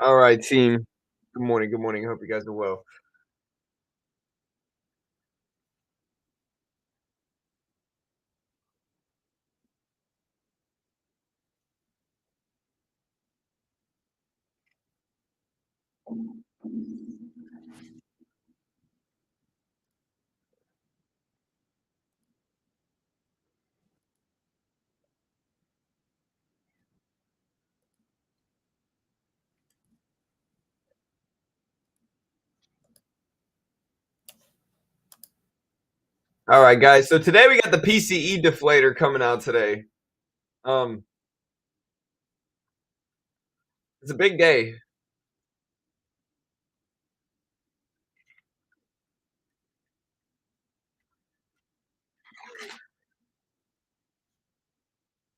All right, team. Good morning. Good morning. I hope you guys are well. All right, guys. So today we got the PCE deflator coming out today. Um, it's a big day.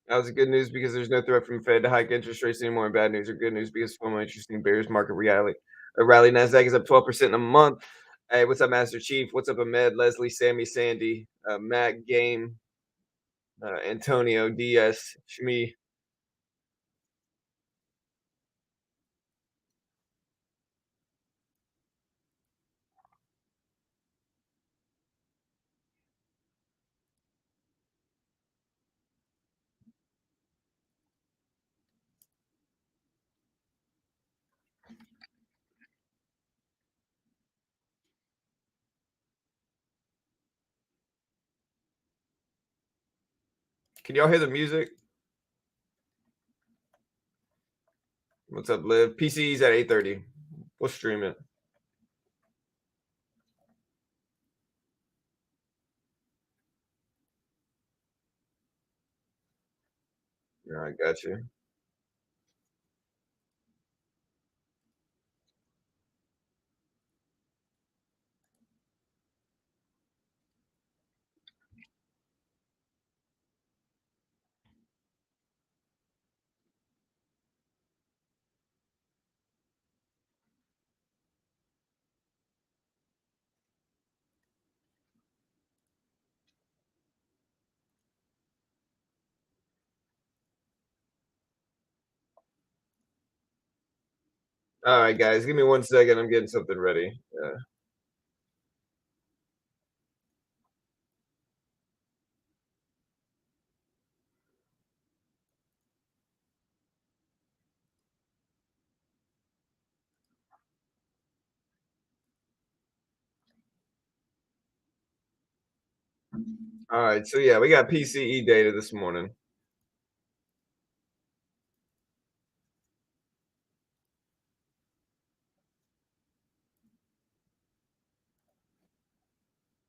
That was good news because there's no threat from the Fed to hike interest rates anymore, and bad news or good news because formal interesting bearish market reality. A rally Nasdaq is up 12% in a month. Hey, what's up, Master Chief? What's up, Ahmed, Leslie, Sammy, Sandy, Matt, Game, Antonio, DS, Shmi? Can y'all hear the music? What's up, Liv? PCE's at 8:30. We'll stream it. All right, got you. All right, guys, give me 1 second. I'm getting something ready. All right, so yeah, we got PCE data this morning.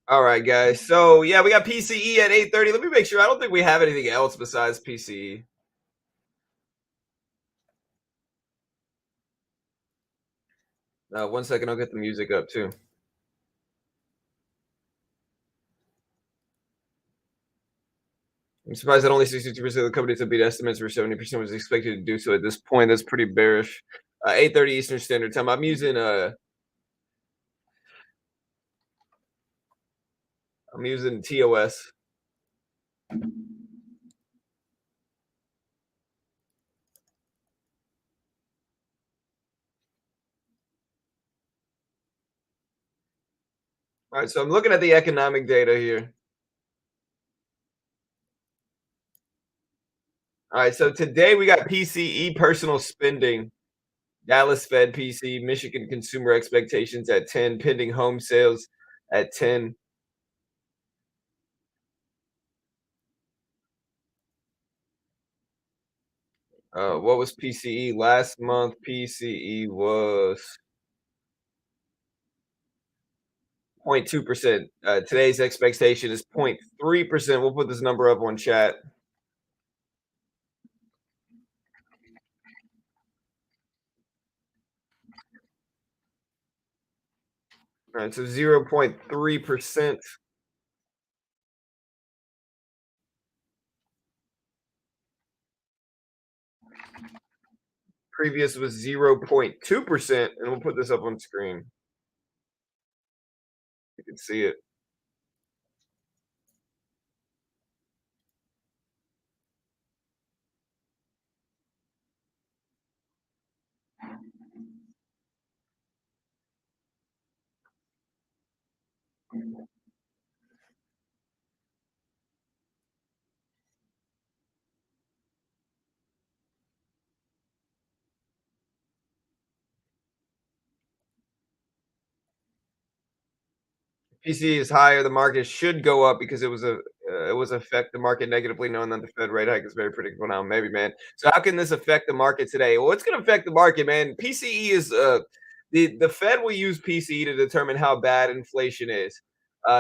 All right, guys. So yeah, we got PCE at 8:30. Let me make sure. I don't think we have anything else besides PCE. 1 second, I'll get the music up too. I'm surprised that only 62% of the companies that beat estimates were 70% was expected to do so at this point. That's pretty bearish. 8:30 Eastern Standard Time. I'm using TOS. All right, so I'm looking at the economic data here. All right, so today we got PCE personal spending. Dallas Fed PC, Michigan consumer expectations at 10, pending home sales at 10. What was PCE last month? PCE was 0.2%. Today's expectation is 0.3%. We'll put this number up on chat. All right, so 0.3%. Previous was 0.2%, and we'll put this up on screen. You can see it. PCE is higher, the market should go up because it was affect the market negatively, knowing that the Fed rate hike is very predictable now. Maybe, man. So how can this affect the market today? Well, it's going to affect the market, man. PCE is the Fed will use PCE to determine how bad inflation is.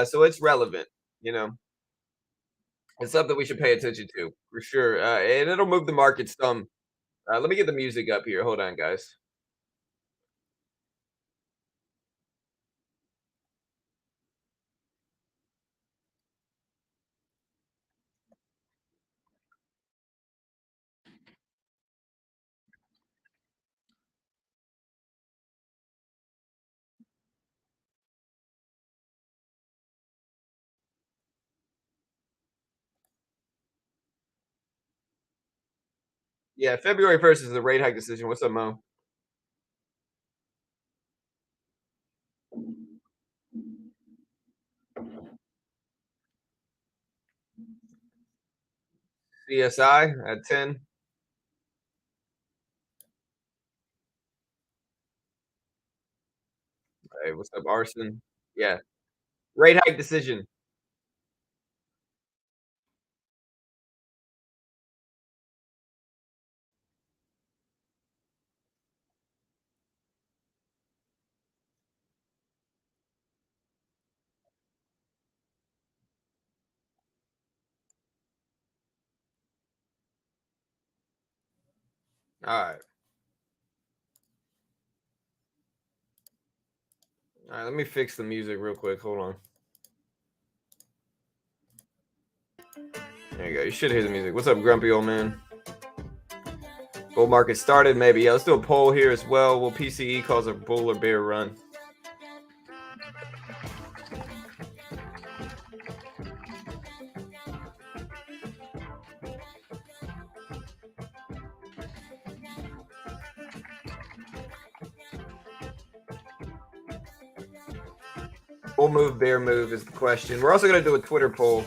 So it's relevant. You know, it's something we should pay attention to for sure, and it'll move the market some. Let me get the music up here. Hold on, guys. Yeah, February 1st is the rate hike decision. What's up, Mo? CSI at 10. Hey, what's up, Arson? Yeah, rate hike decision. All right. All right, let me fix the music real quick. Hold on. There you go. You should hear the music. What's up, grumpy old man? Bull market started, maybe. Yeah, let's do a poll here as well. Will PCE cause a bull or bear run? Bull move, bear move is the question. We're also going to do a Twitter poll.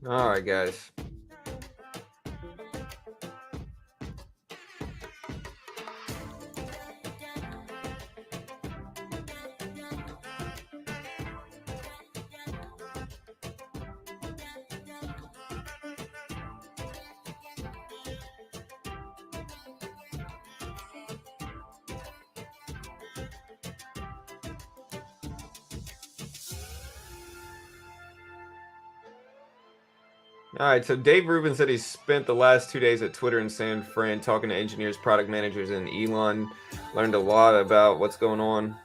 All right, guys. All right, so Dave Rubin said he spent the last 2 days at Twitter in San Fran talking to engineers, product managers, and Elon. Learned a lot about what's going on.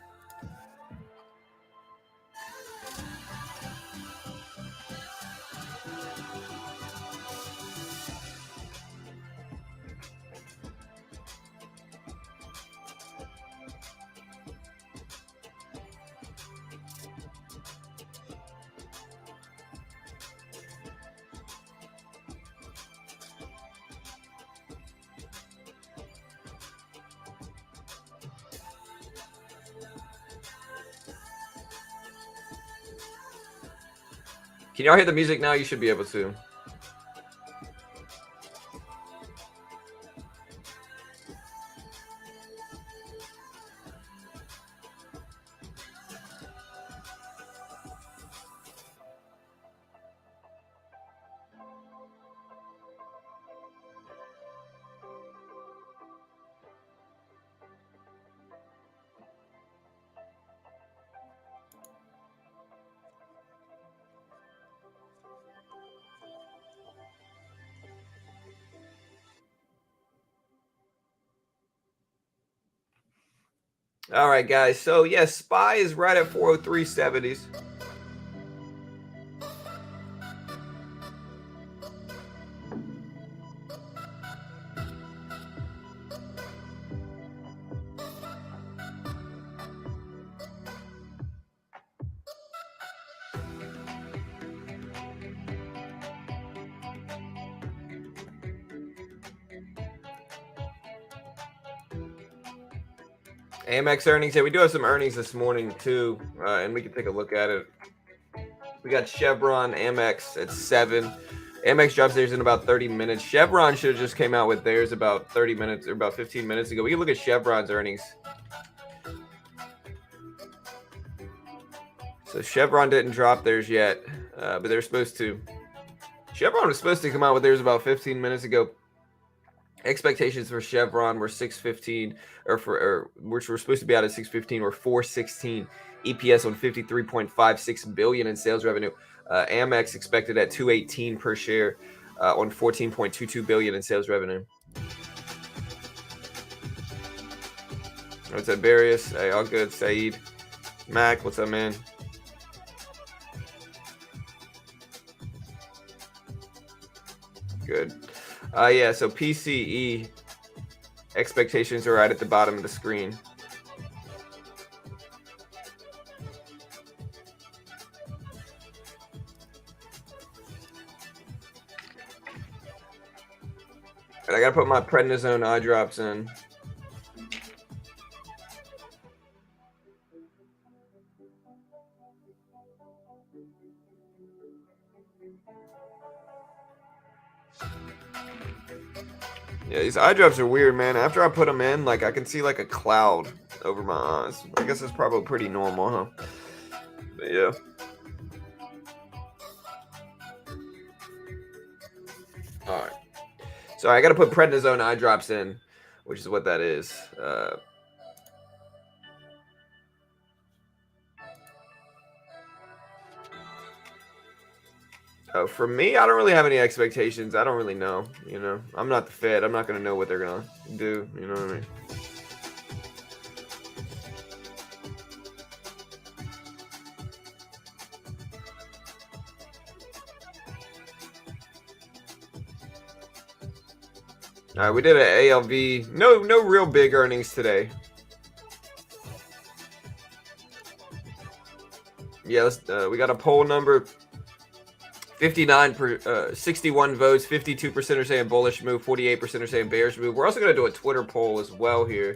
Can y'all hear the music now? You should be able to. All right, guys. So yeah, SPY is right at 403.70s. Amex earnings. Yeah, we do have some earnings this morning too, and we can take a look at it. We got Chevron, Amex at 7. Amex drops theirs in about 30 minutes. Chevron should have just came out with theirs about 30 minutes or about 15 minutes ago. We can look at Chevron's earnings. So Chevron didn't drop theirs yet, but they're supposed to. Chevron was supposed to come out with theirs about 15 minutes ago. Expectations for Chevron were 615, which were supposed to be out at 615, or 416. EPS on 53.56 billion in sales revenue. Amex expected at 218 per share on 14.22 billion in sales revenue. What's up, Barrios? Hey, all good. Saeed, Mac, what's up, man? Good. Yeah, so PCE expectations are right at the bottom of the screen. And I gotta put my prednisone eye drops in. Yeah, these eye drops are weird, man. After I put them in, like, I can see like a cloud over my eyes. I guess it's probably pretty normal, huh? But yeah. All right. So I got to put prednisone eye drops in, which is what that is. For me, I don't really have any expectations. I don't really know. You know, I'm not the Fed. I'm not going to know what they're going to do. You know what I mean? All right, we did an ALV. No real big earnings today. Yeah, we got a poll number. 61 votes. 52% are saying bullish move. 48% are saying bearish move. We're also going to do a Twitter poll as well here.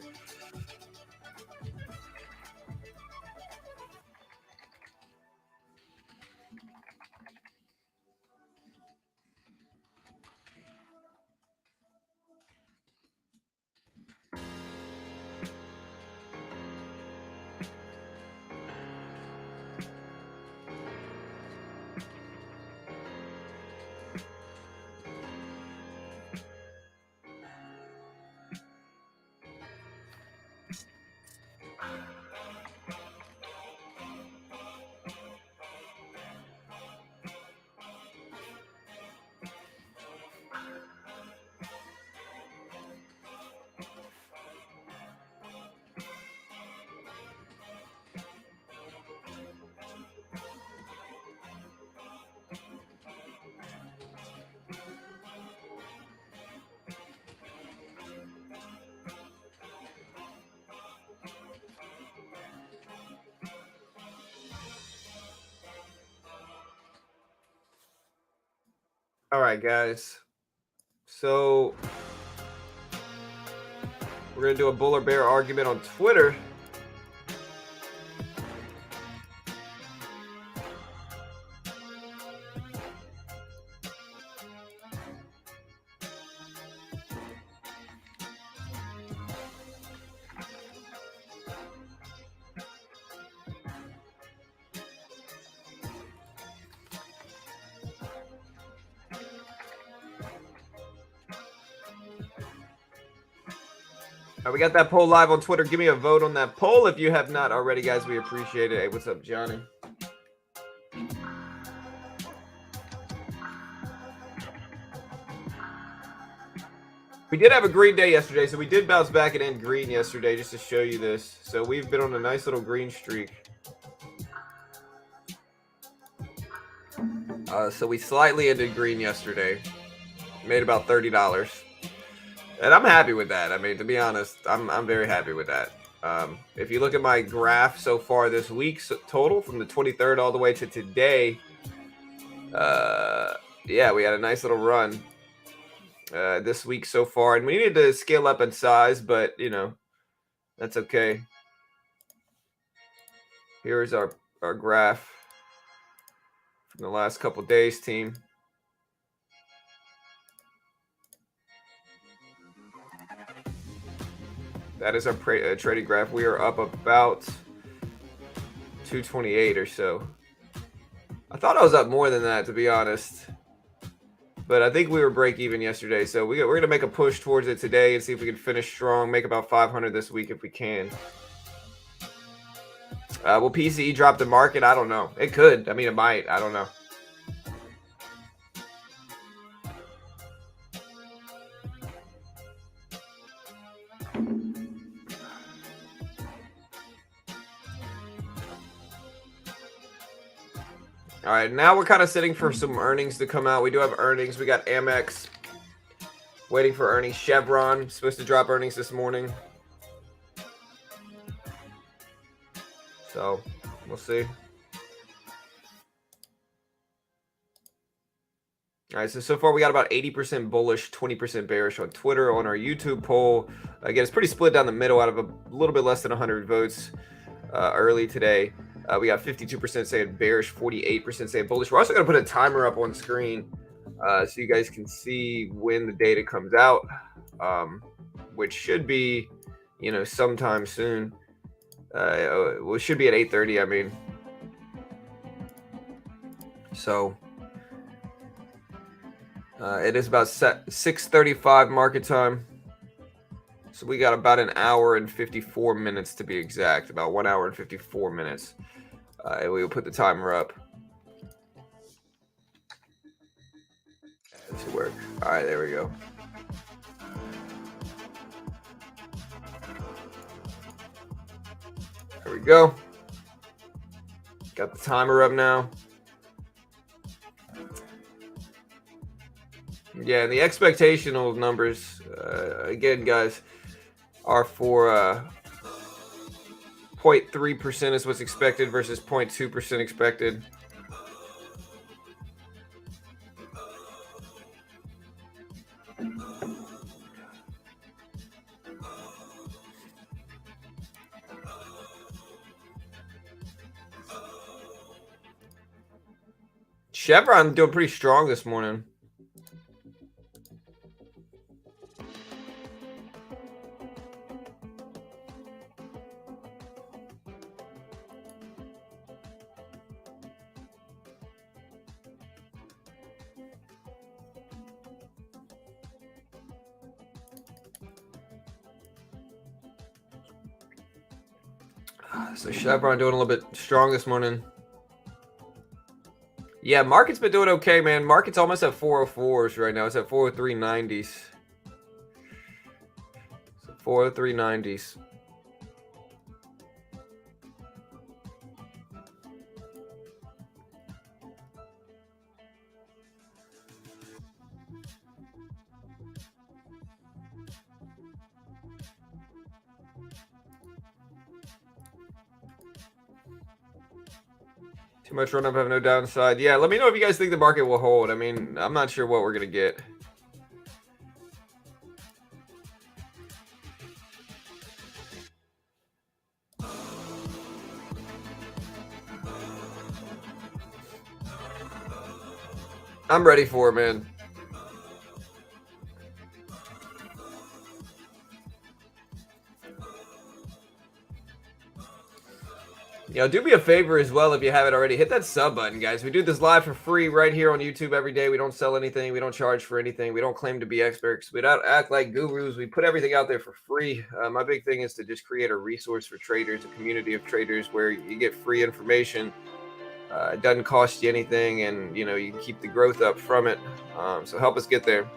All right, guys. So we're going to do a bull or bear argument on Twitter. We got that poll live on Twitter. Give me a vote on that poll if you have not already, guys. We appreciate it. Hey, what's up, Johnny? We did have a green day yesterday, so we did bounce back and end green yesterday just to show you this. So we've been on a nice little green streak. So we slightly ended green yesterday. Made about $30. And I'm happy with that. I mean, to be honest, I'm very happy with that. If you look at my graph so far this week, total from the 23rd all the way to today, yeah, we had a nice little run this week so far, and we needed to scale up in size, but you know, that's okay. Here's our graph from the last couple days, team. That is our trading graph. We are up about 228 or so. I thought I was up more than that, to be honest. But I think we were break even yesterday. So we're going to make a push towards it today and see if we can finish strong, make about 500 this week if we can. Will PCE drop the market? I don't know. It could. I mean, it might. I don't know. All right, now we're kind of sitting for some earnings to come out. We do have earnings. We got Amex waiting for earnings. Chevron supposed to drop earnings this morning. So we'll see. All right, so far we got about 80% bullish, 20% bearish on Twitter. On our YouTube poll, again, it's pretty split down the middle out of a little bit less than 100 votes early today. We got 52% saying bearish, 48% saying bullish. We're also going to put a timer up on screen so you guys can see when the data comes out, which should be, you know, sometime soon. Well, it should be at 8:30, I mean. So it is about 6:35 market time. So we got about an hour and 54 minutes to be exact, about 1 hour and 54 minutes. And we will put the timer up. That should work. All right, there we go. There we go. Got the timer up now. Yeah, and the expectational numbers, again, guys, are for 0.3% is what's expected versus 0.2% expected. Chevron doing pretty strong this morning. So Chevron doing a little bit strong this morning. Yeah, market's been doing okay, man. Market's almost at 404s right now. It's at 403.90s. So 403.90s. Too much run up, have no downside. Yeah, let me know if you guys think the market will hold. I mean, I'm not sure what we're going to get. I'm ready for it, man. You know, do me a favor as well if you haven't already. Hit that sub button, guys. We do this live for free right here on YouTube every day. We don't sell anything. We don't charge for anything. We don't claim to be experts. We don't act like gurus. We put everything out there for free. My big thing is to just create a resource for traders, a community of traders where you get free information. It doesn't cost you anything, and you know you can keep the growth up from it. So help us get there.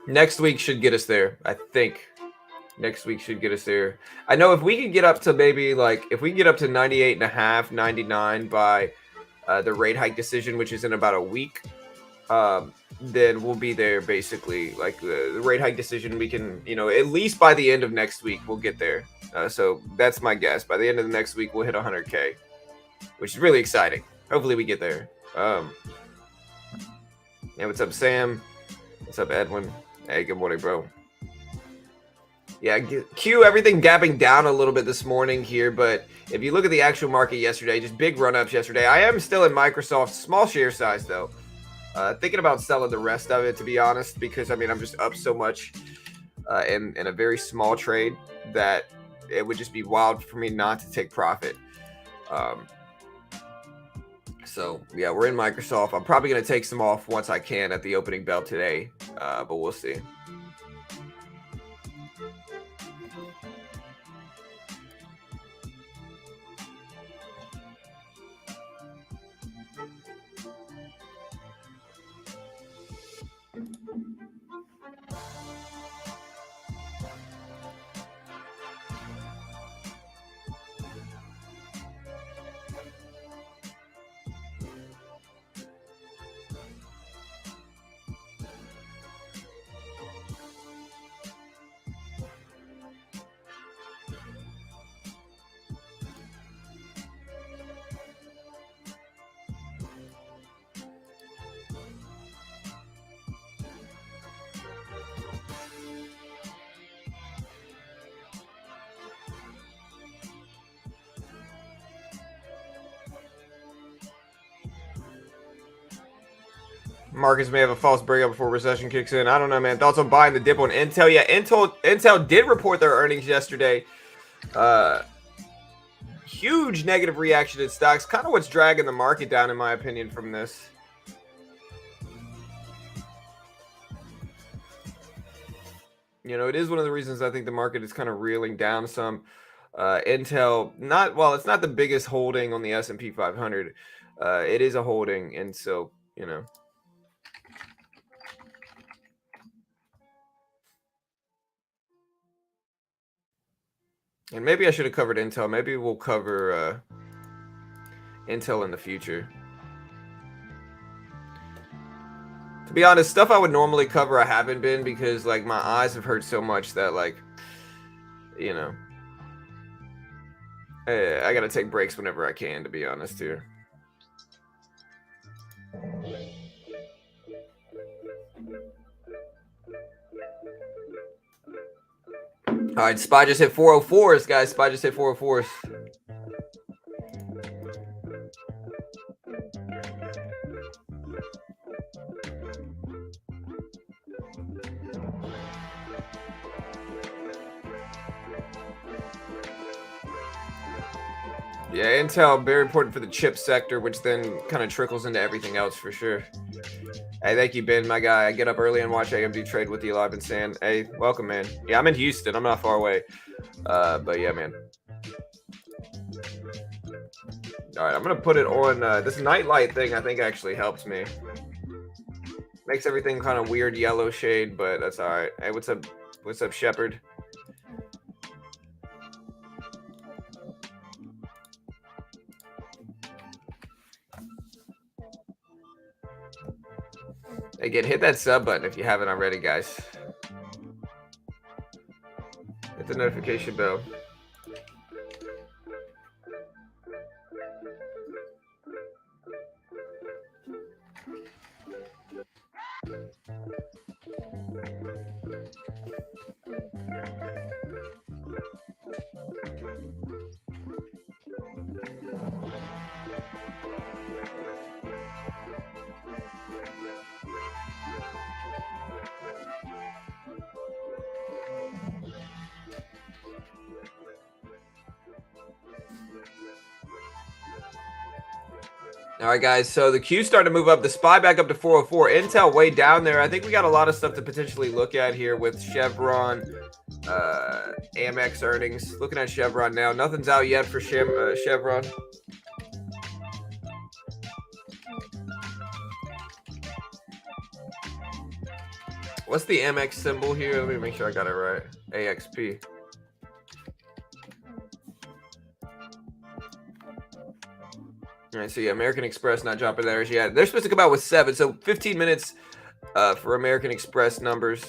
Next week should get us there, I think. Next week should get us there. I know if we could get up to maybe like if we can get up to 98 and a half, 99 by the rate hike decision, which is in about a week, then we'll be there basically. Like the rate hike decision, we can, at least by the end of next week, we'll get there. So that's my guess. By the end of the next week, we'll hit 100K, which is really exciting. Hopefully we get there. Yeah, what's up, Sam? What's up, Edwin? Hey, good morning, bro. Yeah, Q, everything gapping down a little bit this morning here, but if you look at the actual market yesterday, just big run-ups yesterday. I am still in Microsoft, small share size though. Thinking about selling the rest of it, to be honest, because I'm just up so much in a very small trade that it would just be wild for me not to take profit. So yeah, we're in Microsoft. I'm probably going to take some off once I can at the opening bell today, but we'll see. Markets may have a false breakout before recession kicks in. I don't know, man. Thoughts on buying the dip on Intel? Yeah, Intel did report their earnings yesterday. Huge negative reaction in stocks. Kind of what's dragging the market down, in my opinion, from this. It is one of the reasons I think the market is kind of reeling down some. Intel, it's not the biggest holding on the S&P 500. It is a holding, and so, And maybe I should have covered Intel. Maybe we'll cover Intel in the future. To be honest, stuff I would normally cover I haven't been because like my eyes have hurt so much that like, I gotta take breaks whenever I can, to be honest here. All right, SPY just hit 404s, guys. SPY just hit 404s. Yeah, Intel, very important for the chip sector, which then kind of trickles into everything else for sure. Hey, thank you, Ben, my guy. I get up early and watch AMD trade with Elon and saying, hey, welcome, man. Yeah, I'm in Houston. I'm not far away. But yeah, man. All right, I'm going to put it on. This nightlight thing, I think, actually helps me. Makes everything kind of weird yellow shade, but that's all right. Hey, what's up? What's up, Shepard? Again, hit that sub button if you haven't already, guys. Hit the notification bell. All right, guys, so the Q started to move up. The SPY back up to 404. Intel way down there. I think we got a lot of stuff to potentially look at here with Chevron, Amex earnings. Looking at Chevron now. Nothing's out yet for Chevron. What's the Amex symbol here? Let me make sure I got it right. AXP. All right, so yeah, American Express not dropping theirs yet. They're supposed to come out with 7, so 15 minutes for American Express numbers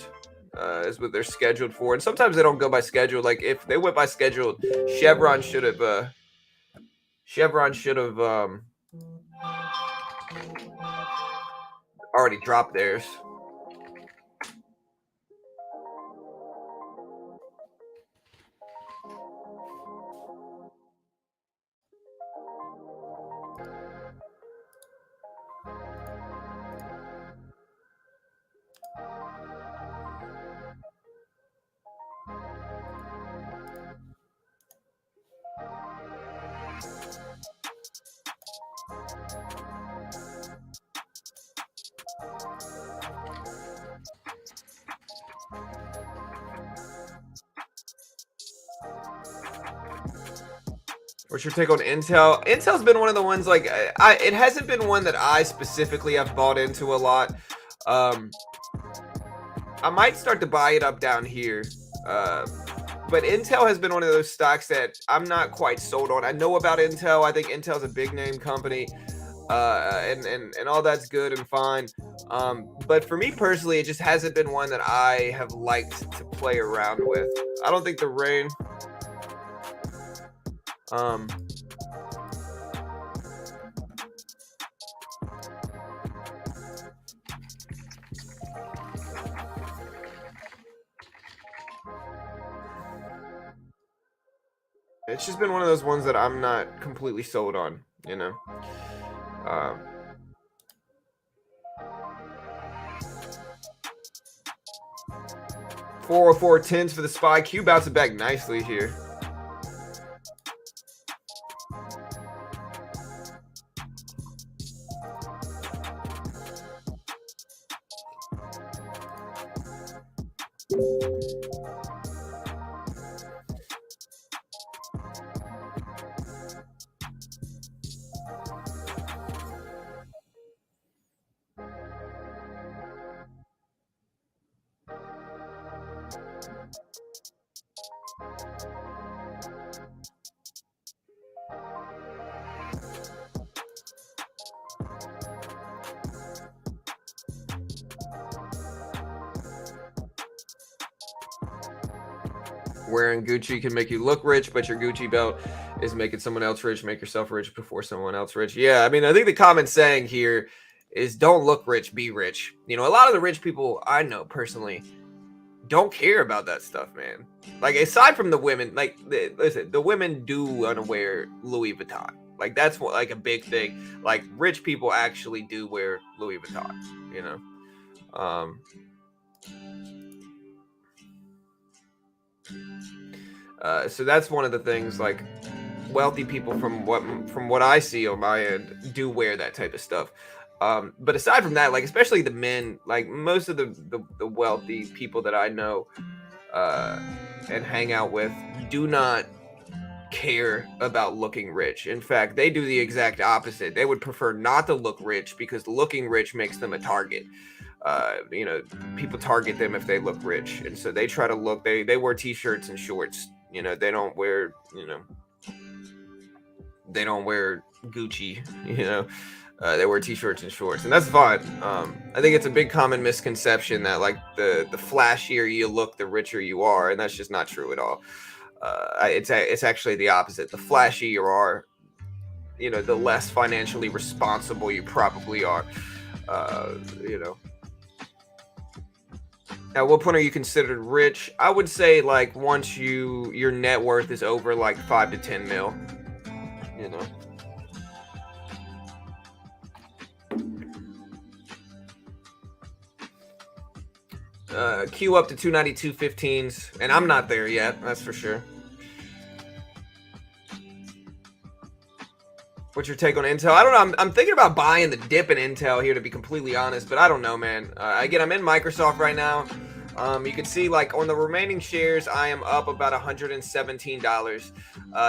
is what they're scheduled for. And sometimes they don't go by schedule. Like if they went by schedule, Chevron should have already dropped theirs. What's your take on Intel? Intel's been one of the ones like it hasn't been one that I specifically have bought into a lot. I might start to buy it up down here. But Intel has been one of those stocks that I'm not quite sold on. I know about Intel. I think Intel's a big name company. And all that's good and fine. But for me personally, it just hasn't been one that I have liked to play around with. I don't think the rain. It's just been one of those ones that I'm not completely sold on, you know. 404.10s for the SPY. Q bouncing back nicely here. Wearing Gucci can make you look rich, but your Gucci belt is making someone else rich. Make yourself rich before someone else rich. Yeah, I mean, I think the common saying here is don't look rich, be rich. You know, a lot of the rich people I know personally don't care about that stuff, man. Like, aside from the women, like, listen, the women do want to wear Louis Vuitton. Like, that's what, like, a big thing. Like, rich people actually do wear Louis Vuitton, you know? So that's one of the things, like, wealthy people from what I see on my end do wear that type of stuff. But aside from that, like, especially the men, like most of the wealthy people that I know and hang out with do not care about looking rich. In fact, they do the exact opposite. They would prefer not to look rich because looking rich makes them a target. You know, people target them if they look rich, and so they try to look. They wear t-shirts and shorts. You know, they don't wear. You know, they don't wear Gucci. You know, they wear t-shirts and shorts, and that's fine. I think it's a big common misconception that like the flashier you look, the richer you are, and that's just not true at all. It's actually the opposite. The flashier you are, you know, the less financially responsible you probably are. You know. At what point are you considered rich? I would say like once your net worth is over like 5 to 10 mil. You know. Q up to 292.15s, and I'm not there yet, that's for sure. What's your take on Intel? I don't know. I'm thinking about buying the dip in Intel here, to be completely honest, but I don't know, man. Again, I'm in Microsoft right now. You can see like on the remaining shares, I am up about $117.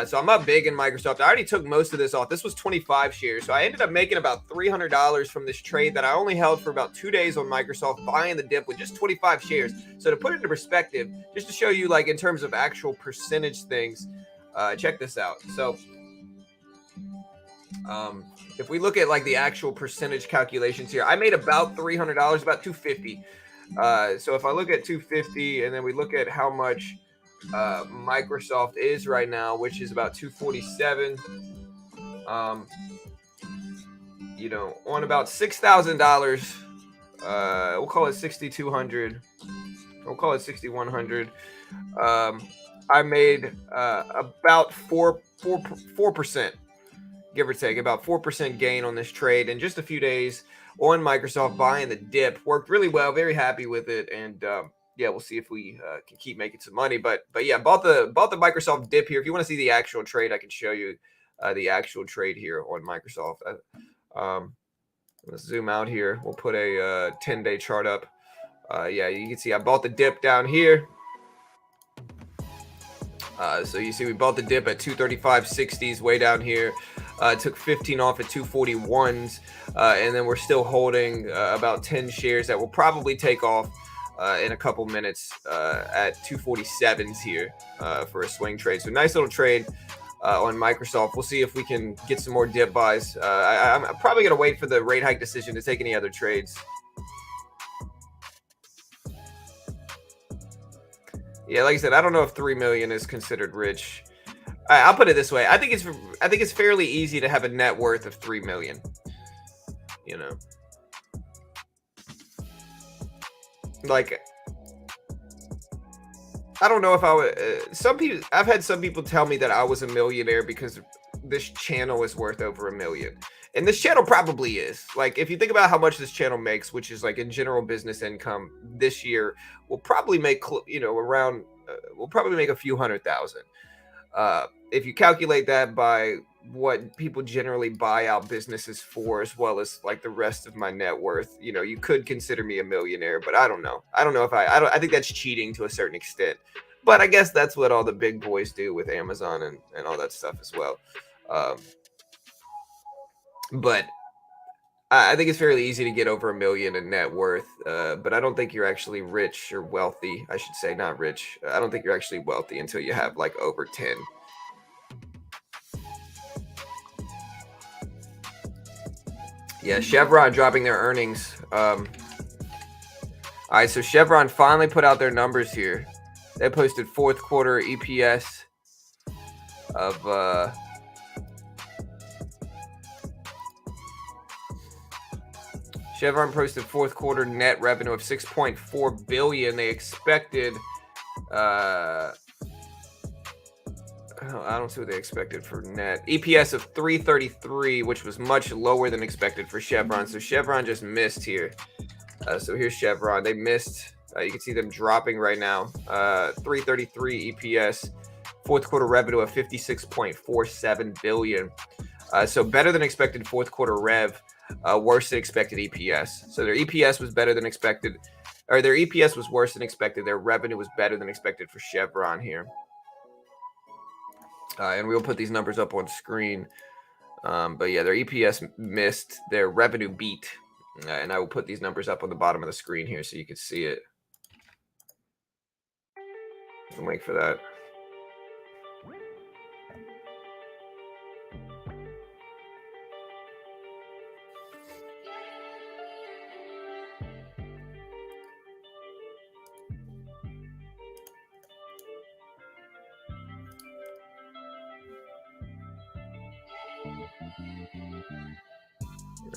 So I'm up big in Microsoft. I already took most of this off. This was 25 shares. So I ended up making about $300 from this trade that I only held for about 2 days on Microsoft, buying the dip with just 25 shares. So to put it into perspective, just to show you like in terms of actual percentage things, check this out. So if we look at like the actual percentage calculations here, I made about $300, about 250. So if I look at 250 and then we look at how much Microsoft is right now, which is about 247, on about $6,000, we'll call it 6,200. We'll call it 6,100. I made about 4%, give or take, about 4% gain on this trade in just a few days on Microsoft, buying the dip. Worked really well, very happy with it, and yeah, we'll see if we can keep making some money. But yeah, bought the Microsoft dip here. If you want to see the actual trade, I can show you the actual trade here on Microsoft. Let's zoom out here. We'll put a 10-day chart up. Yeah, you can see I bought the dip down here. So you see we bought the dip at 235.60s way down here. Took 15 off at 241s, and then we're still holding about 10 shares that will probably take off in a couple minutes at 247s here for a swing trade. So nice little trade on Microsoft. We'll see if we can get some more dip buys. I'm probably going to wait for the rate hike decision to take any other trades. Yeah, like I said, I don't know if 3 million is considered rich. I'll put it this way. I think it's fairly easy to have a net worth of 3 million. Like, I don't know if I would. I've had some people tell me that I was a millionaire because this channel is worth over $1 million. And this channel probably is. Like, if you think about how much this channel makes, which is like in general business income this year, we'll probably make, around, we'll probably make a few $100,000. If you calculate that by what people generally buy out businesses for, as well as like the rest of my net worth, you could consider me a millionaire, but I don't know. I don't know if I think that's cheating to a certain extent, but I guess that's what all the big boys do with Amazon and all that stuff as well. But I think it's fairly easy to get over $1 million in net worth, but I don't think you're actually rich or wealthy. I should say, not rich. I don't think you're actually wealthy until you have like over 10. Yeah, Chevron dropping their earnings. All right, so Chevron finally put out their numbers here. They posted fourth quarter EPS of Chevron posted fourth quarter net revenue of $6.4 billion. They expected I don't see what they expected for net. EPS of 333, which was much lower than expected for Chevron. So Chevron just missed here. So here's Chevron. They missed. You can see them dropping right now. 333 EPS. Fourth quarter revenue of 56.47 billion. So better than expected fourth quarter rev. Worse than expected EPS. So their EPS was better than expected. Or their EPS was worse than expected. Their revenue was better than expected for Chevron here. And we'll put these numbers up on screen. But yeah, their EPS missed, their revenue beat. And I will put these numbers up on the bottom of the screen here so you can see it. I'll wait for that.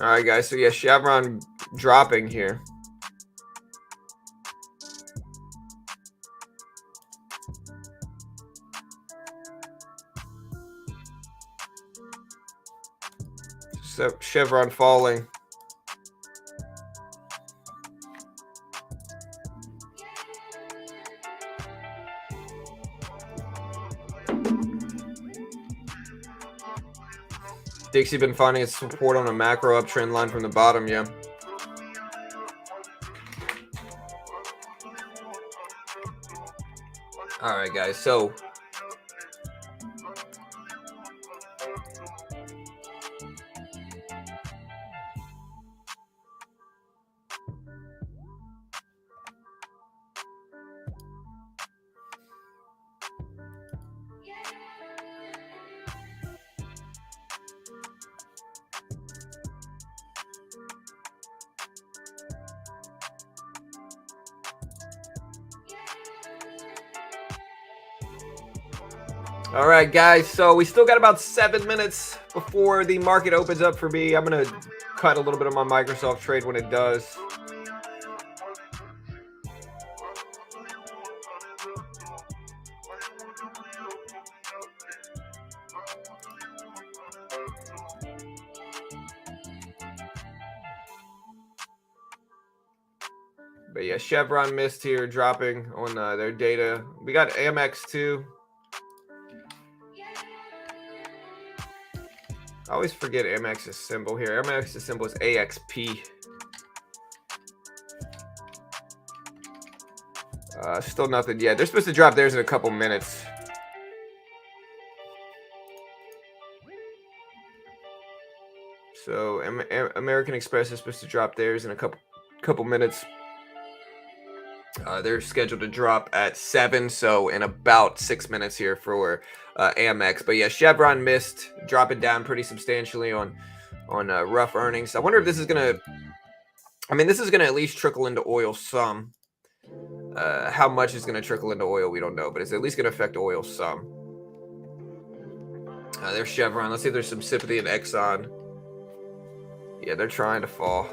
All right, guys. So yeah, Chevron dropping here. So Chevron falling. Dixie been finding its support on a macro uptrend line from the bottom, yeah. All right, guys. So all right, guys. So we still got about 7 minutes before the market opens up for me. I'm gonna cut a little bit of my Microsoft trade when it does. But yeah, Chevron missed here, dropping on their data. We got Amex too. I always forget Amex's symbol here. Amex's symbol is AXP. Still nothing yet. They're supposed to drop theirs in a couple minutes. So American Express is supposed to drop theirs in a couple minutes. They're scheduled to drop at 7, so in about 6 minutes here for Amex. But yeah, Chevron missed, dropping down pretty substantially on rough earnings. I wonder if this is gonna. I mean, this is gonna at least trickle into oil some. How much is gonna trickle into oil, we don't know, but it's at least gonna affect oil some. There's Chevron. Let's see if there's some sympathy in Exxon. Yeah, they're trying to fall.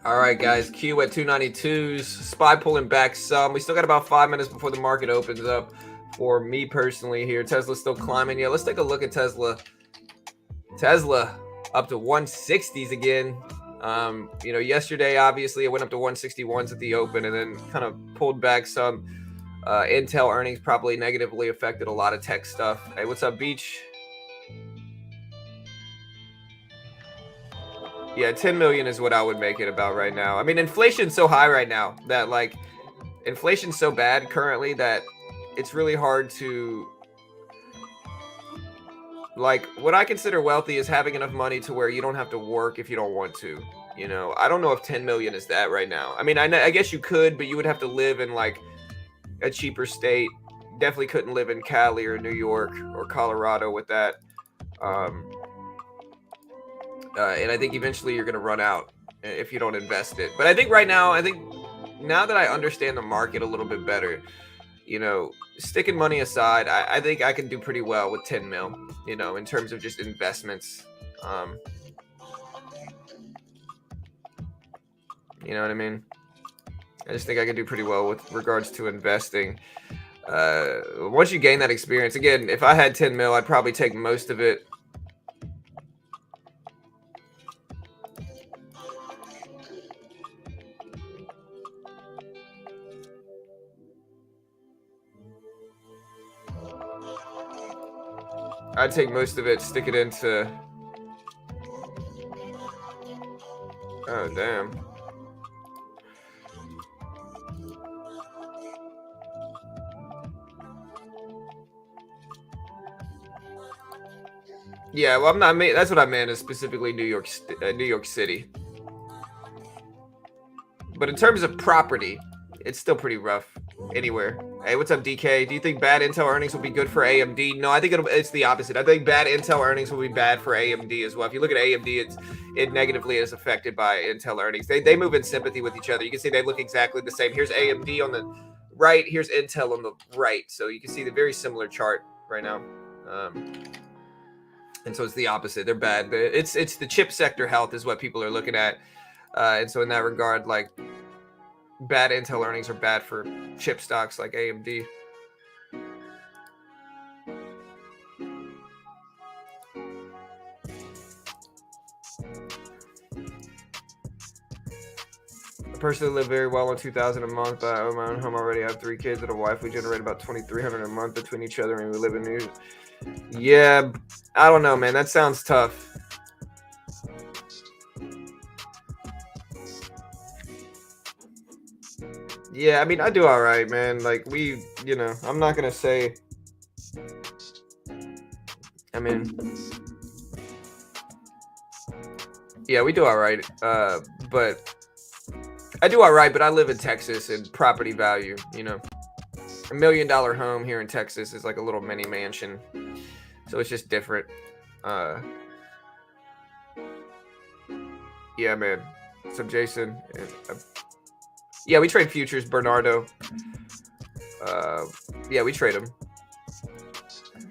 All right, guys. Q at 292s. SPY pulling back some. We still got about 5 minutes before the market opens up. For me personally here, Tesla's still climbing. Yeah, let's take a look at Tesla. Tesla up to 160s again. You know, yesterday obviously it went up to 161s at the open and then kind of pulled back some. Intel earnings probably negatively affected a lot of tech stuff. Hey, what's up, Beach? Yeah, 10 million is what I would make it about right now. I mean, inflation's so high right now that, like, inflation's so bad currently that it's really hard to, like, what I consider wealthy is having enough money to where you don't have to work if you don't want to. You know, I don't know if 10 million is that right now. I mean, I guess you could, but you would have to live in, like, a cheaper state. Definitely couldn't live in Cali or New York or Colorado with that. And I think eventually you're going to run out if you don't invest it. But I think right now, now that I understand the market a little bit better, you know, sticking money aside, I think I can do pretty well with 10 mil, you know, in terms of just investments. You know what I mean? I just think I can do pretty well with regards to investing. Once you gain that experience, again, if I had 10 mil, I'd probably take most of it. I'd take most of it, stick it into. Oh, damn. Yeah, well, I'm not. That's what I meant, is specifically New York City. But in terms of property, it's still pretty rough anywhere. Hey, what's up, DK? Do you think bad Intel earnings will be good for AMD? No, I think it's the opposite. I think bad Intel earnings will be bad for AMD as well. If you look at AMD, it negatively is affected by Intel earnings. They move in sympathy with each other. You can see they look exactly the same. Here's AMD on the right. Here's Intel on the right. So you can see the very similar chart right now. And so it's the opposite. They're bad. It's the chip sector health is what people are looking at. And so in that regard, like bad Intel earnings are bad for chip stocks like AMD. I personally live very well on 2,000 a month. I own my own home already. I have 3 kids and a wife. We generate about 2,300 a month between each other, and we live in New. Yeah, I don't know, man. That sounds tough. Yeah, I mean, I do all right, man. Like I'm not gonna say. I mean, yeah, we do all right. But I do all right. But I live in Texas, and property value, $1 million home here in Texas is like a little mini mansion, so it's just different. Uh, yeah, man. So Jason, yeah, we trade futures, Bernardo. Yeah, we trade them.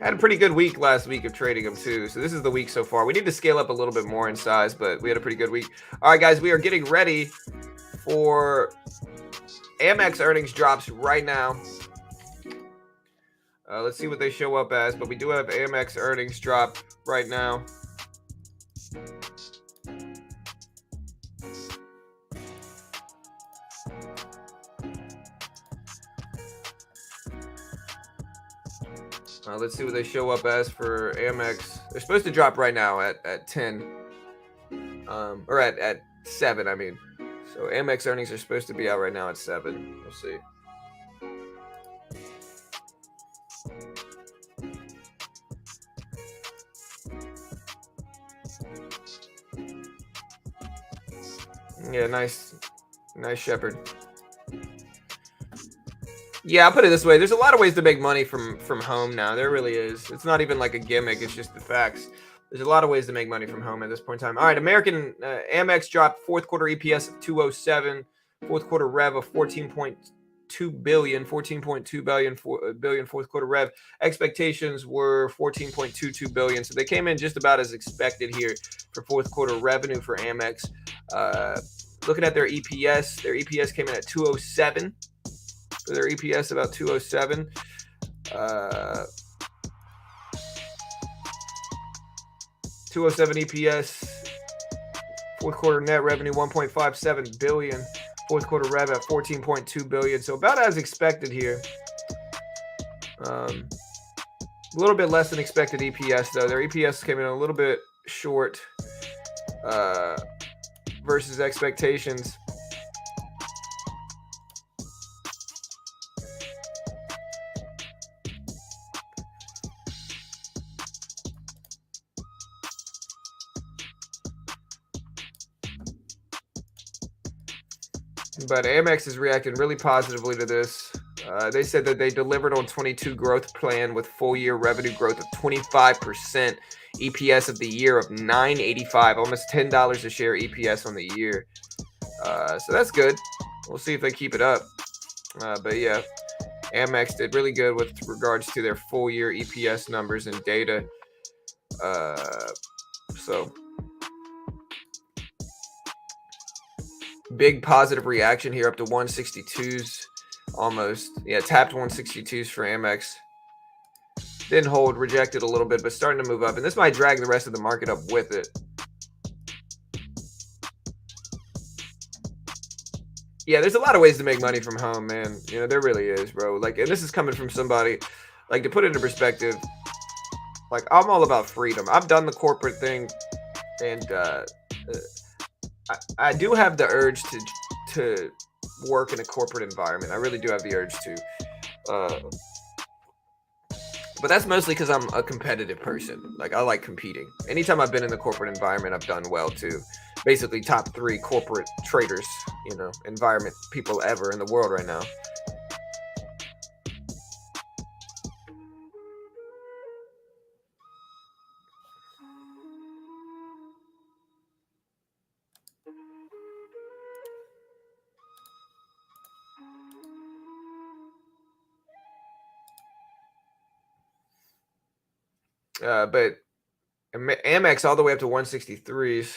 Had a pretty good week last week of trading them too. So this is the week so far. We need to scale up a little bit more in size, but we had a pretty good week. All right, guys, we are getting ready for Amex earnings drops right now. Let's see what they show up as, but we do have Amex earnings drop right now. Let's see what they show up as for Amex. They're supposed to drop right now at 10. Or at 7, I mean. So Amex earnings are supposed to be out right now at 7. We'll see. Yeah, nice shepherd. Yeah, I'll put it this way. There's a lot of ways to make money from home now. There really is. It's not even like a gimmick. It's just the facts. There's a lot of ways to make money from home at this point in time. All right, American Amex dropped fourth quarter EPS of 207, fourth quarter rev of 14.2 billion, 14.2 billion fourth quarter rev. Expectations were 14.22 billion, so they came in just about as expected here for fourth quarter revenue for Amex. Looking at their EPS came in at 207. For their EPS about 207. 207 EPS. Fourth quarter net revenue 1.57 billion. Fourth quarter rev at 14.2 billion. So about as expected here. A little bit less than expected EPS though. Their EPS came in a little bit short versus expectations. But Amex is reacting really positively to this. They said that they delivered on 22 growth plan with full year revenue growth of 25%, EPS of the year of $9.85, almost $10 a share EPS on the year. So that's good. We'll see if they keep it up. But yeah, Amex did really good with regards to their full year EPS numbers and data. So big positive reaction here up to 162s almost. Yeah, tapped 162s for Amex. Didn't hold, rejected a little bit, but starting to move up. And this might drag the rest of the market up with it. Yeah, there's a lot of ways to make money from home, man. There really is, bro. Like, and this is coming from somebody, like, to put it into perspective, like, I'm all about freedom. I've done the corporate thing, and I do have the urge to work in a corporate environment. I really do have the urge to. But that's mostly because I'm a competitive person. Like, I like competing. Anytime I've been in the corporate environment, I've done well too. Basically, top 3 corporate traders, environment people ever in the world right now. But Amex all the way up to 163s.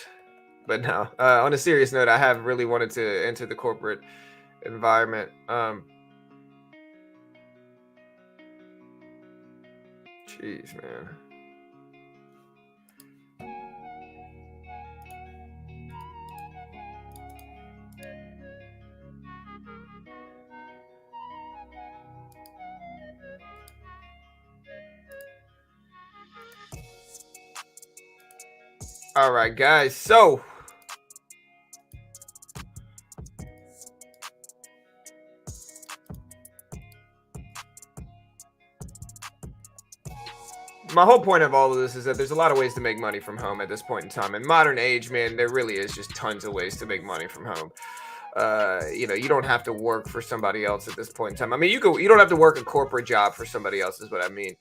But no, on a serious note, I have really wanted to enter the corporate environment. Jeez, man. All right, guys. So my whole point of all of this is that there's a lot of ways to make money from home at this point in time. In modern age, man, there really is just tons of ways to make money from home. You don't have to work for somebody else at this point in time. I mean, you don't have to work a corporate job for somebody else, is what I mean.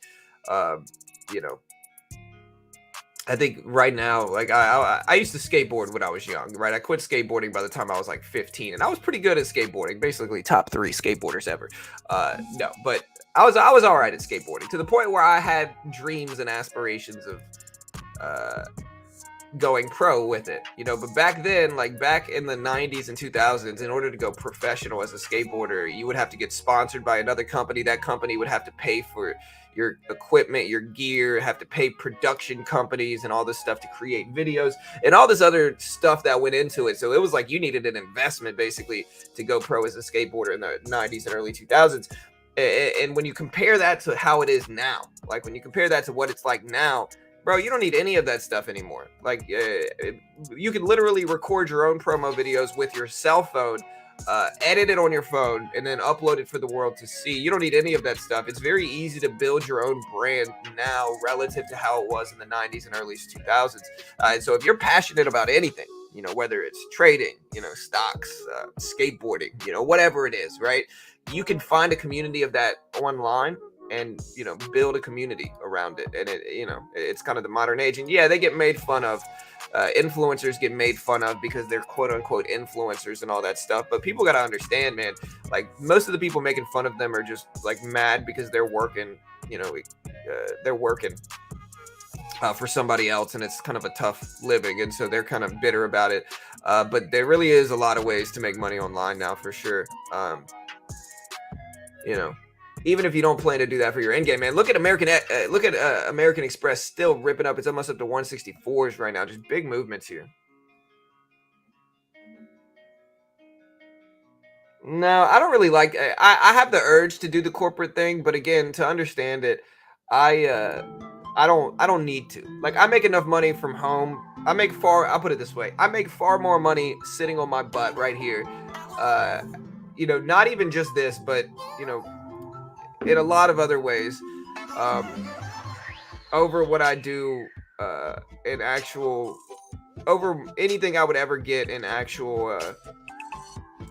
Um, you know, I think right now, like I used to skateboard when I was young, right? I quit skateboarding by the time I was like 15, and I was pretty good at skateboarding, basically top 3 skateboarders ever. No, but I was all right at skateboarding to the point where I had dreams and aspirations of uh, going pro with it, But back then, like back in the 90s and 2000s, in order to go professional as a skateboarder, you would have to get sponsored by another company. That company would have to pay for your equipment, your gear, have to pay production companies and all this stuff to create videos and all this other stuff that went into it. So it was like you needed an investment basically to go pro as a skateboarder in the 90s and early 2000s. And when you compare that to how it is now, like when you compare that to what it's like now, bro, you don't need any of that stuff anymore. Like, you can literally record your own promo videos with your cell phone, edit it on your phone, and then upload it for the world to see. You don't need any of that stuff. It's very easy to build your own brand now relative to how it was in the 90s and early 2000s. And so if you're passionate about anything, whether it's trading, stocks, skateboarding, whatever it is, right? You can find a community of that online and build a community around it. And it's kind of the modern age. And yeah, they get made fun of. Influencers get made fun of because they're quote unquote influencers and all that stuff, but people got to understand, man, like most of the people making fun of them are just like mad because they're working for somebody else, and it's kind of a tough living, and so they're kind of bitter about it. But there really is a lot of ways to make money online now, for sure. Even if you don't plan to do that for your end game, man, look at American Express still ripping up. It's almost up to 164s right now. Just big movements here. No, I don't really like. I have the urge to do the corporate thing, but again, to understand it, I don't need to. Like, I make enough money from home. I'll put it this way. I make far more money sitting on my butt right here. Not even just this, but in a lot of other ways, over what I do in actual, over anything I would ever get in actual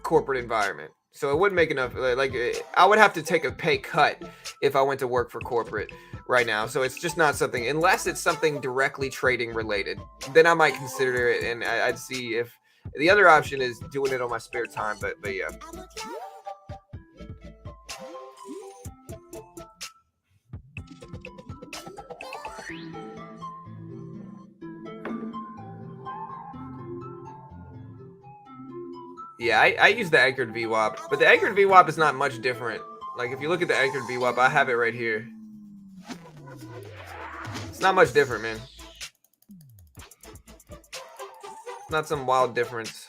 corporate environment. So it wouldn't make enough. I would have to take a pay cut if I went to work for corporate right now. So it's just not something, unless it's something directly trading related, then I might consider it, and I'd see if the other option is doing it on my spare time. But yeah. Yeah, I use the anchored VWAP, but the anchored VWAP is not much different. Like, if you look at the anchored VWAP, I have it right here. It's not much different, man. Not some wild difference,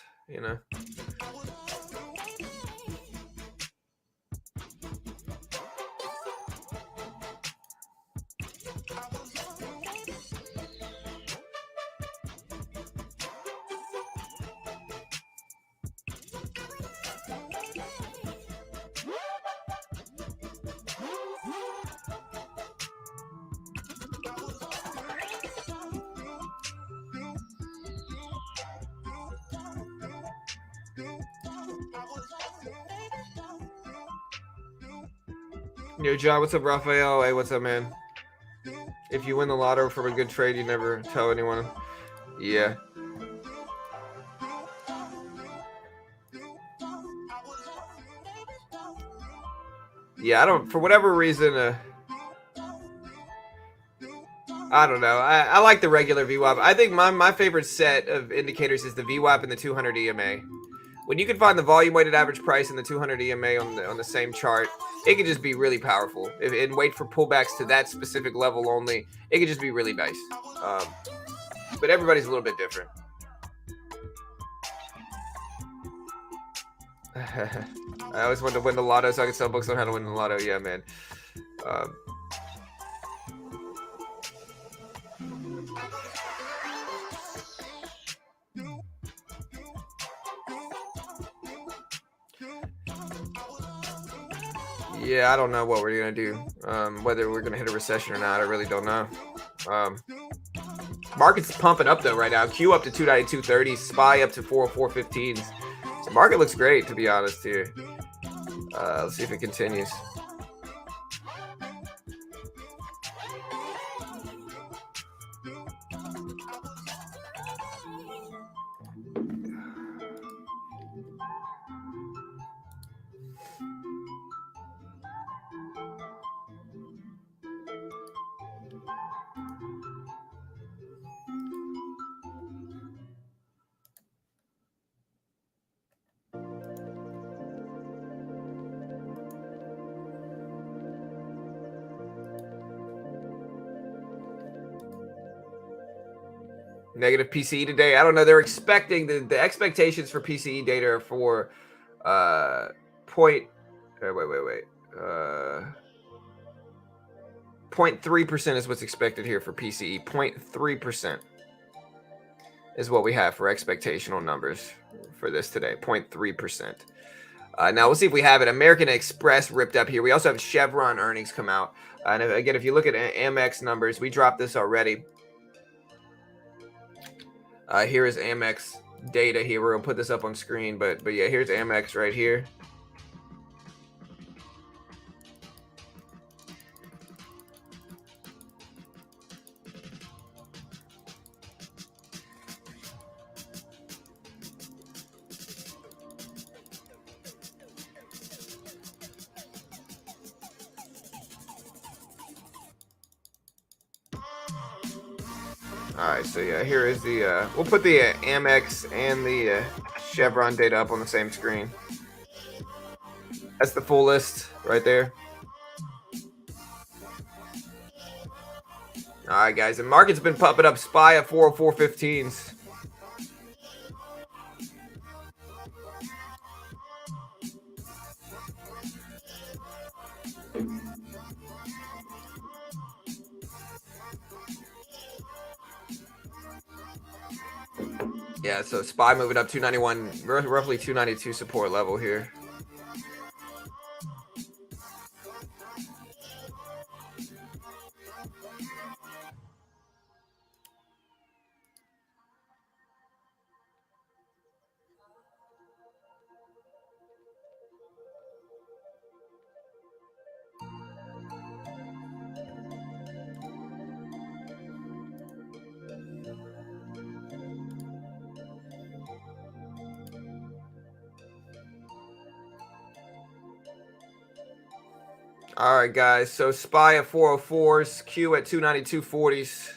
Yo, John, what's up, Raphael? Hey, what's up, man? If you win the lotto from a good trade, you never tell anyone. Yeah. Yeah, I don't, for whatever reason, I don't know. I like the regular VWAP. I think my favorite set of indicators is the VWAP and the 200 EMA. When you can find the volume weighted average price and the 200 EMA on the same chart, it can just be really powerful. And wait for pullbacks to that specific level only, it can just be really nice. Um, but everybody's a little bit different. I always wanted to win the lotto so I could sell books on how to win the lotto. Yeah, man. Um, yeah, I don't know what we're gonna do. Whether we're gonna hit a recession or not, I really don't know. Um, Market's pumping up though right now. Q up to 292.30, SPY up to 404.15s. So market looks great, to be honest here. Let's see if it continues. Negative PCE today. I don't know. They're expecting the expectations for PCE data are for point. Wait. 0.3% is what's expected here for PCE. 0.3% is what we have for expectational numbers for this today. 0.3%. Now we'll see if we have it. American Express ripped up here. We also have Chevron earnings come out. And again, if you look at Amex numbers, we dropped this already. Here is Amex data here. We're gonna put this up on screen, but yeah, here's Amex right here. All right, so yeah, here is the, we'll put the Amex and the Chevron data up on the same screen. That's the full list right there. All right, guys, the market's been pumping up. SPY at 404.15s. Yeah, so SPY moving up 291, roughly 292 support level here. All right, guys. So SPY at 404s, Q at 292.40s.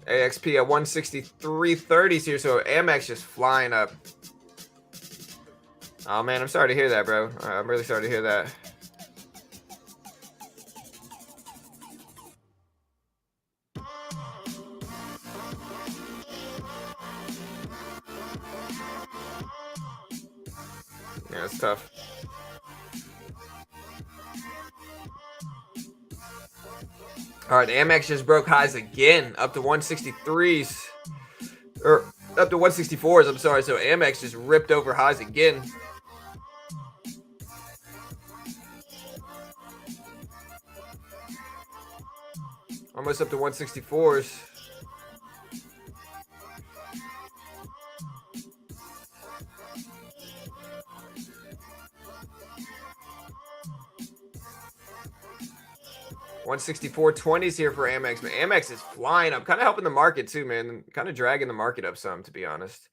AXP at 163.30s here. So Amex just flying up. Oh man, I'm sorry to hear that, bro. I'm really sorry to hear that. Yeah, it's tough. All right, Amex just broke highs again, up to 163s, or up to 164s. I'm sorry. So Amex just ripped over highs again. Almost up to 164s. 164.20s here for Amex. Man, Amex is flying up, kind of helping the market too, man. Kind of dragging the market up some, to be honest.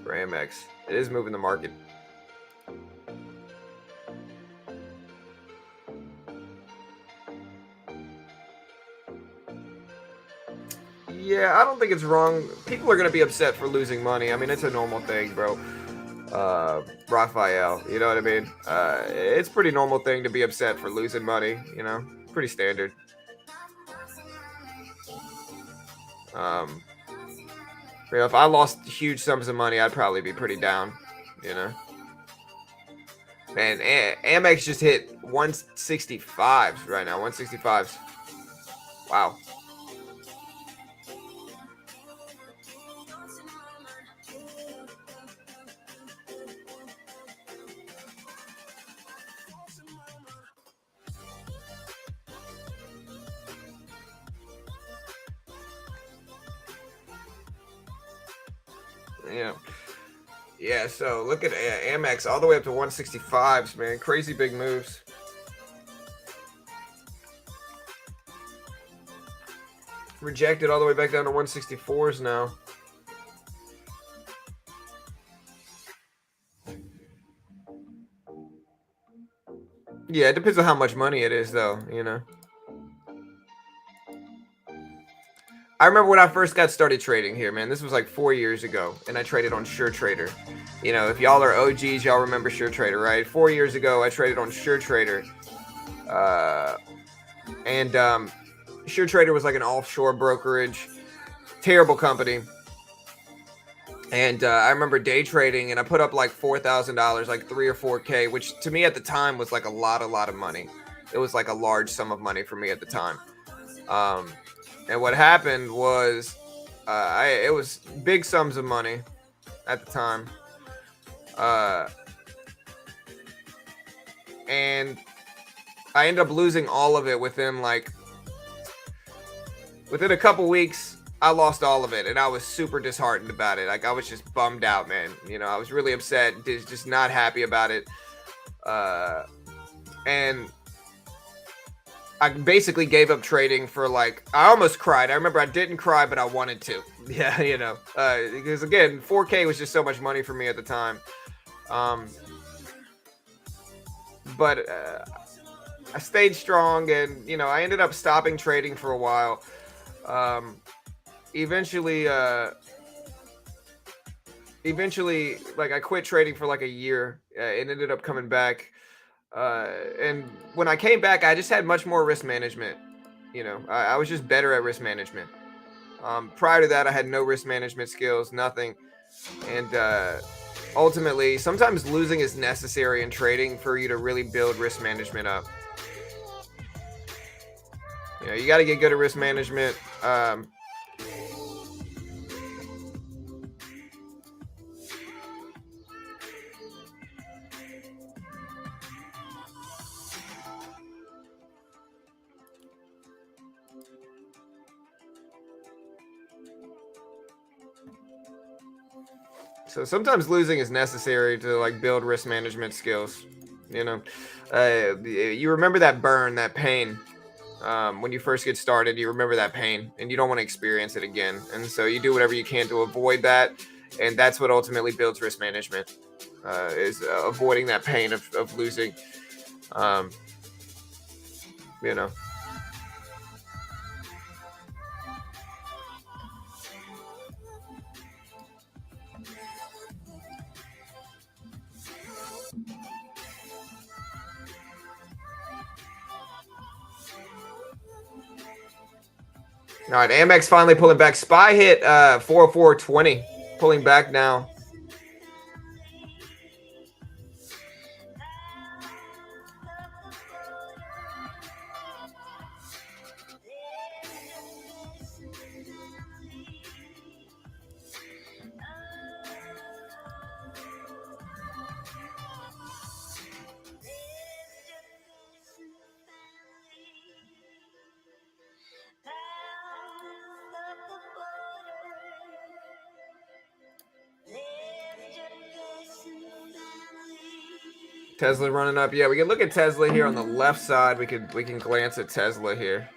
For Amex, it is moving the market. Yeah, I don't think it's wrong. People are gonna be upset for losing money. I mean, it's a normal thing, bro. Raphael, you know what I mean? It's pretty normal thing to be upset for losing money. You know, pretty standard. Um, you know, if I lost huge sums of money, I'd probably be pretty down. You know, man, Amex just hit 165s right now. 165s. Wow. Yeah. Yeah, so look at Amex all the way up to 165s, man. Crazy big moves. Rejected all the way back down to 164s now. Yeah, it depends on how much money it is, though, you know. I remember when I first got started trading here, man. This was like 4 years ago, and I traded on SureTrader. You know, if y'all are OGs, y'all remember SureTrader, right? 4 years ago, I traded on SureTrader. And SureTrader was like an offshore brokerage, terrible company. And I remember day trading, and I put up like $4,000, like 3 or 4K, which to me at the time was like a lot of money. It was like a large sum of money for me at the time. Um, and what happened was, it was big sums of money at the time, uh, and I ended up losing all of it within a couple weeks. I lost all of it, and I was super disheartened about it. Like, I was just bummed out, man. You know, I was really upset, just not happy about it. And I basically gave up trading for like, I almost cried. I remember I didn't cry, but I wanted to. Yeah, you know, because again, 4K was just so much money for me at the time. But I stayed strong, and you know, I ended up stopping trading for a while. Um, eventually, like I quit trading for like a year. It ended up coming back, and when I came back, I just had much more risk management. You know, I was just better at risk management. Prior to that, I had no risk management skills, nothing, and ultimately, sometimes losing is necessary in trading for you to really build risk management up. You know, you got to get good at risk management. So sometimes losing is necessary to like build risk management skills. You know, you remember that burn, that pain. When you first get started, you remember that pain, and you don't want to experience it again. And so you do whatever you can to avoid that, and that's what ultimately builds risk management. Is avoiding that pain of losing. Um, you know. All right, Amex finally pulling back. SPY hit 404.20, pulling back now. Tesla running up. Yeah, we can look at Tesla here on the left side. We can glance at Tesla here.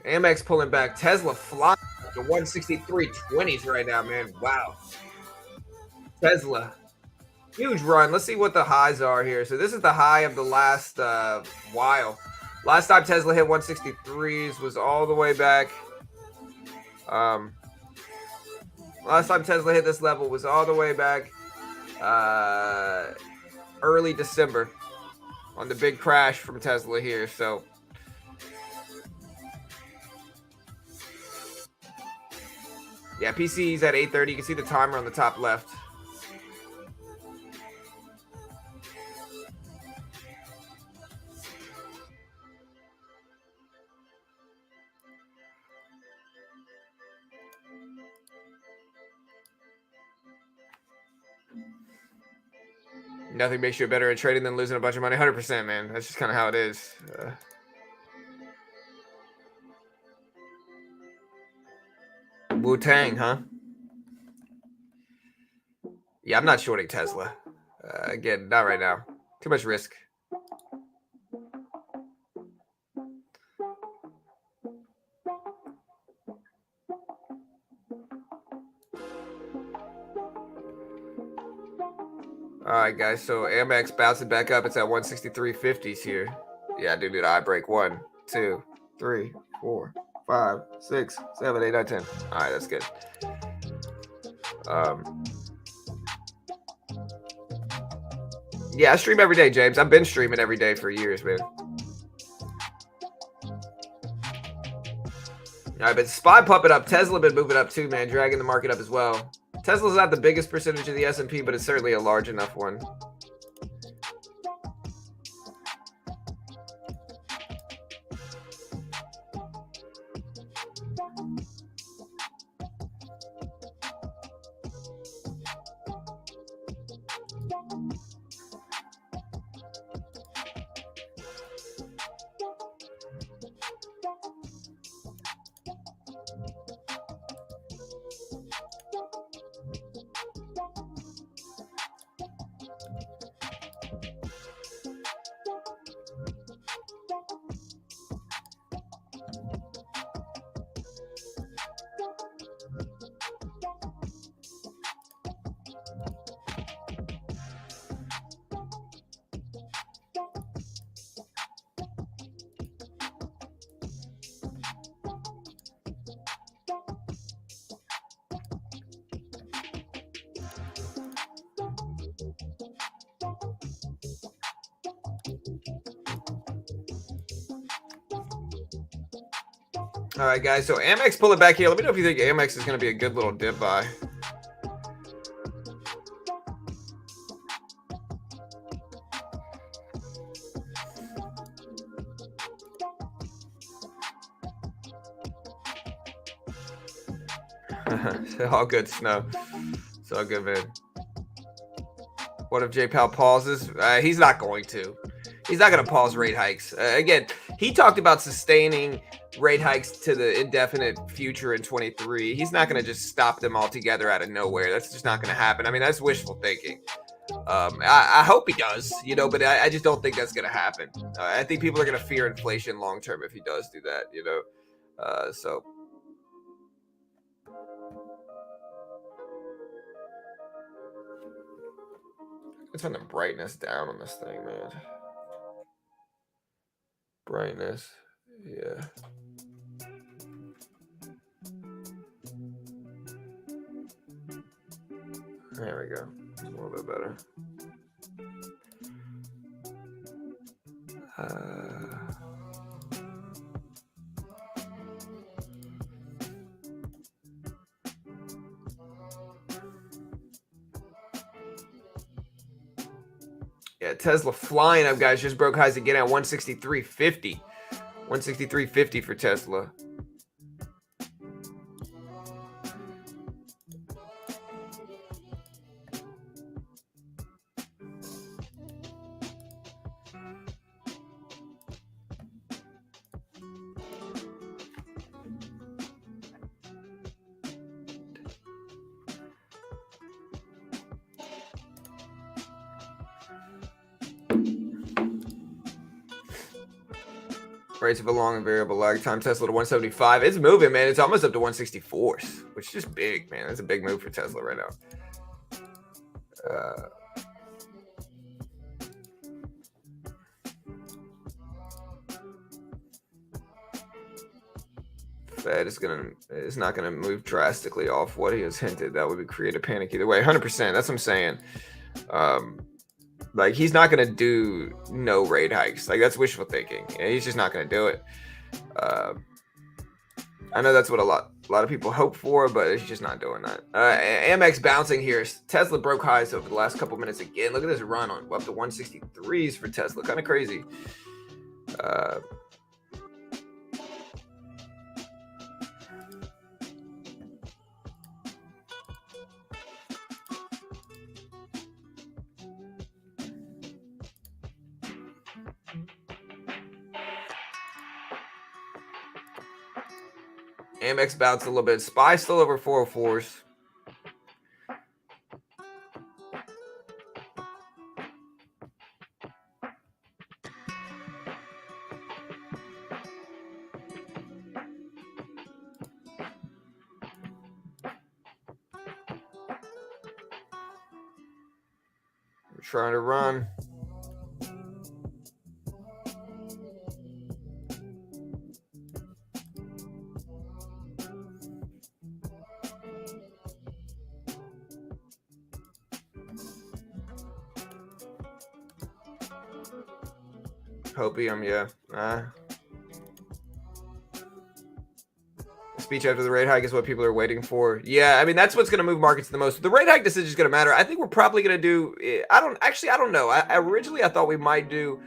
Amex pulling back. Tesla flying to 163.20s right now, man. Wow. Tesla. Huge run. Let's see what the highs are here. So this is the high of the last while. Last time Tesla hit 163s was all the way back. Last time Tesla hit this level was all the way back early December on the big crash from Tesla here. So yeah, PC's at 8:30. You can see the timer on the top left. Nothing makes you better at trading than losing a bunch of money. 100%, man. That's just kind of how it is. Wu-Tang, huh? Yeah, I'm not shorting Tesla. Again, not right now. Too much risk. All right, guys. So Amex bouncing back up. It's at 163.50s here. Yeah, I do need an eye break. 1, 2, 3, 4, 5, 6, 7, 8, 9, 10. All right, that's good. Yeah, I stream every day, James. I've been streaming every day for years, man. All right, but SPY pumping up. Tesla been moving up too, man, dragging the market up as well. Tesla's not the biggest percentage of the S&P, but it's certainly a large enough one. All right, guys. So Amex pulling back here. Let me know if you think Amex is going to be a good little dip buy. All good, Snow. It's all good, man. What if J Powell pauses? He's not going to. He's not going to pause rate hikes. Again, he talked about sustaining rate hikes to the indefinite future in 23. He's not going to just stop them altogether out of nowhere. That's just not going to happen. I mean, that's wishful thinking. I hope he does, you know, but I just don't think that's going to happen. I think people are going to fear inflation long term if he does do that, you know. So. Let's turn the brightness down on this thing, man. Brightness, yeah. There we go. It's a little bit better. Yeah, Tesla flying up, guys. Just broke highs again at 163.50. 163.50 for Tesla. Price of a long and variable lag time. Tesla to 175. It's moving, man. It's almost up to 164s, which is just big, man. That's a big move for Tesla right now. Fed is not gonna move drastically off what he has hinted. That would create a panic either way. 100%. That's what I'm saying. Like, he's not gonna do no rate hikes. Like, that's wishful thinking. Yeah, he's just not gonna do it. I know that's what a lot of people hope for, but he's just not doing that. Amex bouncing here. Tesla broke highs over the last couple minutes again. Look at this run on up to 163s for Tesla. Kind of crazy. Amex bounced a little bit. SPY still over 404s. We're trying to run. Hopium, yeah. Speech after the rate hike is what people are waiting for. Yeah, I mean, that's what's going to move markets the most. The rate hike decision is going to matter. I think we're probably going to do. I don't know. Originally I thought we might do.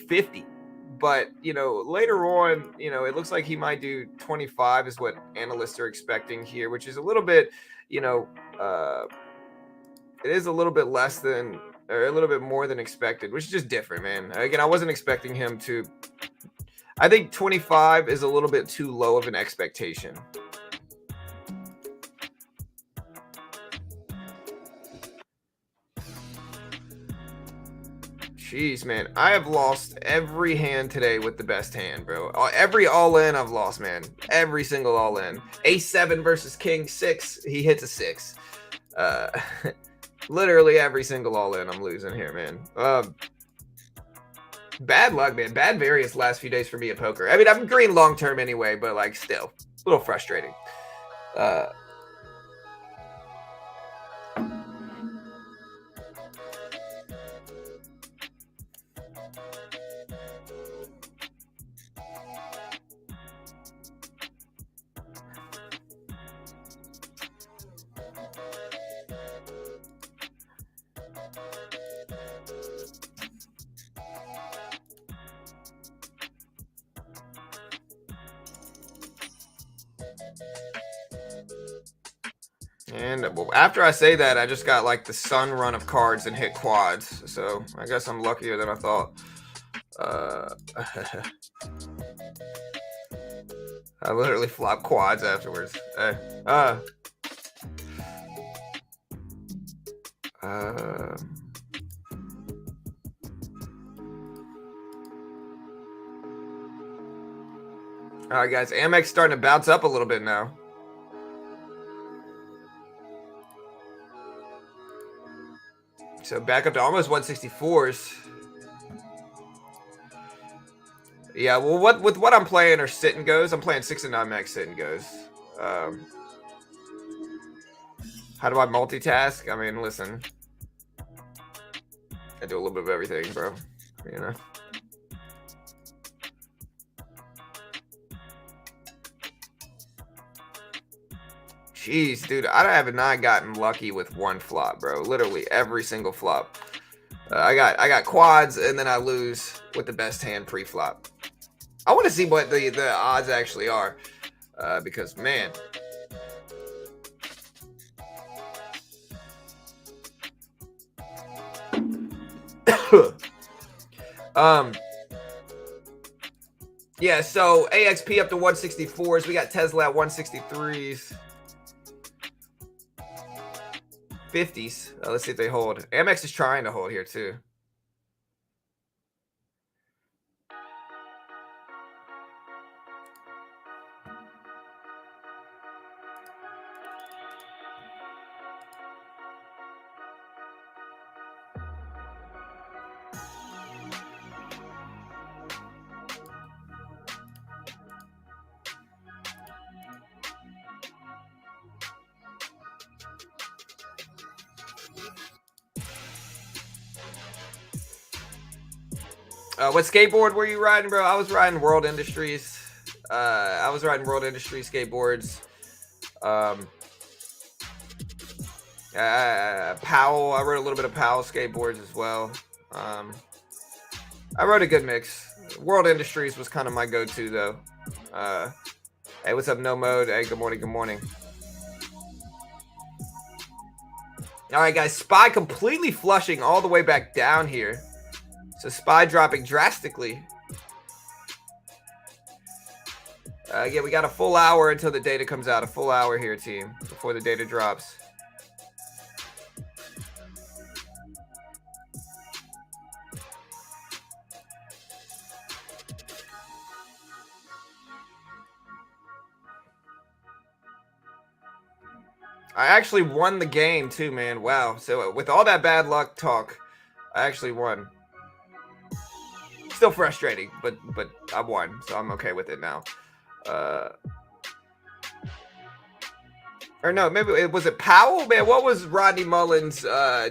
50, but later on, it looks like he might do 25 is what analysts are expecting here, which is a little bit, it is a little bit less than, or a little bit more than expected, which is just different, man. Again, I wasn't expecting him to. I think 25 is a little bit too low of an expectation. Jeez, man. I have lost every hand today with the best hand, bro. Every all-in I've lost, man. Every single all-in. A7 versus King 6. He hits a 6. Literally every single all-in I'm losing here, man. Bad luck, man. Bad variance last few days for me at poker. I mean, I'm green long-term anyway, but, like, still. A little frustrating. And after I say that, I just got like the sun run of cards and hit quads. So I guess I'm luckier than I thought. I literally flop quads afterwards. All right, guys. Amex starting to bounce up a little bit now. So back up to almost 164s. Yeah, well, with what I'm playing are sit and goes. I'm playing 6 and 9 max sit and goes. How do I multitask? I mean, listen, I do a little bit of everything, bro. Jeez, dude, I have not gotten lucky with one flop, bro. Literally every single flop. I got quads, and then I lose with the best hand pre-flop. I want to see what the odds actually are, because, man. Yeah, so AXP up to 164s. We got Tesla at 163s. 50s. Let's see if they hold. Amex is trying to hold here too. What skateboard were you riding, bro? I was riding World Industries. I was riding World Industries skateboards. Powell. I rode a little bit of Powell skateboards as well. I rode a good mix. World Industries was kind of my go-to though. Hey, what's up, No Mode? Hey, good morning. Good morning. All right, guys. SPY completely flushing all the way back down here. So SPY dropping drastically. Yeah, we got a full hour until the data comes out. A full hour here, team, before the data drops. I actually won the game too, man. Wow. So with all that bad luck talk, I actually won. Still frustrating, but I won, so I'm okay with it now. Or no, maybe it was Powell, man. What was Rodney Mullen's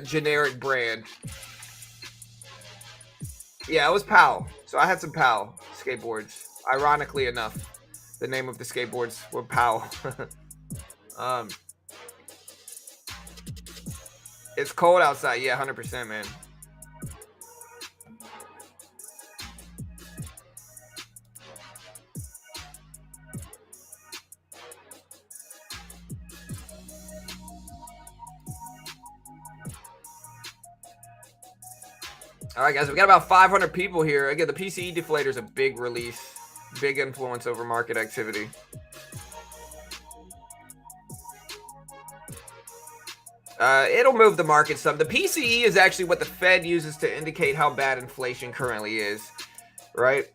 generic brand? Yeah, it was Powell. So I had some Powell skateboards. Ironically enough, the name of the skateboards were Powell. It's cold outside. Yeah, 100%, man. All right, guys, we got about 500 people here. Again, the PCE deflator is a big release, big influence over market activity. It'll move the market some. The PCE is actually what the Fed uses to indicate how bad inflation currently is, right?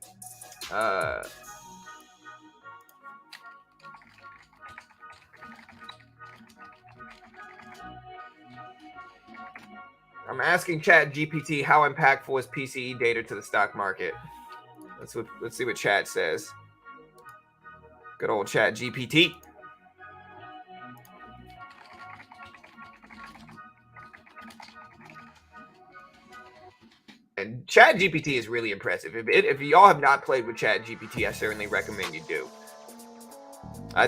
I'm asking Chat GPT how impactful is PCE data to the stock market. Let's see what Chat says. Good old Chat GPT. And Chat GPT is really impressive. If y'all have not played with Chat GPT, I certainly recommend you do.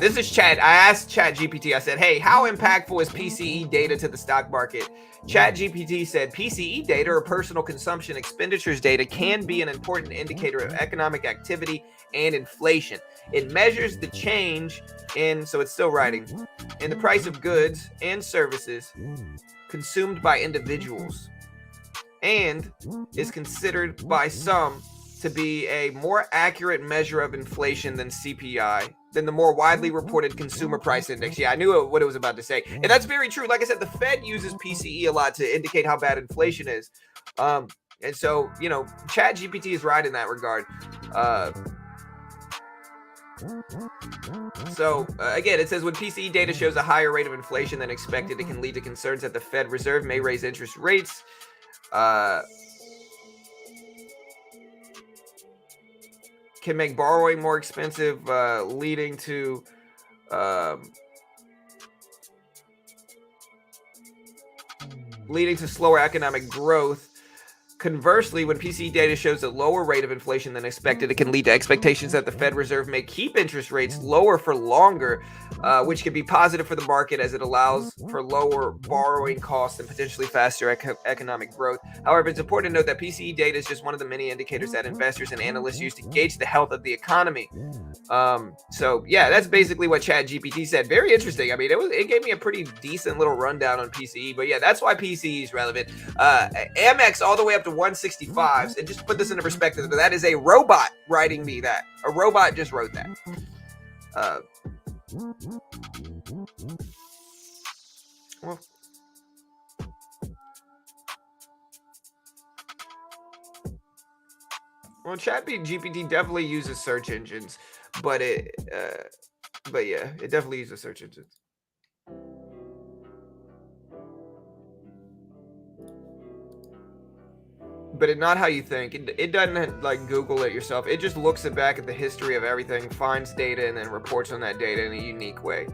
This is Chat. I asked Chat GPT, I said, hey, how impactful is PCE data to the stock market? Chat GPT said PCE data, or personal consumption expenditures data, can be an important indicator of economic activity and inflation. It measures the change in, so it's still writing, in the price of goods and services consumed by individuals, and is considered by some to be a more accurate measure of inflation than CPI, than the more widely reported consumer price index. Yeah, I knew what it was about to say. And that's very true. Like I said, the Fed uses PCE a lot to indicate how bad inflation is. And so, you know, Chat GPT is right in that regard. Again, it says when PCE data shows a higher rate of inflation than expected, it can lead to concerns that the Fed Reserve may raise interest rates. Can make borrowing more expensive, leading to slower economic growth. Conversely, when PCE data shows a lower rate of inflation than expected, it can lead to expectations that the Fed Reserve may keep interest rates lower for longer, which can be positive for the market as it allows for lower borrowing costs and potentially faster economic growth. However, it's important to note that PCE data is just one of the many indicators that investors and analysts use to gauge the health of the economy. So yeah, that's basically what ChatGPT said. Very interesting. I mean, it gave me a pretty decent little rundown on PCE, but yeah, that's why PCE is relevant. Amex all the way up to 165s, and just to put this into perspective, that is a robot writing me that. A robot just wrote that. Well, ChatGPT definitely uses search engines, but yeah, it definitely uses search engines. But it's not how you think. It doesn't like Google it yourself. It just looks back at the history of everything, finds data, and then reports on that data in a unique way.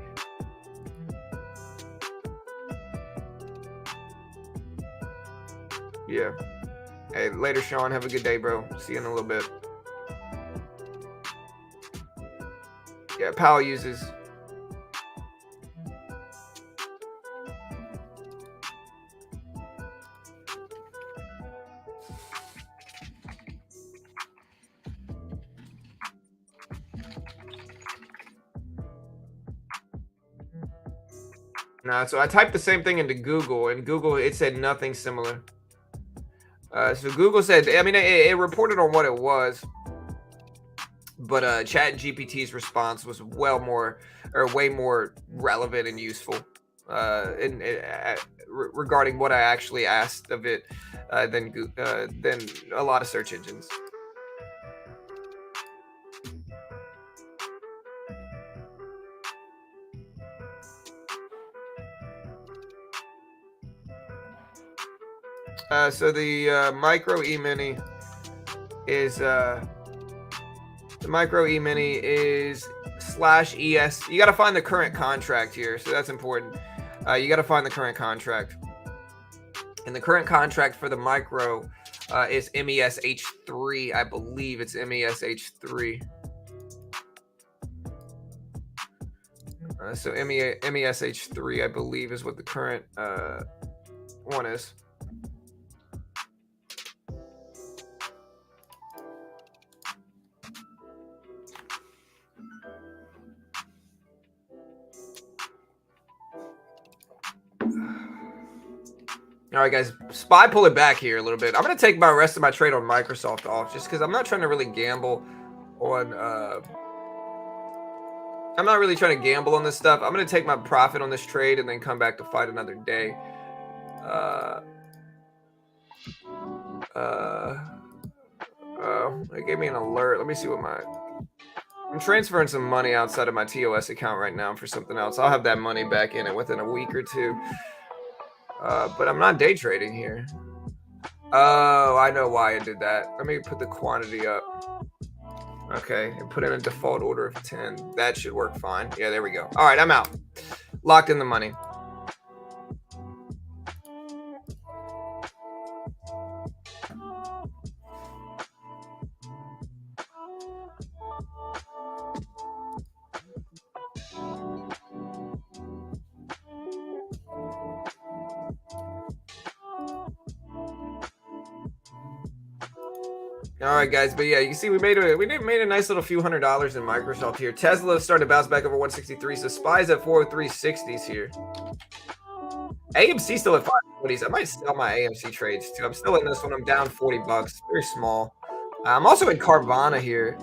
Yeah. Hey, later, Sean. Have a good day, bro. See you in a little bit. Yeah, Powell uses. Nah, so I typed the same thing into Google, and Google, it said nothing similar. So Google said, I mean, it reported on what it was, but Chat GPT's response was way more relevant and useful regarding what I actually asked of it than a lot of search engines. So the micro E-mini is /ES. You got to find the current contract here, so that's important. You got to find the current contract, and the current contract for the micro is MESH3. I believe it's MESH3. So MESH3, I believe, is what the current one is. All right, guys, SPY pull it back here a little bit. I'm going to take my rest of my trade on Microsoft off just because I'm not trying to really gamble on I'm not really trying to gamble on this stuff. I'm going to take my profit on this trade and then come back to fight another day. It gave me an alert. Let me see what I'm transferring some money outside of my TOS account right now for something else. I'll have that money back in it within a week or two. But I'm not day trading here. Oh, I know why I did that. Let me put the quantity up. Okay, and put in a default order of 10. That should work fine. Yeah, there we go. All right, I'm out. Locked in the money. All right, guys, but yeah, you can see we made a nice little few $100s in Microsoft here. Tesla started to bounce back over 163, so SPY's at 403.60s here. AMC still at 540s. I might sell my AMC trades too. I'm still in this one. I'm down $40, very small. I'm also in Carvana here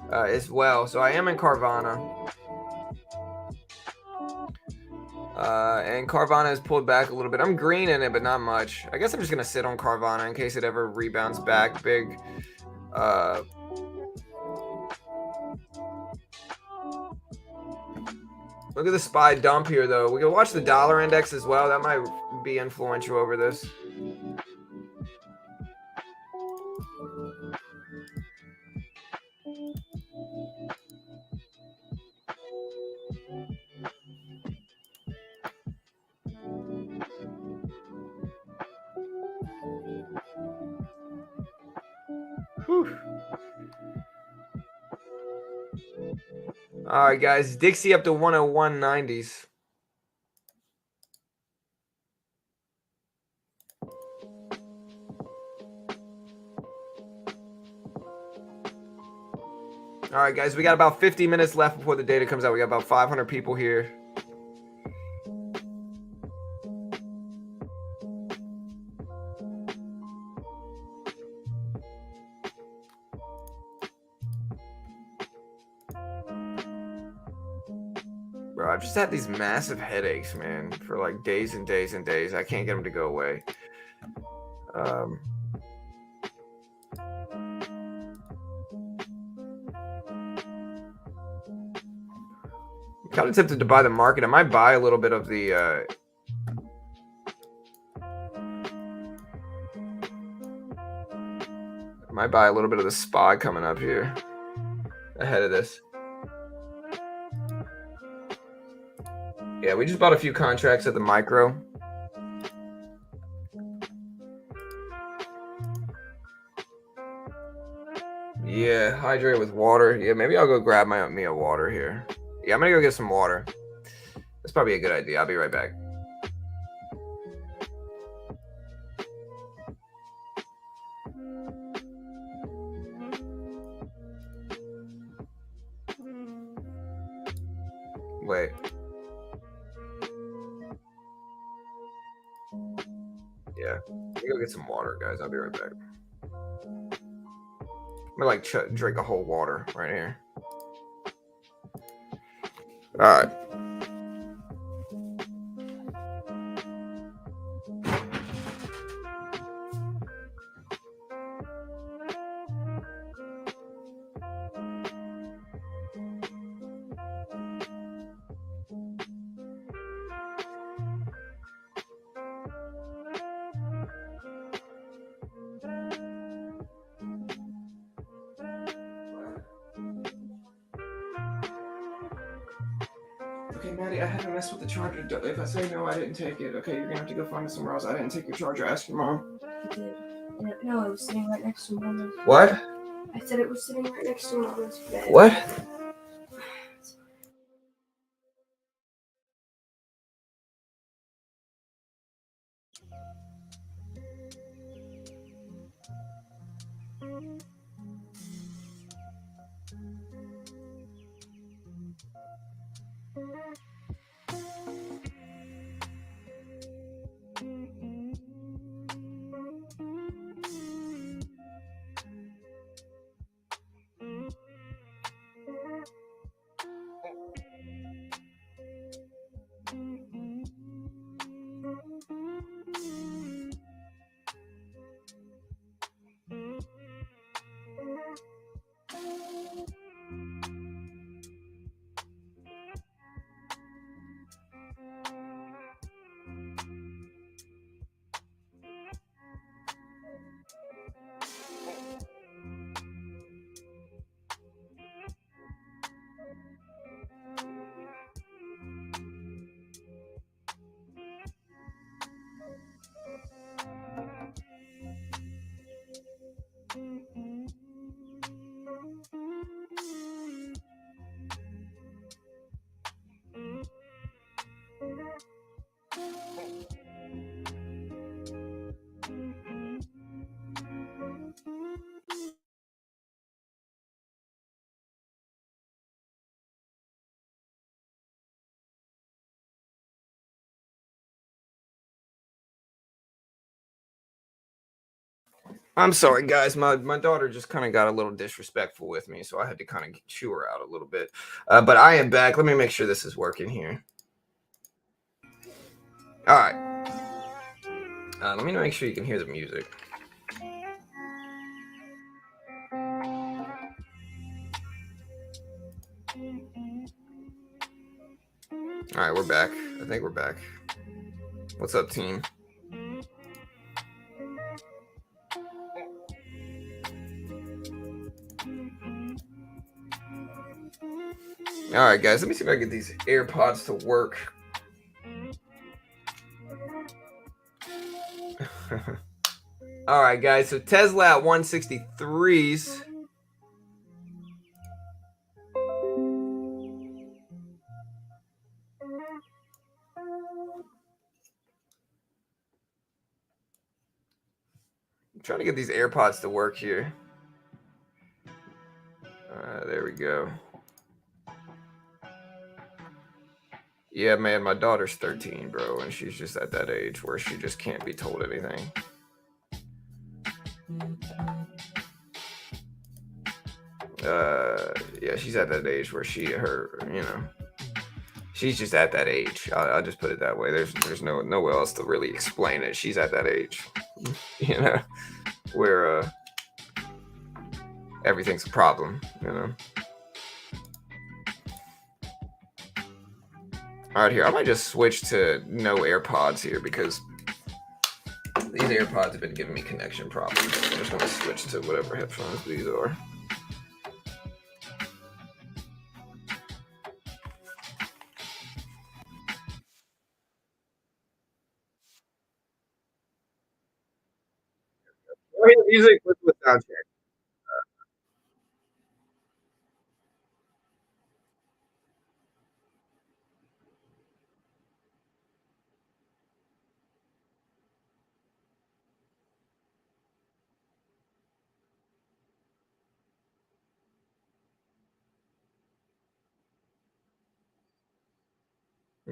as well, so I am in Carvana. And Carvana has pulled back a little bit. I'm green in it, but not much. I guess I'm just gonna sit on Carvana in case it ever rebounds back big. Look at the SPY dump here, though. We can watch the dollar index as well. That might be influential over this. Whew. All right, guys. Dixie up to 101.90s. All right, guys. We got about 50 minutes left before the data comes out. We got about 500 people here. Bro, I've just had these massive headaches, man, for like days and days and days. I can't get them to go away. I'm kind of tempted to buy the market. I might buy a little bit of the SPY coming up here ahead of this. Yeah, we just bought a few contracts at the micro. hydrate with water. Yeah, maybe I'll go grab me a water here. Yeah, I'm gonna go get some water. That's probably a good idea. I'll be right back. Wait. Yeah. Let me go get some water, guys. I'll be right back. I'm gonna like drink a whole water right here. All right. Okay, Maddie, I had to mess with the charger. If I say no, I didn't take it. Okay, you're gonna have to go find it somewhere else. I didn't take your charger. Ask your mom. I did. No, it was sitting right next to Mama's. What? I said it was sitting right next to Mama's bed. What? I'm sorry, guys. My daughter just kind of got a little disrespectful with me, so I had to kind of chew her out a little bit. But I am back. Let me make sure this is working here. All right. Let me make sure you can hear the music. All right, we're back. I think we're back. What's up, team? All right, guys. Let me see if I can get these AirPods to work. All right, guys. So Tesla at 163s. I'm trying to get these AirPods to work here. There we go. Yeah, man, my daughter's 13, bro, and she's just at that age where she just can't be told anything. Yeah, she's at that age where she's just at that age. I'll just put it that way. There's nowhere else to really explain it. She's at that age, where everything's a problem, All right, here, I might just switch to no AirPods here because these AirPods have been giving me connection problems. I'm just going to switch to whatever headphones these are. Music with sound check.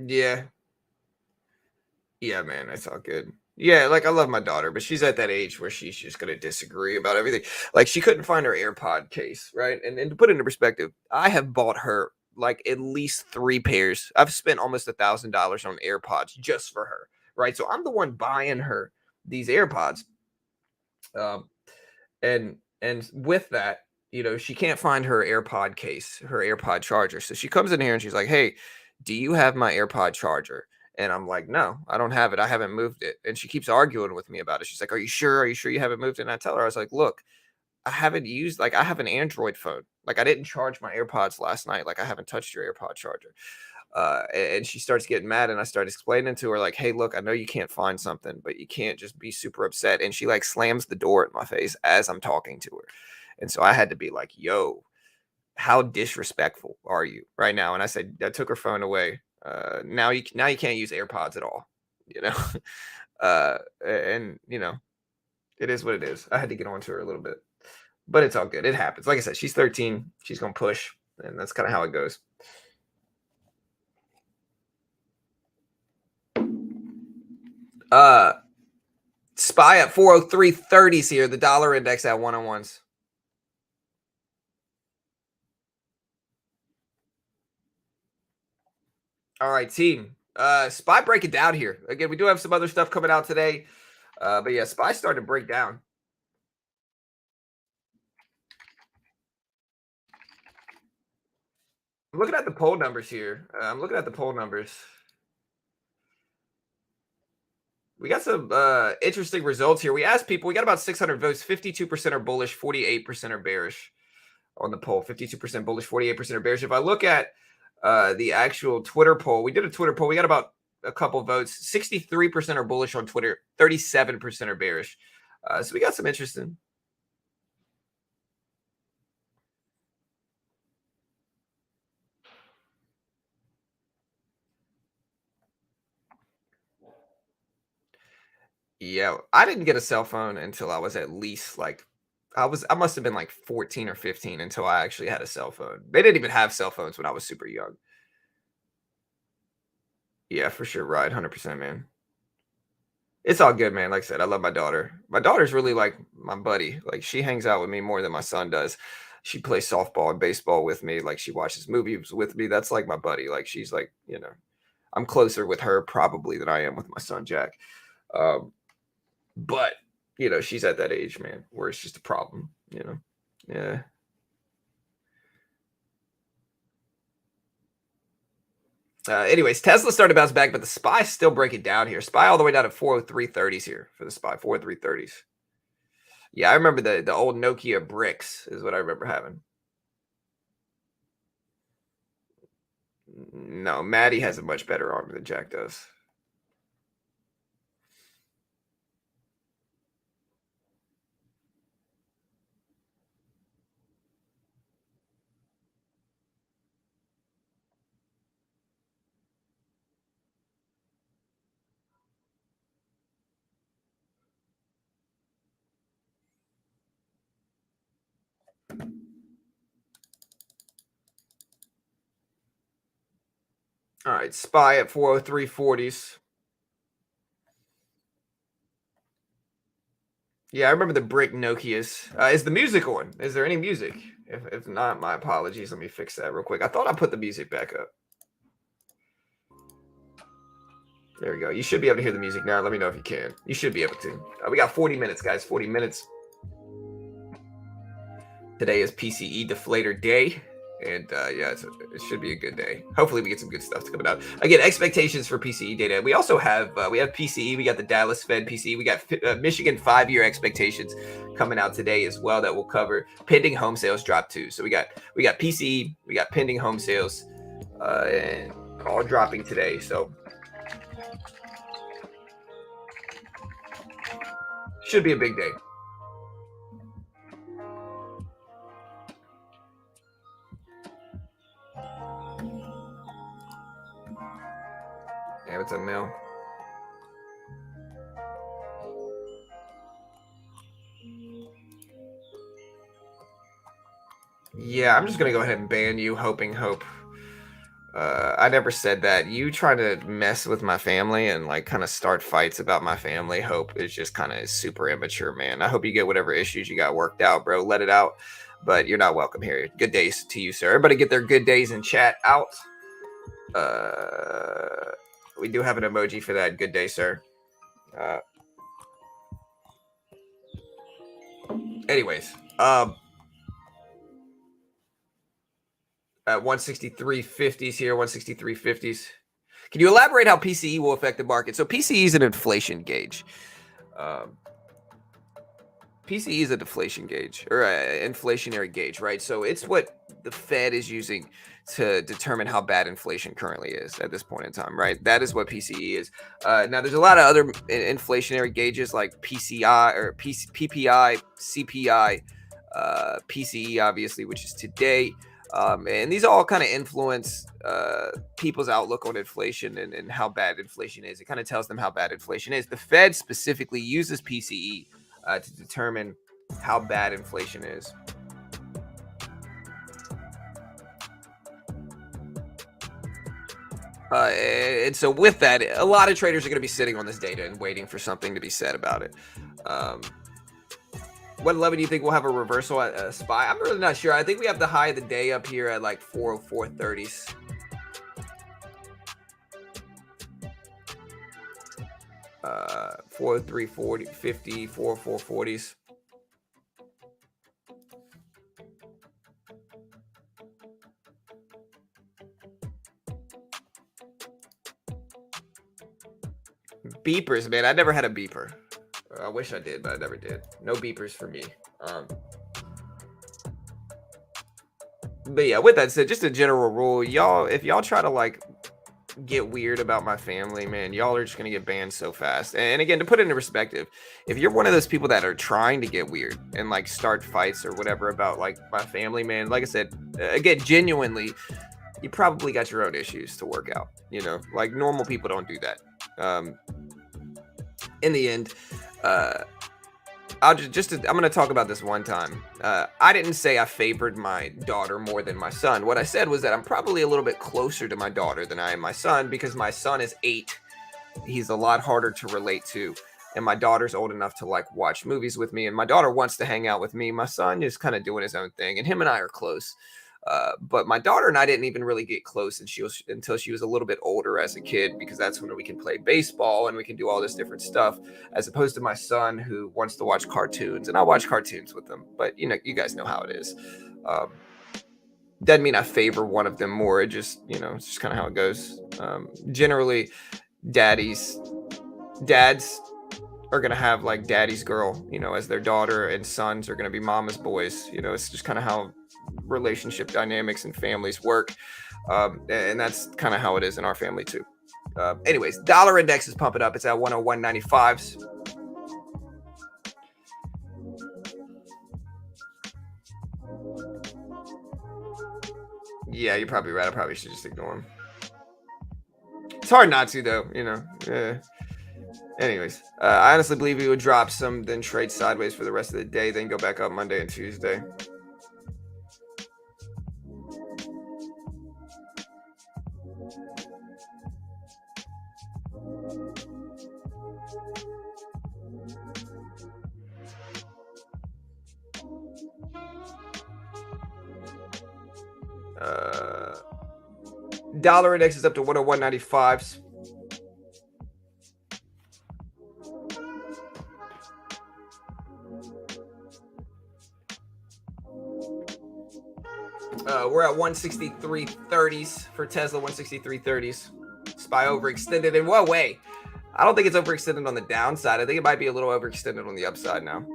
Yeah. Yeah, man, that's all good. Yeah, like I love my daughter, but she's at that age where she's just gonna disagree about everything. Like she couldn't find her AirPod case, right? And to put it into perspective, I have bought her like at least 3 pairs. I've spent almost $1,000 on AirPods just for her, right? So I'm the one buying her these AirPods. Um, and with that, she can't find her AirPod case, her AirPod charger. So she comes in here and she's like, "Hey, do you have my AirPod charger?" And I'm like, "No, I don't have it. I haven't moved it." And she keeps arguing with me about it. She's like, "Are you sure? Are you sure you haven't moved it?" And I tell her, I was like, "Look, I haven't used like I have an Android phone. Like I didn't charge my AirPods last night. Like I haven't touched your AirPod charger." And she starts getting mad, and I start explaining to her like, "Hey, look, I know you can't find something, but you can't just be super upset." And she like slams the door in my face as I'm talking to her. And so I had to be like, "Yo, how disrespectful are you right now?" And I said, I took her phone away. Now you can't use AirPods at all. You know, and it is what it is. I had to get on to her a little bit, but it's all good. It happens. Like I said, she's 13. She's gonna push, and that's kind of how it goes. Uh, SPY at 403.30s here. The dollar index at 101s. All right, team. SPY breaking down here. Again, we do have some other stuff coming out today. But yeah, SPY starting to break down. I'm looking at the poll numbers here. I'm looking at the poll numbers. We got some interesting results here. We asked people, we got about 600 votes. 52% are bullish, 48% are bearish on the poll. 52% bullish, 48% are bearish. If I look at the actual Twitter poll, we did a Twitter poll. We got about a couple votes. 63% are bullish on Twitter, 37% are bearish. So we got some interesting. Yeah, I didn't get a cell phone until I was at least like I must have been like 14 or 15 until I actually had a cell phone. They didn't even have cell phones when I was super young. Yeah, for sure. Right. 100%, man. It's all good, man. Like I said, I love my daughter. My daughter's really like my buddy. Like she hangs out with me more than my son does. She plays softball and baseball with me. Like she watches movies with me. That's like my buddy. Like she's like, I'm closer with her probably than I am with my son Jack. Um, but she's at that age, man, where it's just a problem. Yeah. Anyways, Tesla started to bounce back, but the SPY's still breaking down here. SPY all the way down to 403.30s here for the SPY, 403.30s. Yeah, I remember the old Nokia bricks is what I remember having. No, Maddie has a much better arm than Jack does. All right, SPY at 403.40s. Yeah, I remember the brick Nokias. Is the music on? Is there any music? If not, my apologies. Let me fix that real quick. I thought I put the music back up. There we go. You should be able to hear the music now. Let me know if you can. You should be able to. We got 40 minutes, guys. 40 minutes. Today is PCE deflator day. And yeah, it should be a good day. Hopefully, we get some good stuff coming out. Again, expectations for PCE data. We also have PCE. We got the Dallas Fed PCE. We got Michigan 5-year expectations coming out today as well that we'll cover. Pending home sales drop too. So we got PCE. We got pending home sales, and all dropping today. So should be a big day. Yeah, what's up, Mel? Yeah, I'm just gonna go ahead and ban you. Hoping hope. I never said that. You trying to mess with my family and like kind of start fights about my family. Hope is just kind of super immature, man. I hope you get whatever issues you got worked out, bro. Let it out. But you're not welcome here. Good days to you, sir. Everybody get their good days in chat out. We do have an emoji for that. Good day, sir. Anyways, at 163.50s here, 163.50s. Can you elaborate how PCE will affect the market? So PCE is an inflation gauge. PCE is a deflation gauge or an inflationary gauge, right? So it's what the Fed is using to determine how bad inflation currently is at this point in time, right? That is what PCE is. Now, there's a lot of other inflationary gauges like PCI or PPI, CPI, PCE, obviously, which is today. And these all kind of influence people's outlook on inflation and how bad inflation is. It kind of tells them how bad inflation is. The Fed specifically uses PCE to determine how bad inflation is. And so with that, a lot of traders are going to be sitting on this data and waiting for something to be said about it. What level do you think we'll have a reversal at SPY? I'm really not sure. I think we have the high of the day up here at like 404.30s. Uh, 403.40, 50, 404.40s. Beepers, man. I never had a beeper. I wish I did, but I never did. No beepers for me. But yeah, with that said, just a general rule, y'all, if y'all try to like get weird about my family, man, y'all are just gonna get banned so fast. And again, to put it into perspective, if you're one of those people that are trying to get weird and like start fights or whatever about like my family, man, like I said, again, genuinely, you probably got your own issues to work out. You know, like normal people don't do that. In the end, I'm going to talk about this one time. I didn't say I favored my daughter more than my son. What I said was that I'm probably a little bit closer to my daughter than I am my son because my son is 8. He's a lot harder to relate to. And my daughter's old enough to like watch movies with me. And my daughter wants to hang out with me. My son is kind of doing his own thing. And him and I are close. But my daughter and I didn't even really get close until she was a little bit older as a kid, because that's when we can play baseball and we can do all this different stuff, as opposed to my son who wants to watch cartoons, and I watch cartoons with him. But you know, you guys know how it is. Doesn't mean I favor one of them more. It just, you know, it's just kind of how it goes. Generally, dads are going to have like daddy's girl, you know, as their daughter, and sons are going to be mama's boys. You know, it's just kind of how relationship dynamics and families work. And that's kind of how it is in our family too. Anyways, dollar index is pumping up. It's at 101.95s. Yeah, you're probably right. I probably should just ignore him. It's hard not to, though, you know. Anyways, I honestly believe we would drop some, then trade sideways for the rest of the day, then go back up Monday and Tuesday. Dollar index is up to 101.95s. We're at 163.30s for Tesla, 163.30s. SPY overextended in what way? I don't think it's overextended on the downside. I think it might be a little overextended on the upside now.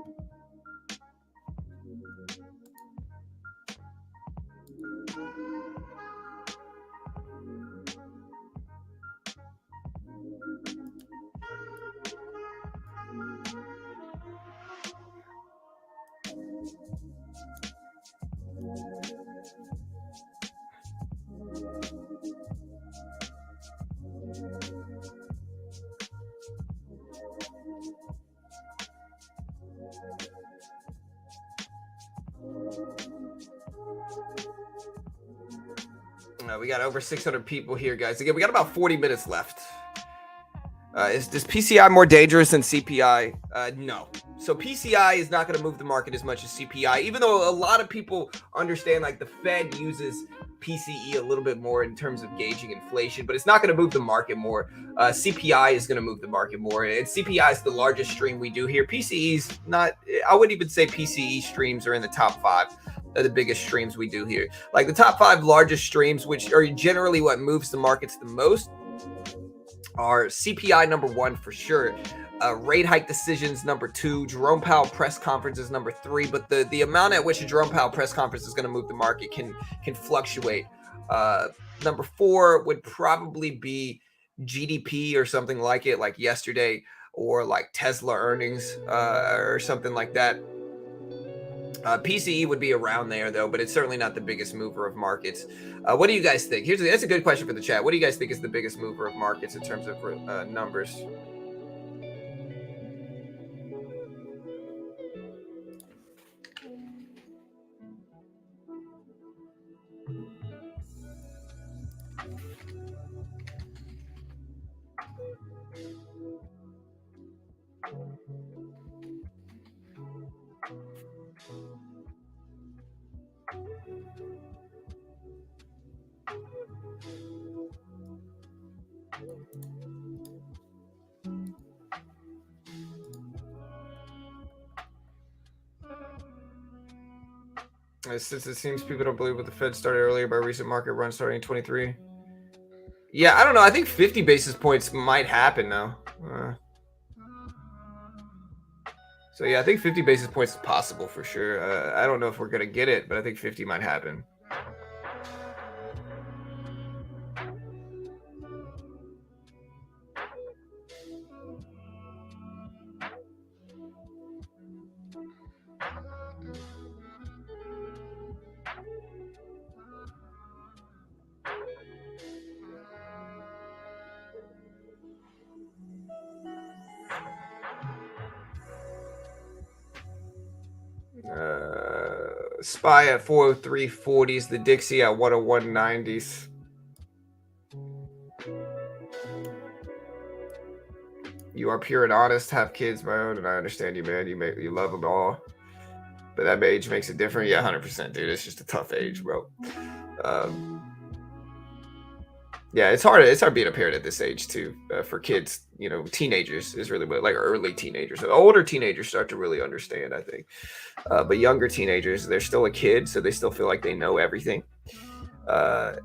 We got over 600 people here, guys. Again, we got about 40 minutes left. Is PCI more dangerous than CPI? No. So PCI is not going to move the market as much as CPI, even though a lot of people understand like the Fed uses PCE a little bit more in terms of gauging inflation, but it's not going to move the market more. CPI is going to move the market more, and CPI is the largest stream we do here. PCE is not. I wouldn't even say PCE streams are in the top 5 of the biggest streams we do here. Like the top 5 largest streams, which are generally what moves the markets the most, are CPI number 1 for sure, rate hike decisions number 2, Jerome Powell press conferences number 3. But the amount at which a Jerome Powell press conference is going to move the market can fluctuate. Number 4 would probably be GDP or something like it, like yesterday, or like Tesla earnings or something like that. PCE would be around there though, but it's certainly not the biggest mover of markets. What do you guys think? That's a good question for the chat. What do you guys think is the biggest mover of markets in terms of numbers? Since it seems people don't believe what the Fed started earlier by recent market run starting in 23. Yeah, I don't know. I think 50 basis points might happen now. So yeah, I think 50 basis points is possible for sure. I don't know if we're going to get it, but I think 50 might happen. SPY at 403.40s, the Dixie at 101.90s. You are pure and honest, have kids, my own, and I understand you, man. You love them all, but that age makes it different. Yeah, 100%, dude. It's just a tough age, bro. Yeah, it's hard being a parent at this age too. For kids, teenagers is really what, like early teenagers. So older teenagers start to really understand, I think. But younger teenagers, they're still a kid, so they still feel like they know everything. But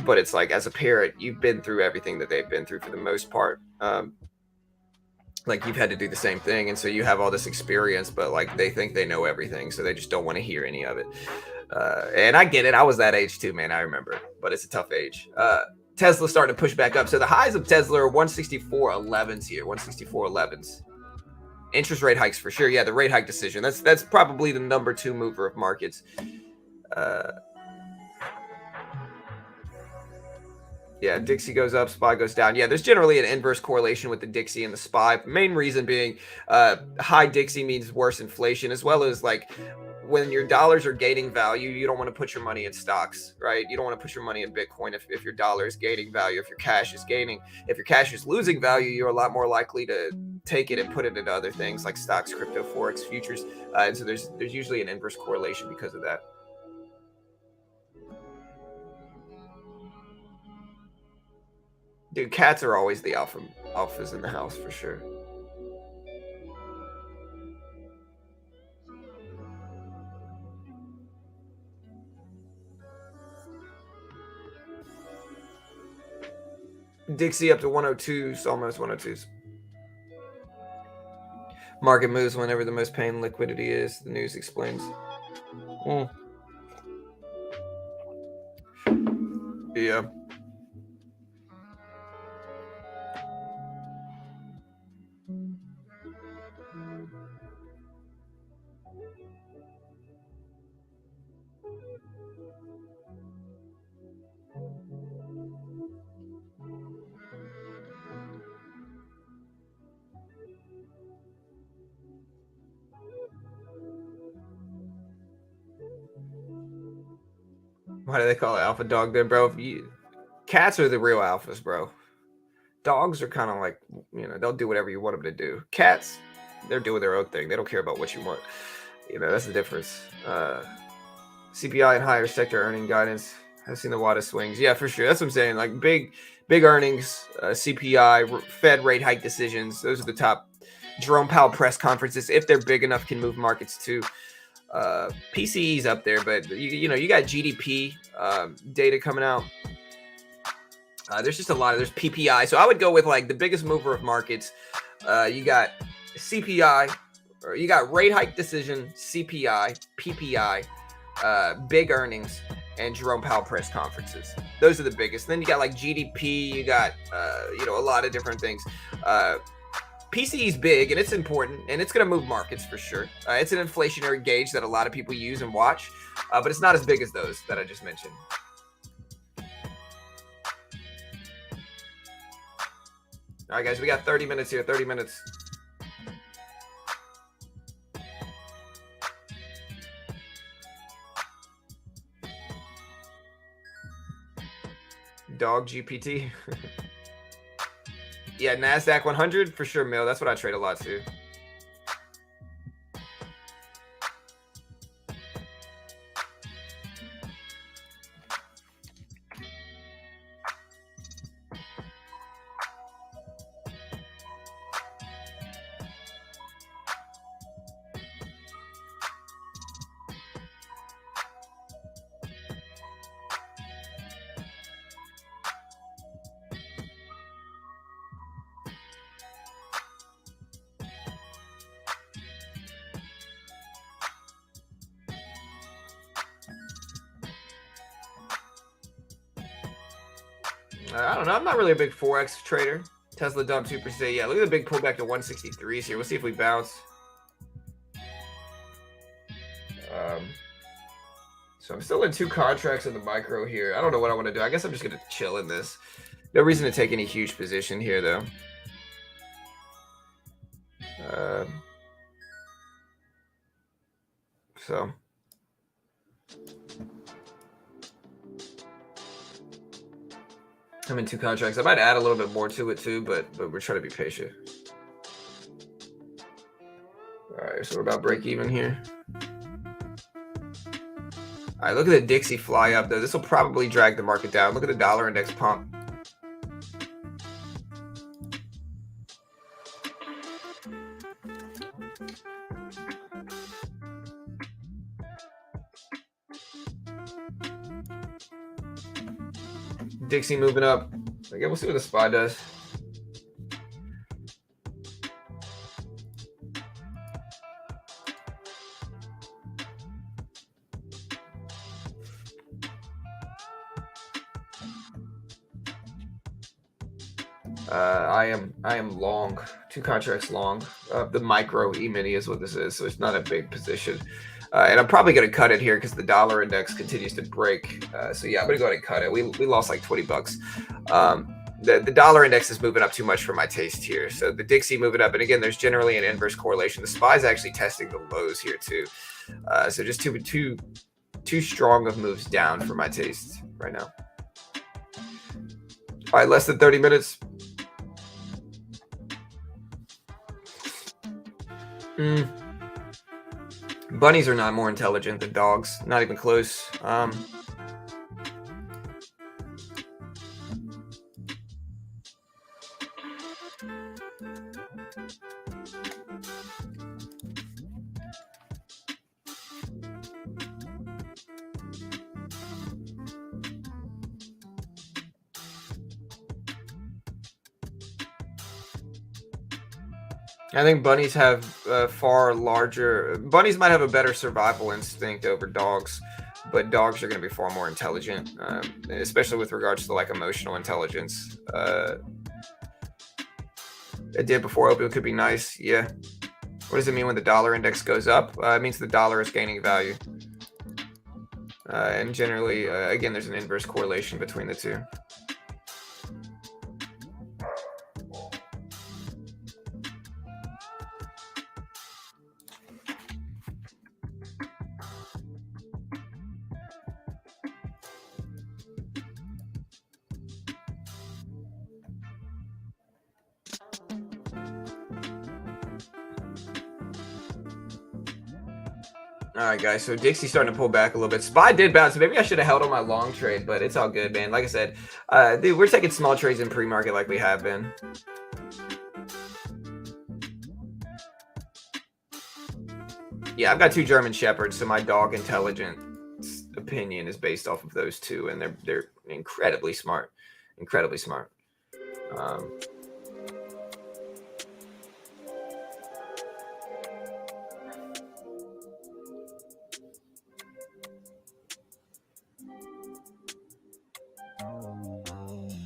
it's like, as a parent, you've been through everything that they've been through for the most part. Like you've had to do the same thing, and so you have all this experience, but like they think they know everything, so they just don't want to hear any of it. And I get it. I was that age too, man. I remember it, but it's a tough age. Tesla starting to push back up. So the highs of Tesla are 164.11s here, 164.11s. Interest rate hikes for sure. Yeah, the rate hike decision. That's probably the number 2 mover of markets. Yeah, Dixie goes up, SPY goes down. Yeah, there's generally an inverse correlation with the Dixie and the SPY. Main reason being high Dixie means worse inflation, as well as like when your dollars are gaining value, you don't want to put your money in stocks, right? You don't want to put your money in Bitcoin if your dollar is gaining value, if your cash is gaining. If your cash is losing value, you're a lot more likely to take it and put it into other things like stocks, crypto, forex, futures. And so there's usually an inverse correlation because of that. Dude, cats are always the alphas in the house for sure. Dixie up to 102s, almost 102s. Market moves whenever the most pain liquidity is, the news explains. Yeah. Why do they call it alpha dog then, bro? Cats are the real alphas, bro. Dogs are kind of like, they'll do whatever you want them to do. Cats, they're doing their own thing. They don't care about what you want. That's the difference. CPI and higher sector earning guidance. I've seen the widest swings. Yeah, for sure. That's what I'm saying. Like big earnings, CPI, Fed rate hike decisions. Those are the top. Jerome Powell press conferences, if they're big enough, can move markets too. PCE's up there, but you got GDP data coming out. There's just a lot of, there's PPI. So I would go with like the biggest mover of markets. You got CPI, or you got rate hike decision, CPI, PPI, big earnings, and Jerome Powell press conferences. Those are the biggest. Then you got like GDP, you got, a lot of different things. PCE is big and it's important and it's going to move markets for sure. It's an inflationary gauge that a lot of people use and watch, but it's not as big as those that I just mentioned. All right, guys, we got 30 minutes here, 30 minutes. Dog GPT. Yeah, NASDAQ 100 for sure, Mill. That's what I trade a lot too. I don't know. I'm not really a big Forex trader. Tesla dumped 2%. Yeah, look at the big pullback to 163s here. We'll see if we bounce. So I'm still in 2 contracts in the micro here. I don't know what I want to do. I guess I'm just going to chill in this. No reason to take any huge position here, though. So I'm in 2 contracts. I might add a little bit more to it too, but we're trying to be patient. All right, so we're about break even here. All right, look at the Dixie fly up though. This will probably drag the market down. Look at the dollar index pump. Dixie moving up. Again, we'll see what the SPY does. I am long, 2 contracts long. The micro E-mini is what this is, so it's not a big position. And I'm probably going to cut it here because the dollar index continues to break. So yeah, I'm going to go ahead and cut it. We lost like 20 bucks. The dollar index is moving up too much for my taste here. So the Dixie moving up. And again, there's generally an inverse correlation. The SPY is actually testing the lows here too. So just too strong of moves down for my taste right now. All right, less than 30 minutes. Bunnies are not more intelligent than dogs. Not even close. I think bunnies have bunnies might have a better survival instinct over dogs, but dogs are going to be far more intelligent, especially with regards to like emotional intelligence. A dip before open could be nice. Yeah. What does it mean when the dollar index goes up? It means the dollar is gaining value. And generally, again, there's an inverse correlation between the two. All right, guys. So Dixie's starting to pull back a little bit. SPY did bounce. Maybe I should have held on my long trade, but it's all good, man. Like I said, dude, we're taking small trades in pre-market like we have been. Yeah, I've got 2 German Shepherds, so my dog intelligence opinion is based off of those 2, and they're incredibly smart, incredibly smart.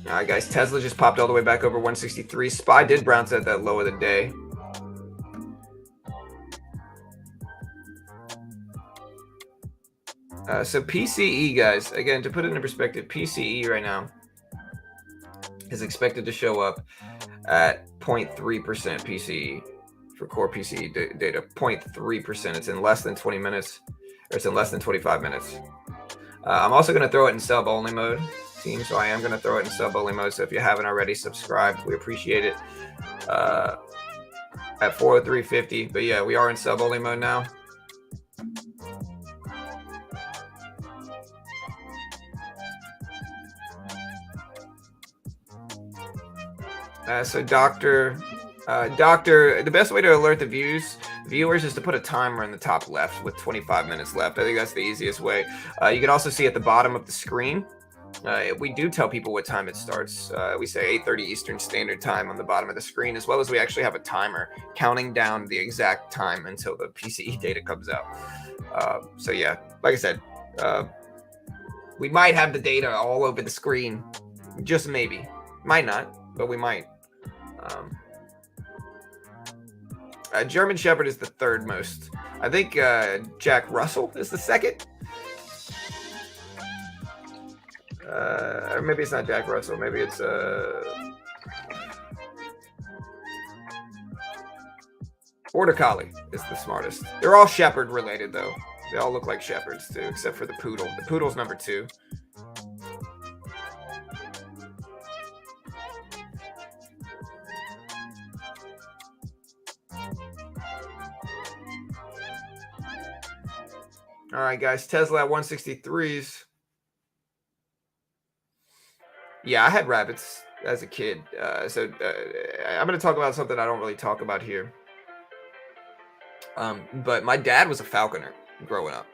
All right, guys. Tesla just popped all the way back over 163. SPY did bounce at that low of the day. So PCE, guys, again, to put it into perspective, PCE right now is expected to show up at 0.3% PCE for core PCE data. 0.3%. It's in less than 20 minutes, or it's in less than 25 minutes. I'm also going to throw it in sub-only mode, team. So I am going to throw it in sub-only mode. So if you haven't already subscribed, we appreciate it. At 403.50. But yeah, we are in sub-only mode now. So Doctor, the best way to alert the viewers is to put a timer in the top left with 25 minutes left. I think that's the easiest way. You can also see at the bottom of the screen, we do tell people what time it starts. We say 8:30 Eastern Standard Time on the bottom of the screen, as well as we actually have a timer counting down the exact time until the PCE data comes out. So yeah, like I said, we might have the data all over the screen, just maybe. Might not, but we might. German Shepherd is the 3rd most. I think Jack Russell is the 2nd. Or maybe it's not Jack Russell. Maybe it's Border Collie is the smartest. They're all Shepherd related though. They all look like Shepherds too, except for the Poodle. The Poodle's number 2. All right, guys. Tesla at 163s. Yeah, I had rabbits as a kid. So I'm going to talk about something I don't really talk about here. But my dad was a falconer growing up.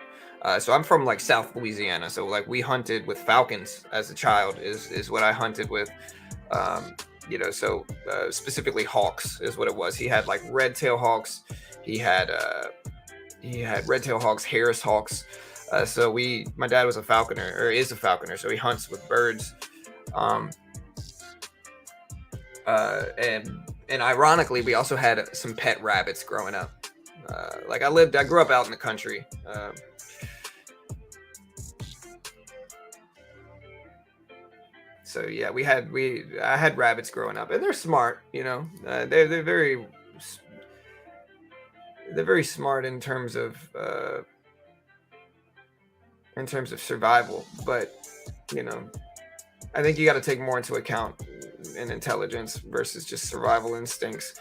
So I'm from like South Louisiana. So like we hunted with falcons as a child is what I hunted with. So specifically hawks is what it was. He had like red-tail hawks. He had red-tail hawks, Harris hawks. So my dad was a falconer, or is a falconer. So he hunts with birds. And ironically, we also had some pet rabbits growing up. I grew up out in the country. So yeah, I had rabbits growing up, and they're smart. They're very smart in terms of survival. But I think you got to take more into account in intelligence versus just survival instincts.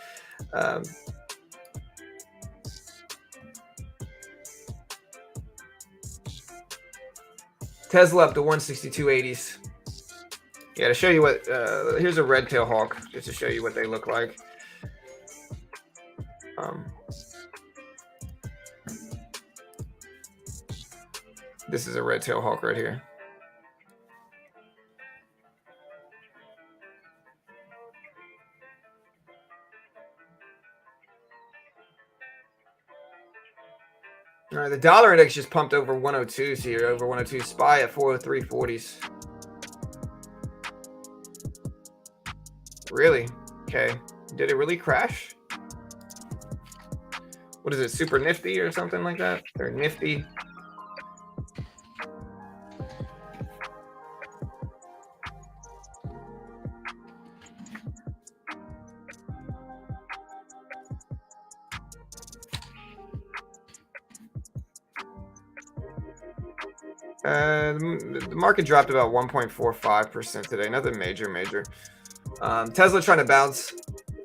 Tesla up to 162.80s. Yeah, to show you what, here's a red-tail hawk, just to show you what they look like. This is a red-tail hawk right here. All right, the dollar index just pumped over 102s here, over 102. SPY at 403.40s. Really? Okay. Did it really crash? What is it, super nifty or something like that? Or nifty? The market dropped about 1.45% today. Nothing major. Tesla trying to bounce.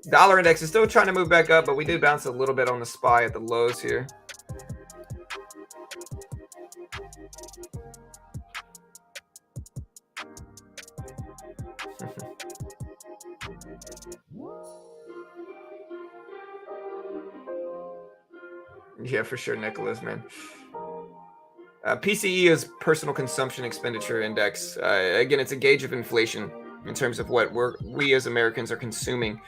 Dollar index is still trying to move back up, but we did bounce a little bit on the SPY at the lows here. Yeah, for sure, Nicholas, man. PCE is personal consumption expenditure index. Again, it's a gauge of inflation in terms of what we as Americans are consuming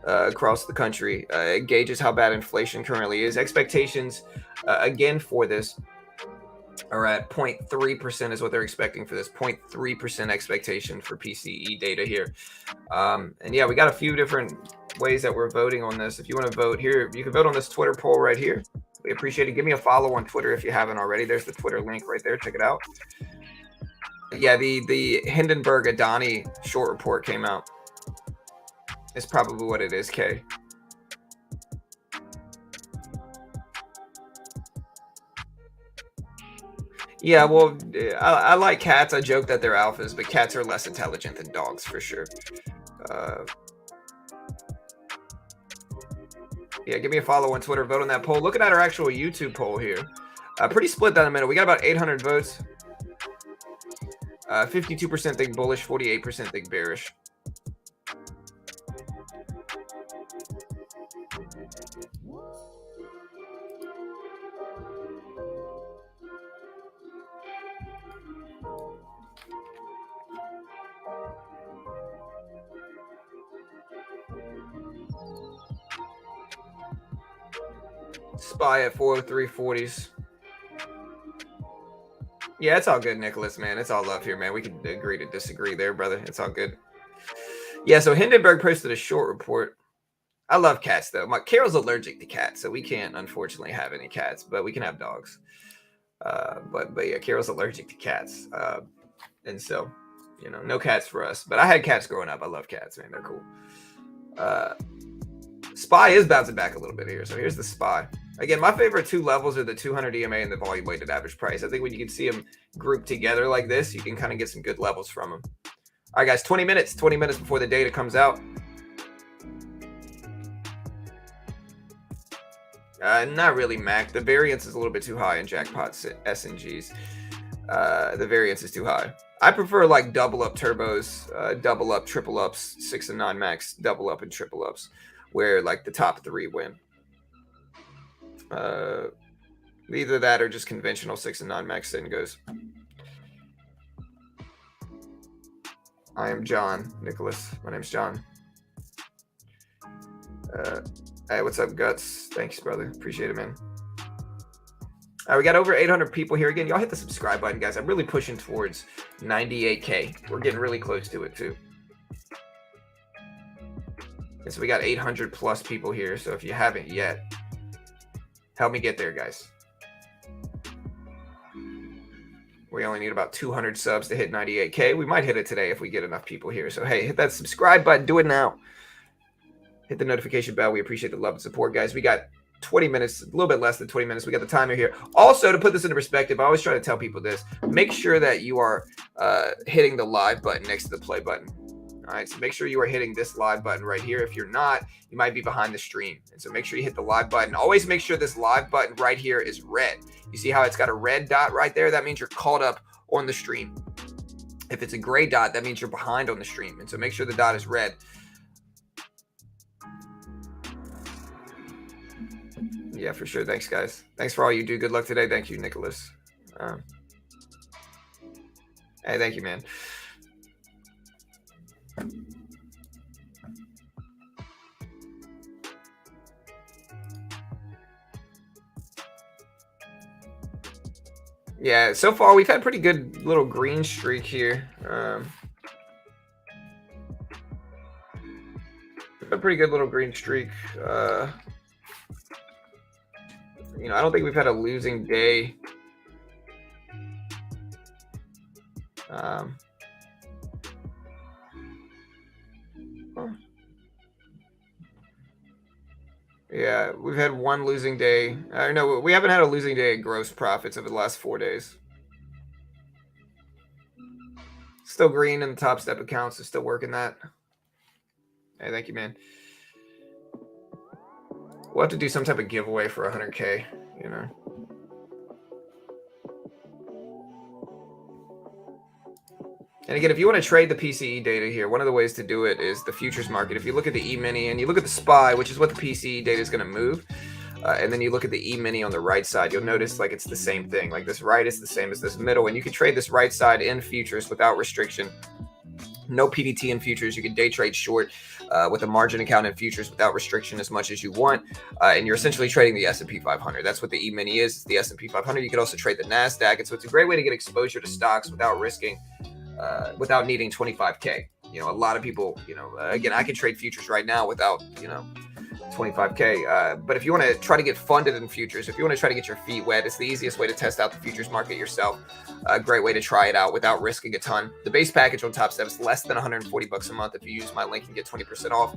across the country. It gauges how bad inflation currently is. Expectations, again, for this are at 0.3% is what they're expecting for this. 0.3% expectation for PCE data here. And yeah, we got a few different ways that we're voting on this. If you want to vote here, you can vote on this Twitter poll right here. We appreciate it. Give me a follow on Twitter if you haven't already. There's the Twitter link right there. Check it out. Yeah, the Hindenburg Adani short report came out. It's probably what it is, Kay. Yeah, well, I like cats. I joke that they're alphas, but cats are less intelligent than dogs for sure. Yeah, give me a follow on Twitter. Vote on that poll. Looking at our actual YouTube poll here. Pretty split down the middle. We got about 800 votes. 52% think bullish, 48% think bearish. SPY at 403.40s. Yeah, it's all good, Nicholas, man. It's all love here, man. We can agree to disagree there, brother. It's all good. Yeah, so Hindenburg posted a short report. I love cats, though. Carol's allergic to cats, so we can't, unfortunately, have any cats, but we can have dogs. But yeah, Carol's allergic to cats. And so, you know, no cats for us. But I had cats growing up. I love cats, man. They're cool. SPY is bouncing back a little bit here. So here's the SPY. Again, my favorite two levels are the 200 EMA and the volume weighted average price. I think when you can see them grouped together like this, you can kind of get some good levels from them. All right, guys, 20 minutes before the data comes out. Not really, Mac. The variance is a little bit too high in jackpot SNGs. The variance is too high. I prefer like double up turbos, double up, triple ups, 6 and 9 max, double up and triple ups, where like the top 3 win. Either that or just conventional 6 and 9 max sin goes. I am John, Nicholas. My name's John. Hey, what's up, Guts? Thanks, brother. Appreciate it, man. All right, we got over 800 people here. Again, y'all hit the subscribe button, guys. I'm really pushing towards 98K. We're getting really close to it, too. And so we got 800 plus people here. So if you haven't yet, help me get there, guys. We only need about 200 subs to hit 98K. We might hit it today if we get enough people here. So, hey, hit that subscribe button. Do it now. Hit the notification bell. We appreciate the love and support, guys. We got 20 minutes, a little bit less than 20 minutes. We got the timer here. Also, to put this into perspective, I always try to tell people this. Make sure that you are hitting the live button next to the play button. All right, so make sure you are hitting this live button right here. If you're not, you might be behind the stream. And so make sure you hit the live button. Always make sure this live button right here is red. You see how it's got a red dot right there? That means you're caught up on the stream. If it's a gray dot, that means you're behind on the stream. And so make sure the dot is red. Yeah, for sure. Thanks, guys. Thanks for all you do. Good luck today. Thank you, Nicholas. Hey, thank you, man. Yeah, so far we've had pretty good little green streak here. A pretty good little green streak. You know, I don't think we've had a losing day. Yeah, we've had one losing day. No, we haven't had a losing day in gross profits over the last 4 days. Still green in the top step accounts. So still working that. Hey, thank you, man. We'll have to do some type of giveaway for 100K, you know. And again, if you want to trade the PCE data here, one of the ways to do it is the futures market. If you look at the E-mini and you look at the SPY, which is what the PCE data is going to move, And then you look at the E-mini on the right side, you'll notice like it's the same thing. Like this right is the same as this middle, and you can trade this right side in futures without restriction. No PDT in futures. You can day trade short with a margin account in futures without restriction as much as you want, and you're essentially trading the S&P 500. That's what the E-mini is. It's the S&P 500. You can also trade the NASDAQ, and so it's a great way to get exposure to stocks without risking, without needing 25K. You know, a lot of people, you know, again, I can trade futures right now without, you know, 25K. But if you want to try to get funded in futures, if you want to try to get your feet wet, it's the easiest way to test out the futures market yourself. A great way to try it out without risking a ton. The base package on Top Step is less than $140 a month. If you use my link and get 20% off.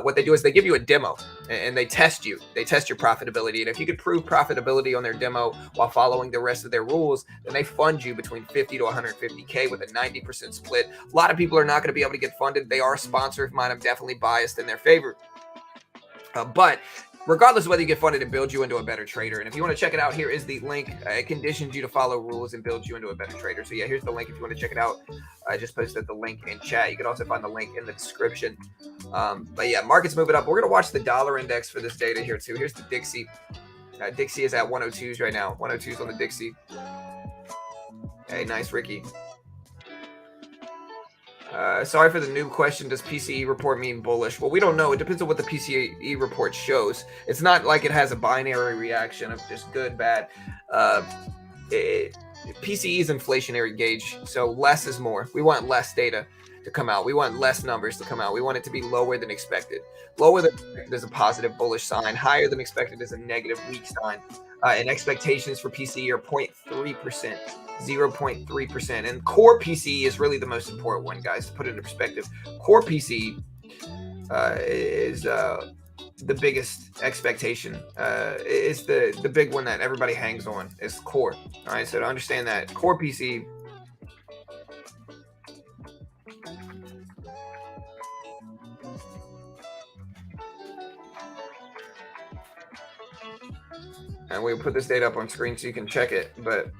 What they do is they give you a demo and they test you. They test your profitability. And if you could prove profitability on their demo while following the rest of their rules, then they fund you between 50 to 150K with a 90% split. A lot of people are not going to be able to get funded. They are a sponsor of mine. I'm definitely biased in their favor. But regardless of whether you get funded, it builds you into a better trader. And if you want to check it out, here is the link. It conditions you to follow rules and builds you into a better trader. So yeah, here's the link if you want to check it out. I just posted the link in chat. You can also find the link in the description. But yeah, market's moving up. We're going to watch the dollar index for this data here too. Here's the Dixie. Dixie is at 102s right now. 102s on the Dixie. Hey, nice, Ricky. Sorry for the new question. Does PCE report mean bullish? Well, we don't know. It depends on what the PCE report shows. It's not like it has a binary reaction of just good, bad. PCE is inflationary gauge, so less is more. We want less data to come out. We want less numbers to come out. We want it to be lower than expected. Lower than expected is a positive bullish sign. Higher than expected is a negative weak sign. And expectations for PCE are 0.3%. 0.3%. And core PCE is really the most important one, guys, to put it into perspective. Core PCE is the biggest expectation. Is the big one that everybody hangs on is core. All right, so to understand that, core PCE and we'll put this data up on screen so you can check it, but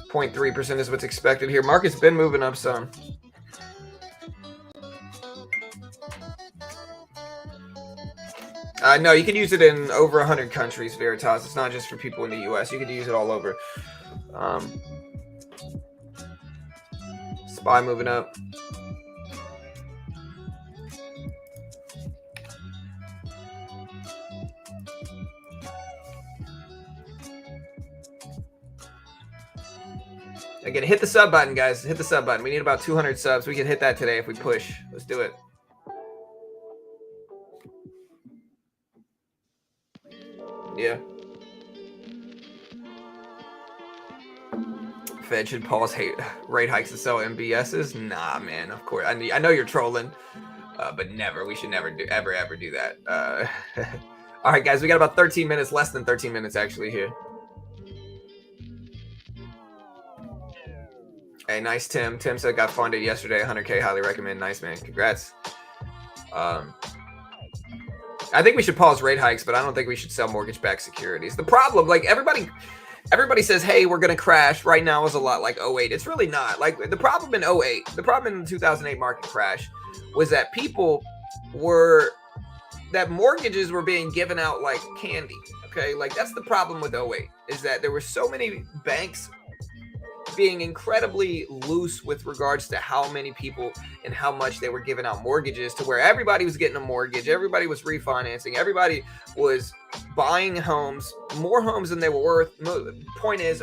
0.3% is what's expected here. Market's been moving up some. No, you can use it in over 100 countries, Veritas. It's not just for people in the US. You could use it all over. SPY moving up. Again, hit the sub button, guys. Hit the sub button. We need about 200 subs. We can hit that today if we push. Let's do it. Yeah. Fed should pause rate hikes to sell MBSs. Nah, man. Of course. I know you're trolling, but never. We should never ever do that. All right, guys. We got about 13 minutes, less than 13 minutes actually here. Hey, nice, Tim. Tim said got funded yesterday, 100K. Highly recommend. Nice, man. Congrats. I think we should pause rate hikes, but I don't think we should sell mortgage-backed securities. The problem, like everybody says, hey, we're going to crash. Right now is a lot like 08. It's really not. Like the problem in 08, the problem in the 2008 market crash was that that mortgages were being given out like candy. Okay. Like that's the problem with 08 is that there were so many banks being incredibly loose with regards to how many people and how much they were giving out mortgages to where everybody was getting a mortgage. Everybody was refinancing. Everybody was buying homes, more homes than they were worth.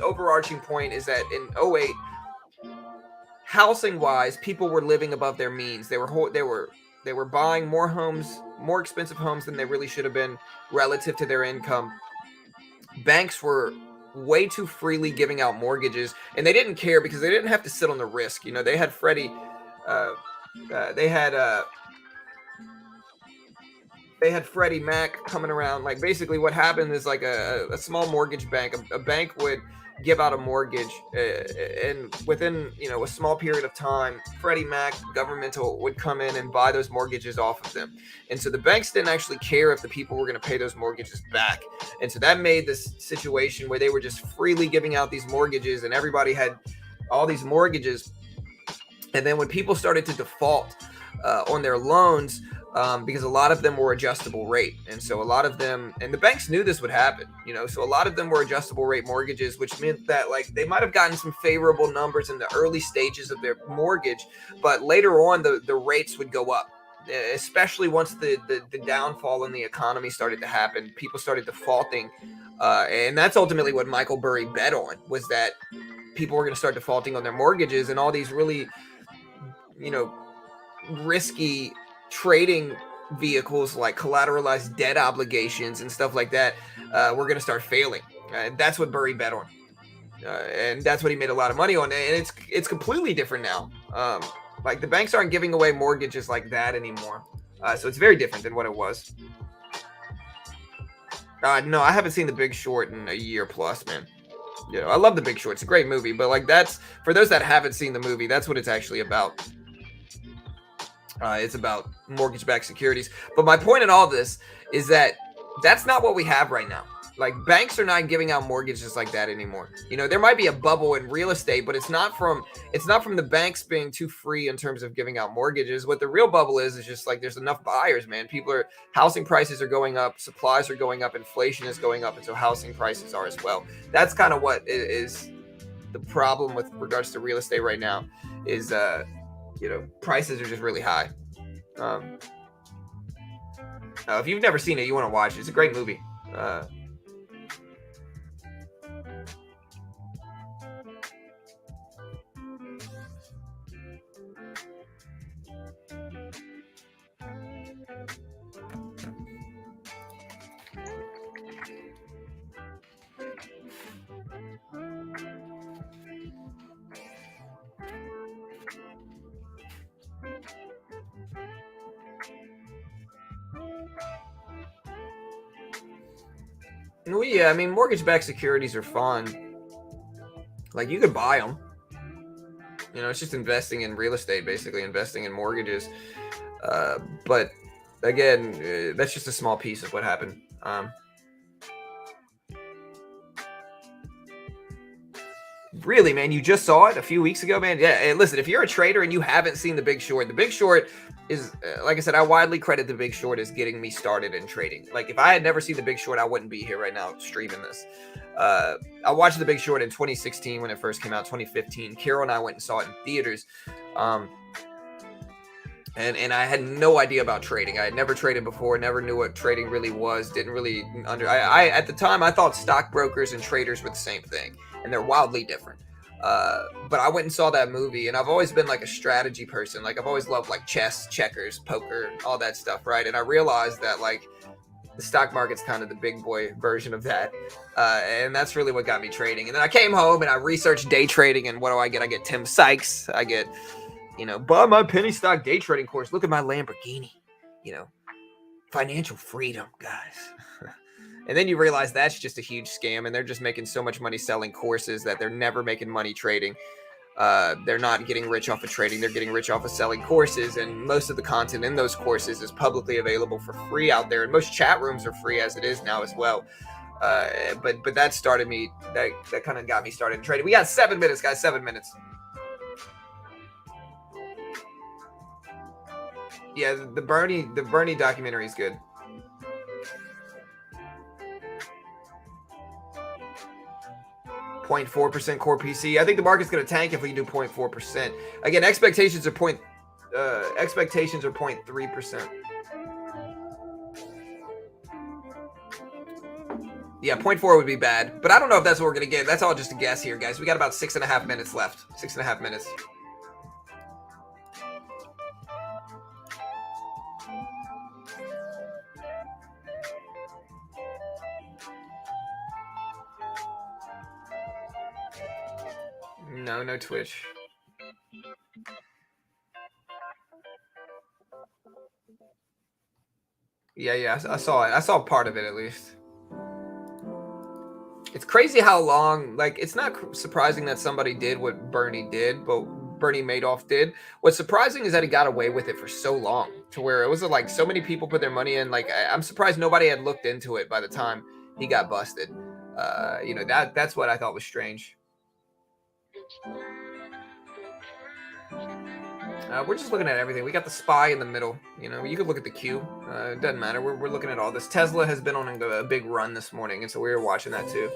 Overarching point is that in 08, housing wise, people were living above their means. They were buying more homes, more expensive homes than they really should have been relative to their income. Banks were way too freely giving out mortgages, and they didn't care because they didn't have to sit on the risk. You know, they had Freddie, they had Freddie Mac coming around. Like basically what happened is like a small mortgage bank, a bank would give out a mortgage and within, a small period of time, Freddie Mac governmental would come in and buy those mortgages off of them. And so the banks didn't actually care if the people were going to pay those mortgages back. And so that made this situation where they were just freely giving out these mortgages and everybody had all these mortgages. And then when people started to default on their loans, because a lot of them were adjustable rate, and so a lot of them, and the banks knew this would happen, so a lot of them were adjustable rate mortgages, which meant that like they might have gotten some favorable numbers in the early stages of their mortgage, but later on the rates would go up, especially once the downfall in the economy started to happen. People started defaulting, and that's ultimately what Michael Burry bet on, was that people were going to start defaulting on their mortgages, and all these really risky trading vehicles like collateralized debt obligations and stuff like that were going to start failing. That's what Burry bet on, and that's what he made a lot of money on. And it's completely different now. Like the banks aren't giving away mortgages like that anymore, so it's very different than what it was. No, I haven't seen The Big Short in a year plus, man. I love The Big Short. It's a great movie, but like that's for those that haven't seen the movie, that's what it's actually about. It's about mortgage-backed securities. But my point in all this is that that's not what we have right now. Like banks are not giving out mortgages like that anymore. There might be a bubble in real estate, but it's not from the banks being too free in terms of giving out mortgages. What the real bubble is just like there's enough buyers, man. Housing prices are going up, supplies are going up, inflation is going up, and so housing prices are as well. That's kind of what is the problem with regards to real estate right now is prices are just really high. If you've never seen it, you want to watch it. It's a great movie. Well, yeah, I mean, mortgage-backed securities are fun. Like, you could buy them. It's just investing in real estate, basically, investing in mortgages. But, again, that's just a small piece of what happened. Really, man, you just saw it a few weeks ago, man. Yeah, and listen, if you're a trader and you haven't seen The Big Short, The Big Short is, like I said, I widely credit The Big Short as getting me started in trading. Like, if I had never seen The Big Short, I wouldn't be here right now streaming this. I watched The Big Short in 2016 when it first came out, 2015. Carol and I went and saw it in theaters. And I had no idea about trading. I had never traded before, never knew what trading really was, didn't really I at the time, I thought stockbrokers and traders were the same thing, and they're wildly different. But I went and saw that movie, and I've always been like a strategy person. Like I've always loved like chess, checkers, poker, all that stuff, right? And I realized that like the stock market's kind of the big boy version of that. And that's really what got me trading. And then I came home and I researched day trading, and what do I get? I get Tim Sykes. I get buy my penny stock day trading course. Look at my Lamborghini. Financial freedom, guys. And then you realize that's just a huge scam, and they're just making so much money selling courses that they're never making money trading. They're not getting rich off of trading. They're getting rich off of selling courses, and most of the content in those courses is publicly available for free out there, and most chat rooms are free as it is now as well. But that started me. That kind of got me started in trading. We got 7 minutes, guys. 7 minutes. Yeah, the Bernie documentary is good. .4% core PC. I think the market's going to tank if we do 0.4%. Again, expectations are 0.3%. Yeah, 0.4 would be bad, but I don't know if that's what we're going to get. That's all just a guess here, guys. We got about 6.5 minutes left. 6.5 minutes. No Twitch. Yeah, I saw it. I saw part of it at least. It's crazy how long, like, it's not surprising that somebody did what Bernie did, but Bernie Madoff did. What's surprising is that he got away with it for so long, to where it was like so many people put their money in. Like, I'm surprised nobody had looked into it by the time he got busted. That's what I thought was strange. We're just looking at everything. We got the SPY in the middle. You know, you could look at the Q. It doesn't matter. We're looking at all this. Tesla has been on a big run this morning, and so we were watching that too.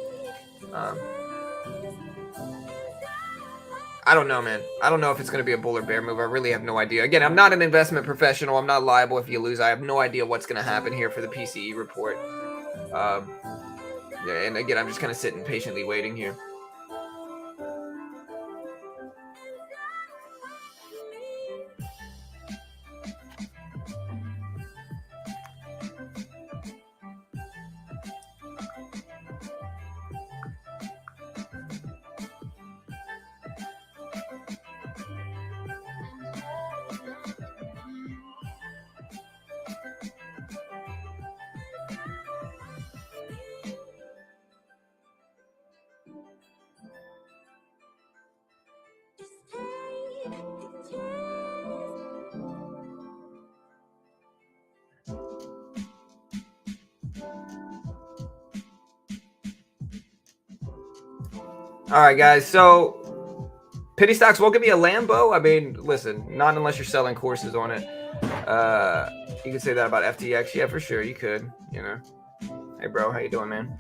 I don't know, man. I don't know if it's going to be a bull or bear move. I really have no idea. Again, I'm not an investment professional. I'm not liable if you lose. I have no idea what's going to happen here for the PCE report. Yeah, and again, I'm just kind of sitting patiently waiting here. All right, guys. So pity stocks won't give me a Lambo. I mean, listen, not unless you're selling courses on it. You could say that about FTX. Yeah, for sure. You could, you know. Hey, bro. How you doing, man?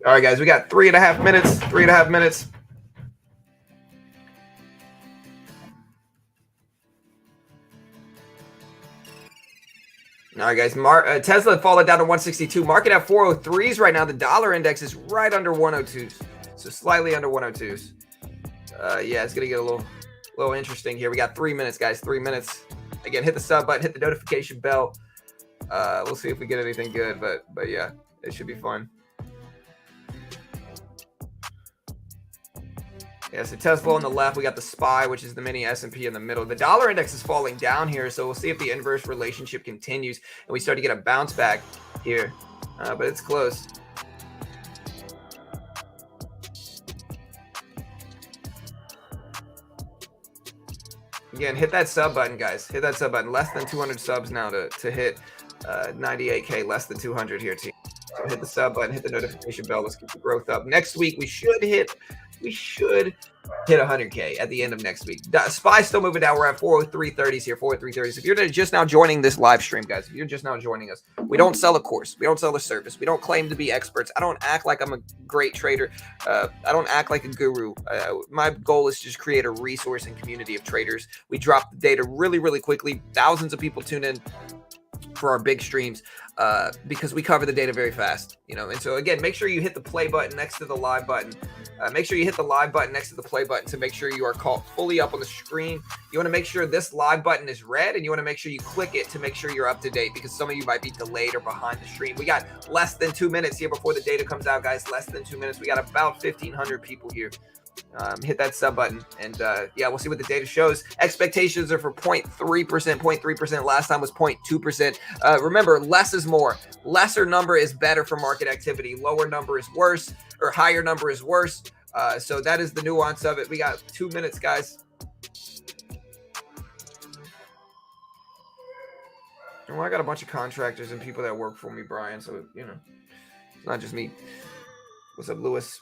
All right, guys. We got 3.5 minutes. 3.5 minutes. All right, guys. Tesla fallen down to 162. Market at 403s right now. The dollar index is right under 102s, so slightly under 102s. Yeah, it's gonna get a little interesting here. We got 3 minutes, guys. 3 minutes. Again, hit the sub button, hit the notification bell. We'll see if we get anything good, but yeah, it should be fun. Yeah, so Tesla on the left, we got the SPY, which is the mini S&P in the middle. The dollar index is falling down here, so we'll see if the inverse relationship continues and we start to get a bounce back here, but it's close. Again, hit that sub button, guys. Hit that sub button. Less than 200 subs now to hit 98K, less than 200 here, team. So hit the sub button, hit the notification bell. Let's keep the growth up. Next week, we should hit 100K at the end of next week. SPY still moving down. We're at 403.30s here, 403.30s. If you're just now joining this live stream, guys, if you're just now joining us, we don't sell a course. We don't sell a service. We don't claim to be experts. I don't act like I'm a great trader. I don't act like a guru. My goal is to just create a resource and community of traders. We drop the data really, really quickly. Thousands of people tune in for our big streams because we cover the data very fast, you know. And so again, make sure you hit the play button next to the live button. Make sure you hit the live button next to the play button to make sure you are caught fully up on the screen. You want to make sure this live button is red, and you want to make sure you click it to make sure you're up to date, because some of you might be delayed or behind the stream. We got less than 2 minutes here before the data comes out, guys. Less than 2 minutes. We got about 1,500 people here. Hit that sub button, and yeah, we'll see what the data shows. Expectations are for 0.3%. 0.3% last time was 0.2%. Remember, less is more. Lesser number is better for market activity. Lower number is worse, or higher number is worse. So that is the nuance of it. We got 2 minutes, guys. Well, I got a bunch of contractors and people that work for me, Brian, so you know, it's not just me. What's up, Lewis?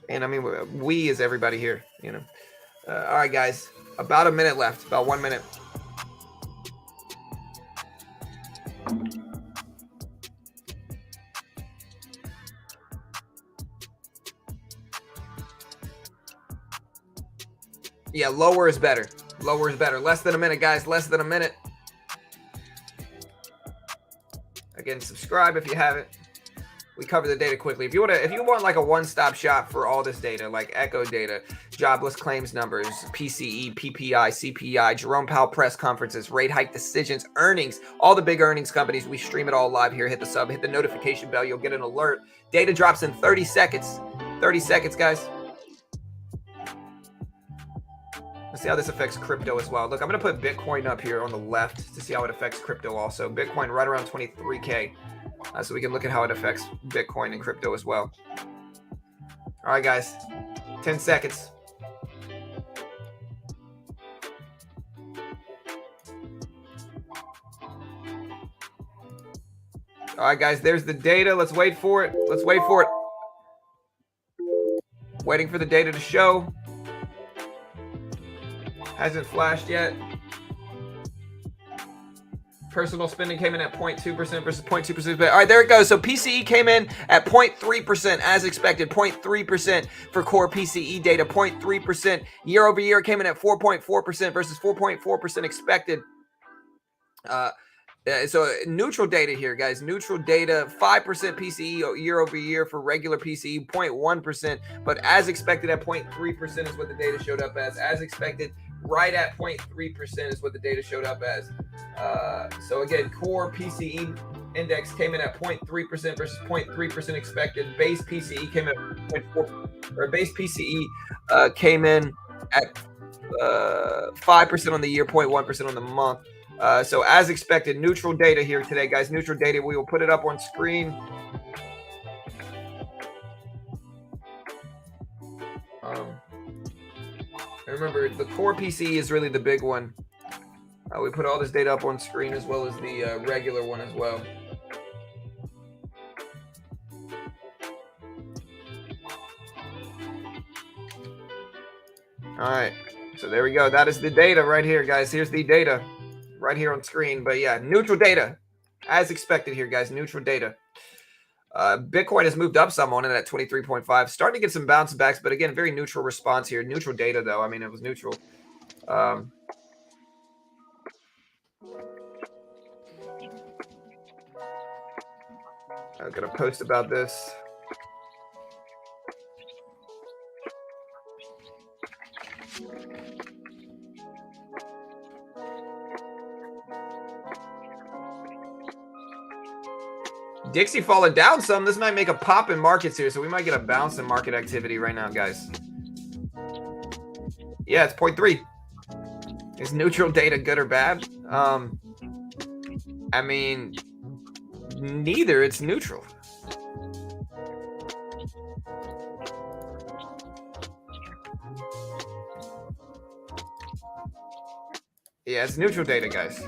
And I mean, we is everybody here, you know. All right, guys, about a minute left, about 1 minute. Yeah, lower is better. Lower is better. Less than a minute, guys. Less than a minute. Again, subscribe if you haven't. We cover the data quickly. If you want like a one-stop shop for all this data, like echo data, jobless claims numbers, PCE, PPI, CPI, Jerome Powell press conferences, rate hike decisions, earnings, all the big earnings companies, we stream it all live here. Hit the sub, hit the notification bell. You'll get an alert. Data drops in 30 seconds. 30 seconds, guys. Let's see how this affects crypto as well. Look, I'm going to put Bitcoin up here on the left to see how it affects crypto also. Bitcoin right around 23K. So we can look at how it affects Bitcoin and crypto as well. All right, guys. 10 seconds. All right, guys. There's the data. Let's wait for it. Let's wait for it. Waiting for the data to show. Hasn't flashed yet. Personal spending came in at 0.2% versus 0.2%. All right, there it goes. So PCE came in at 0.3% as expected. 0.3% for core PCE data. 0.3% year over year came in at 4.4% versus 4.4% expected. So neutral data here, guys. Neutral data, 5% PCE year over year for regular PCE, 0.1%. But as expected at 0.3% is what the data showed up as. As expected, right at 0.3% is what the data showed up as. So again, core PCE index came in at 0.3% versus 0.3% expected. Base PCE came in at 0.4%. Or base PCE came in at 5% on the year, 0.1% on the month. So as expected, neutral data here today, guys. Neutral data. We will put it up on screen. Remember, the core PCE is really the big one. We put all this data up on screen as well as the regular one as well. All right. So there we go. That is the data right here, guys. Here's the data right here on screen. But yeah, neutral data as expected here, guys. Neutral data. Bitcoin has moved up some on it at 23.5, starting to get some bounce backs, but again, very neutral response here. Neutral data, though. I mean, it was neutral. I'm going to post about this. Dixie falling down some. This might make a pop in markets here, so we might get a bounce in market activity right now, guys. Yeah, it's 0.3. Is neutral data good or bad? I mean, neither. It's neutral. Yeah, it's neutral data, guys.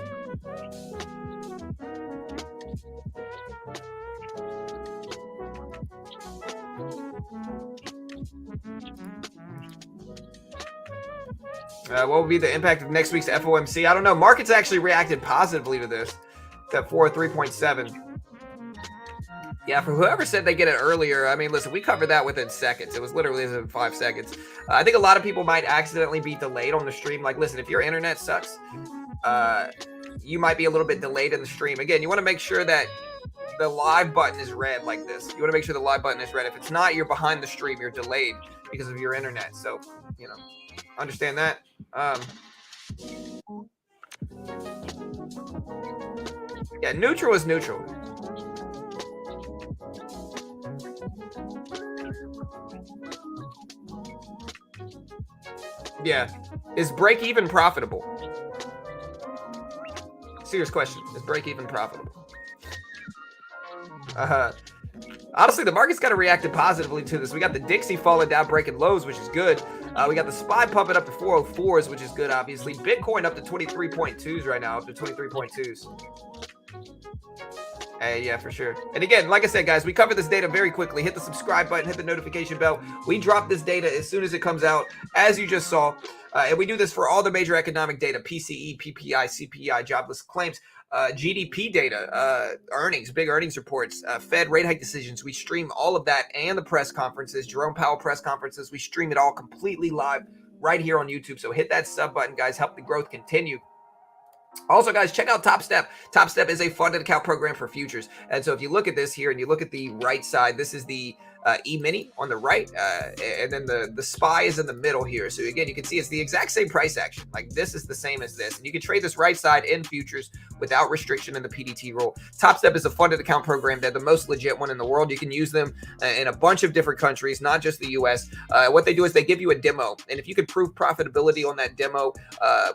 What will be the impact of next week's FOMC? I don't know. Markets actually reacted positively to this. It's at 403.7. Yeah, for whoever said they get it earlier, I mean, listen, we covered that within seconds. It was literally within 5 seconds. I think a lot of people might accidentally be delayed on the stream. Like, listen, if your internet sucks, you might be a little bit delayed in the stream. Again, you want to make sure that the live button is red like this. You want to make sure the live button is red. If it's not, you're behind the stream. You're delayed because of your internet. So, you know, understand that. Yeah, neutral is neutral. Yeah. Is break even profitable? Serious question. Is break even profitable? Honestly, the market's kind of reacted positively to this. We got the Dixie falling down, breaking lows, which is good. We got the SPY pumping up to 404s, which is good, obviously. Bitcoin up to 23.2s right now, up to 23.2s. Hey, yeah, for sure. And again, like I said, guys, we cover this data very quickly. Hit the subscribe button, hit the notification bell. We drop this data as soon as it comes out, as you just saw. And we do this for all the major economic data, PCE, PPI, CPI, jobless claims, GDP data, earnings, big earnings reports, Fed rate hike decisions. We stream all of that and the press conferences, Jerome Powell press conferences. We stream it all completely live right here on YouTube. So hit that sub button, guys. Help the growth continue. Also, guys, check out Top Step. Top Step is a funded account program for futures. And so if you look at this here and you look at the right side, this is the E-mini on the right, and then the SPY is in the middle here. So again, you can see it's the exact same price action. Like this is the same as this. And you can trade this right side in futures without restriction in the PDT rule. Top Step is a funded account program. They're the most legit one in the world. You can use them in a bunch of different countries, not just the US. What they do is they give you a demo. And if you can prove profitability on that demo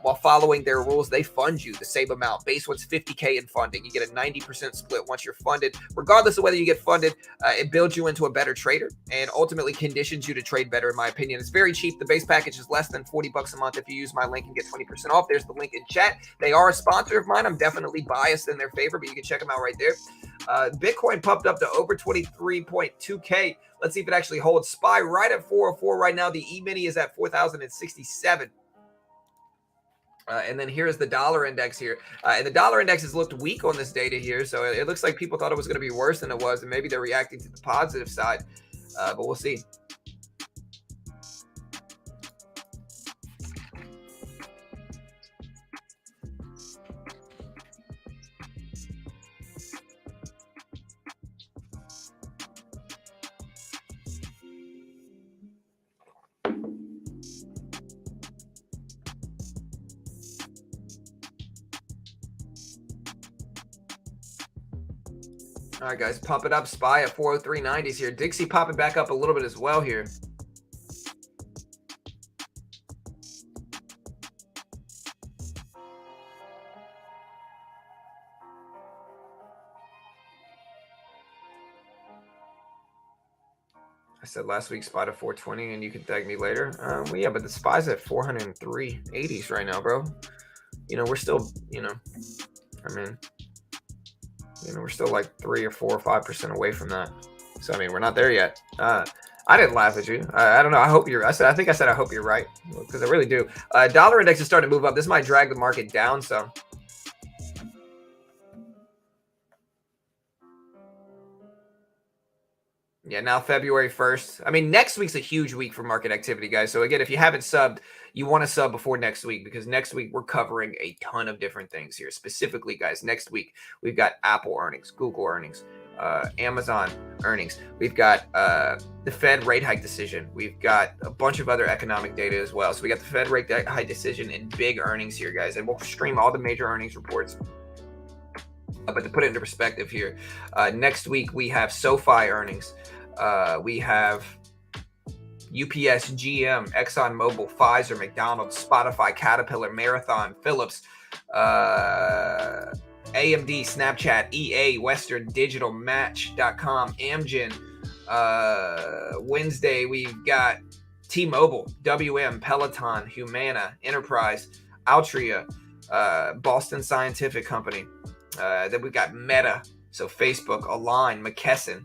while following their rules, they fund you the same amount. Base one's $50K in funding. You get a 90% split once you're funded. Regardless of whether you get funded, it builds you into a better trader and ultimately conditions you to trade better, in my opinion. It's very cheap. The base package is less than $40 a month if you use my link and get 20% off. There's the link in chat. They are a sponsor of mine. I'm definitely biased in their favor, but you can check them out right there. Bitcoin pumped up to over 23.2K. Let's see if it actually holds. SPY right at 404 right now. The E-mini is at 4,067. And then here's the dollar index here. And the dollar index has looked weak on this data here. So it looks like people thought it was going to be worse than it was. And maybe they're reacting to the positive side. But we'll see. All right, guys, pump it up. SPY at 403.90s here. Dixie popping back up a little bit as well here. I said last week SPY to 420, and you can tag me later. Well, yeah, but the SPY's at 403.80s right now, bro. You know, we're still, you know, I mean, you know, we're still like 3 or 4 or 5% away from that. So, I mean, we're not there yet. I didn't laugh at you. I don't know. I hope you're, I think I said I hope you're right, because I really do. Dollar index is starting to move up. This might drag the market down some. Yeah, now February 1st. I mean, next week's a huge week for market activity, guys. So again, if you haven't subbed, you want to sub before next week, because next week we're covering a ton of different things here. Specifically, guys, next week we've got Apple earnings, Google earnings, Amazon earnings. We've got the Fed rate hike decision. We've got a bunch of other economic data as well. So we got the Fed rate hike decision and big earnings here, guys. And we'll stream all the major earnings reports. But to put it into perspective here, next week we have SoFi earnings. We have UPS, GM, ExxonMobil, Pfizer, McDonald's, Spotify, Caterpillar, Marathon, Philips, AMD, Snapchat, EA, Western Digital, Match.com, Amgen. Wednesday, we've got T-Mobile, WM, Peloton, Humana, Enterprise, Altria, Boston Scientific Company. Then we've got Meta, so Facebook, Align, McKesson.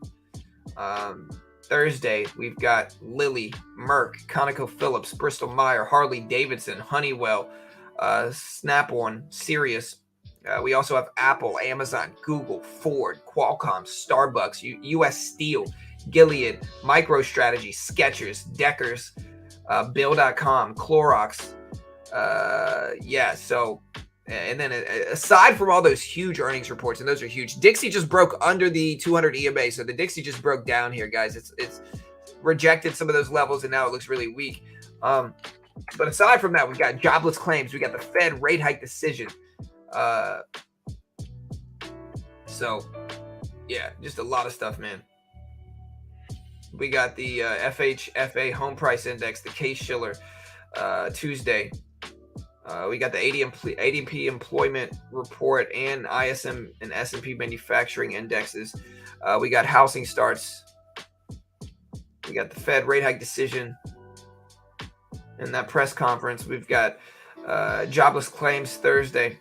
Thursday, we've got Lilly, Merck, ConocoPhillips, Bristol-Myers, Harley-Davidson, Honeywell, Snap-on, Sirius. We also have Apple, Amazon, Google, Ford, Qualcomm, Starbucks, U.S. Steel, Gilead, MicroStrategy, Skechers, Deckers, Bill.com, Clorox. Yeah, so... And then aside from all those huge earnings reports, and those are huge, Dixie just broke under the 200 EMA. So the Dixie just broke down here, guys. It's rejected some of those levels, and now it looks really weak. But aside from that, we've got jobless claims. We got the Fed rate hike decision. So, yeah, just a lot of stuff, man. We got the FHFA home price index, the Case-Shiller, Tuesday. We got the ADP employment report and ISM and S&P manufacturing indexes. We got housing starts. We got the Fed rate hike decision. In that press conference, we've got jobless claims Thursday.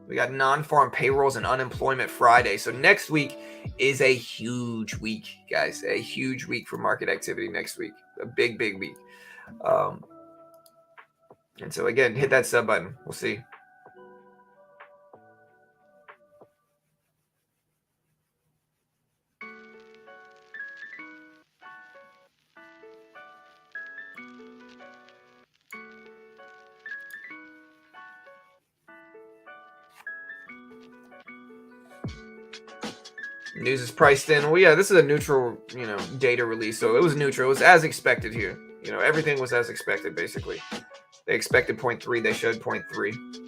We got non-farm payrolls and unemployment Friday. So next week is a huge week, guys. A huge week for market activity next week. A big, big week. And so, again, hit that sub button. We'll see. News is priced in. Well, yeah, this is a neutral, data release, so it was neutral. It was as expected here. Everything was as expected, basically. They expected 0.3. They showed 0.3.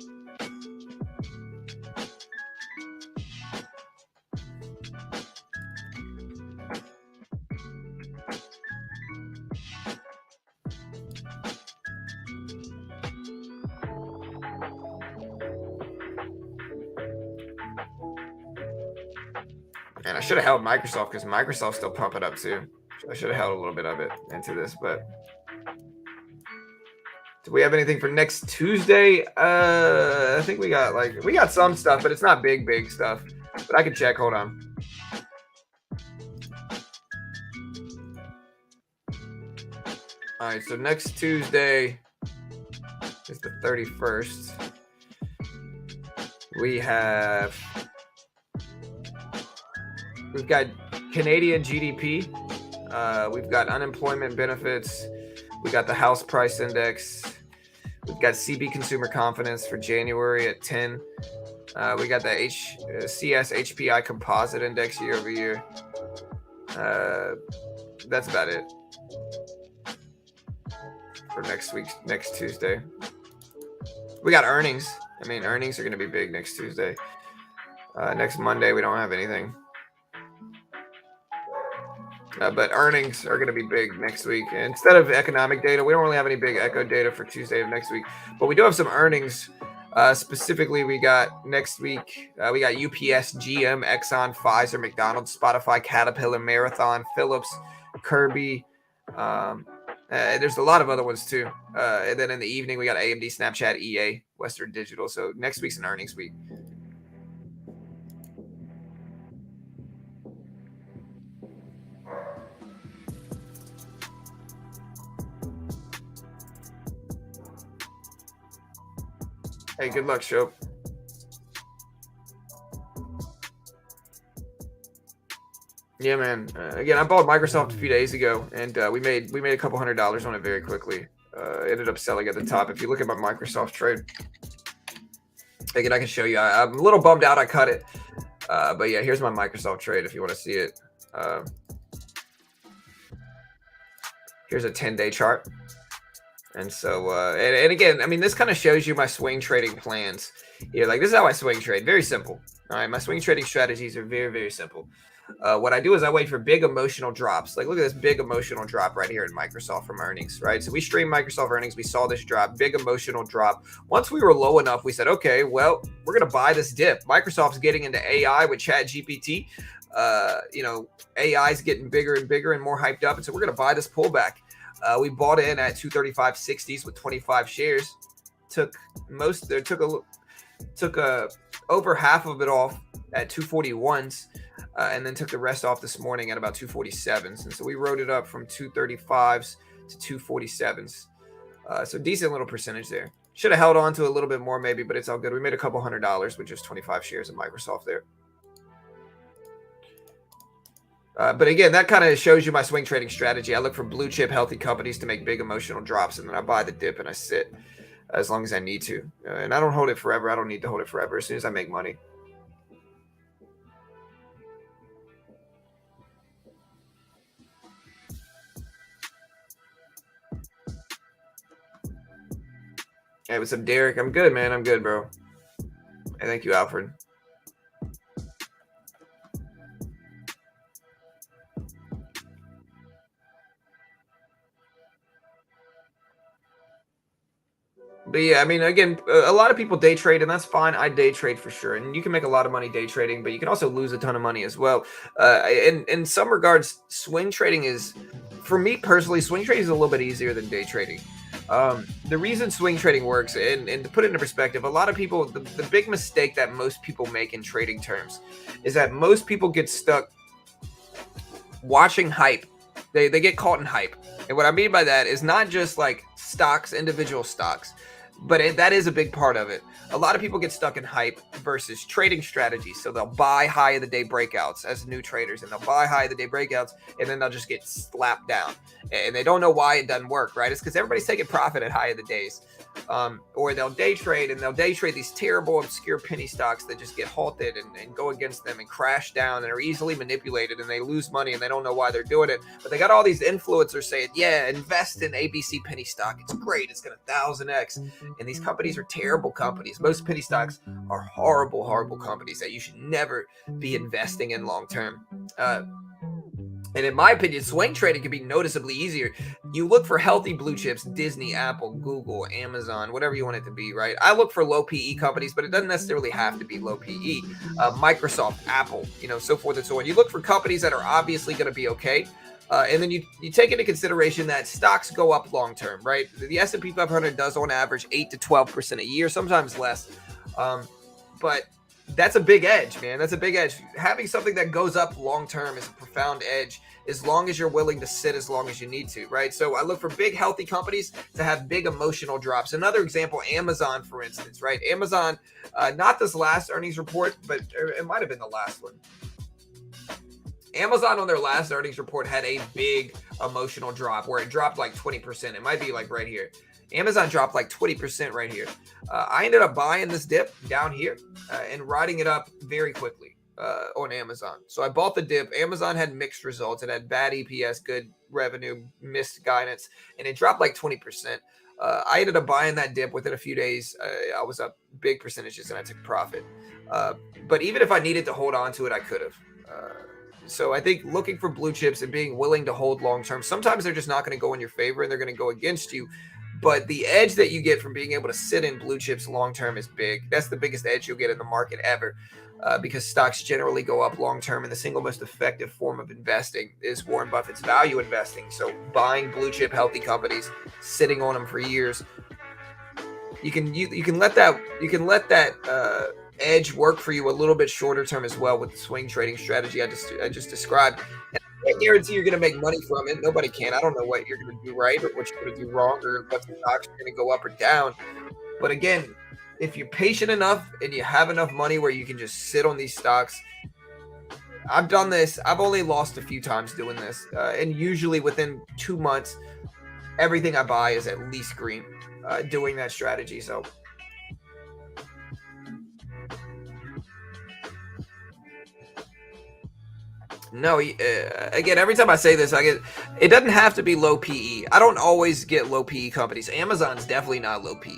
And I should have held Microsoft because Microsoft's still pumping up too. I should have held a little bit of it into this, but do we have anything for next Tuesday? I think we got some stuff, but it's not big stuff. But I can check. Hold on. All right, so next Tuesday is the 31st. We've got Canadian GDP. We've got unemployment benefits. We got the house price index. We've got CB consumer confidence for January at 10. We got the CS HPI composite index year over year. That's about it for next Tuesday. We got earnings. I mean, earnings are going to be big next Tuesday. Next Monday, we don't have anything. But earnings are going to be big next week. And instead of economic data, we don't really have any big echo data for Tuesday of next week. But we do have some earnings. Specifically, we got next week, we got UPS, GM, Exxon, Pfizer, McDonald's, Spotify, Caterpillar, Marathon, Phillips, Kirby. There's a lot of other ones too. And then in the evening, we got AMD, Snapchat, EA, Western Digital. So next week's an earnings week. Hey, good luck, Shope. Yeah, man. Again, I bought Microsoft a few days ago, and we made a couple $100 on it very quickly. Ended up selling at the top. If you look at my Microsoft trade, again, I can show you. I'm a little bummed out I cut it, but yeah, here's my Microsoft trade if you want to see it. Here's a 10-day chart. And so, and again, I mean, this kind of shows you my swing trading plans. Like this is how I swing trade. Very simple. All right, my swing trading strategies are very, very simple. What I do is I wait for big emotional drops. Like, look at this big emotional drop right here in Microsoft from earnings, right? So we streamed Microsoft earnings. We saw this drop, big emotional drop. Once we were low enough, we said, okay, well, we're going to buy this dip. Microsoft's getting into AI with Chat GPT. AI is getting bigger and bigger and more hyped up. And so we're going to buy this pullback. We bought in at 235.60s with 25 shares. Took over half of it off at 241s, and then took the rest off this morning at about 247s. And so we wrote it up from 235s to 247s. So decent little percentage there. Should have held on to a little bit more maybe, but it's all good. We made a couple $100 with just 25 shares of Microsoft there. But again, that kind of shows you my swing trading strategy. I look for blue chip healthy companies to make big emotional drops, and then I buy the dip and I sit as long as I need to. And I don't hold it forever. I don't need to hold it forever as soon as I make money. Hey, what's up, Derek? I'm good, man. I'm good, bro. Hey, thank you, Alfred. But yeah, I mean, again, a lot of people day trade, and that's fine. I day trade for sure, and you can make a lot of money day trading, but you can also lose a ton of money as well. In some regards, swing trading is, for me personally, swing trading is a little bit easier than day trading. The reason swing trading works, and to put it into perspective, a lot of people, the big mistake that most people make in trading terms is that most people get stuck watching hype. They get caught in hype. And what I mean by that is not just like stocks, individual stocks. But that is a big part of it. A lot of people get stuck in hype versus trading strategies. So they'll buy high of the day breakouts as new traders, and they'll buy high of the day breakouts, and then they'll just get slapped down. And they don't know why it doesn't work, right? It's because everybody's taking profit at high of the days. Or they'll day trade, and they'll day trade these terrible, obscure penny stocks that just get halted and go against them and crash down and are easily manipulated, and they lose money and they don't know why they're doing it. But they got all these influencers saying, yeah, invest in ABC penny stock. It's great. It's going to 1000x. And these companies are terrible companies. Most penny stocks are horrible, horrible companies that you should never be investing in long term. And in my opinion, swing trading can be noticeably easier. You look for healthy blue chips, Disney, Apple, Google, Amazon, whatever you want it to be, right? I look for low PE companies, but it doesn't necessarily have to be low PE. Microsoft, Apple, so forth and so on. You look for companies that are obviously going to be okay. And then you take into consideration that stocks go up long term, right? The S&P 500 does on average 8 to 12% a year, sometimes less. But that's a big edge, man. That's a big edge. Having something that goes up long term is a profound edge, as long as you're willing to sit as long as you need to, right? So I look for big, healthy companies to have big emotional drops. Another example, Amazon, for instance, right? Amazon, not this last earnings report, but it might have been the last one. Amazon on their last earnings report had a big emotional drop where it dropped like 20%. It might be like right here. Amazon dropped like 20% right here. I ended up buying this dip down here and riding it up very quickly on Amazon. So I bought the dip. Amazon had mixed results. It had bad EPS, good revenue, missed guidance, and it dropped like 20%. I ended up buying that dip within a few days. I was up big percentages and I took profit. But even if I needed to hold on to it, I could have. So I think looking for blue chips and being willing to hold long term, sometimes they're just not going to go in your favor and they're going to go against you. But the edge that you get from being able to sit in blue chips long term is big. That's the biggest edge you'll get in the market ever, because stocks generally go up long term, and the single most effective form of investing is Warren Buffett's value investing. So buying blue chip healthy companies, sitting on them for years. You can let that edge work for you a little bit shorter term as well with the swing trading strategy I just described. I can't guarantee you're going to make money from it. Nobody can. I don't know what you're going to do right or what you're going to do wrong or what stocks are going to go up or down. But again, if you're patient enough and you have enough money where you can just sit on these stocks, I've done this. I've only lost a few times doing this. And usually within 2 months, everything I buy is at least green doing that strategy. So no, again, every time I say this, it doesn't have to be low PE. I don't always get low PE companies. Amazon's definitely not low PE,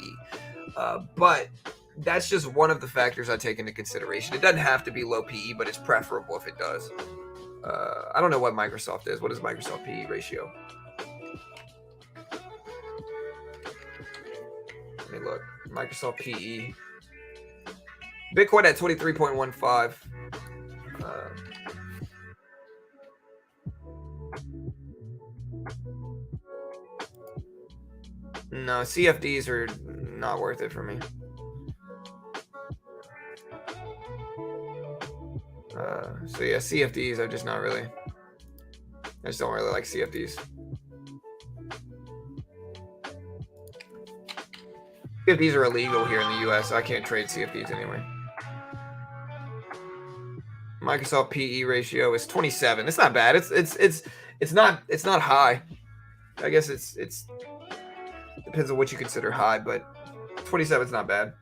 but that's just one of the factors I take into consideration. It doesn't have to be low PE, but it's preferable if it does. I don't know what Microsoft is. What is Microsoft PE ratio? Let me look. Microsoft PE. Bitcoin at 23.15. No, CFDs are not worth it for me. So yeah, CFDs are just not really. I just don't really like CFDs. CFDs are illegal here in the US, so I can't trade CFDs anyway. Microsoft PE ratio is 27. It's not bad. It's not high. I guess it's depends on what you consider high, but 27 is not bad.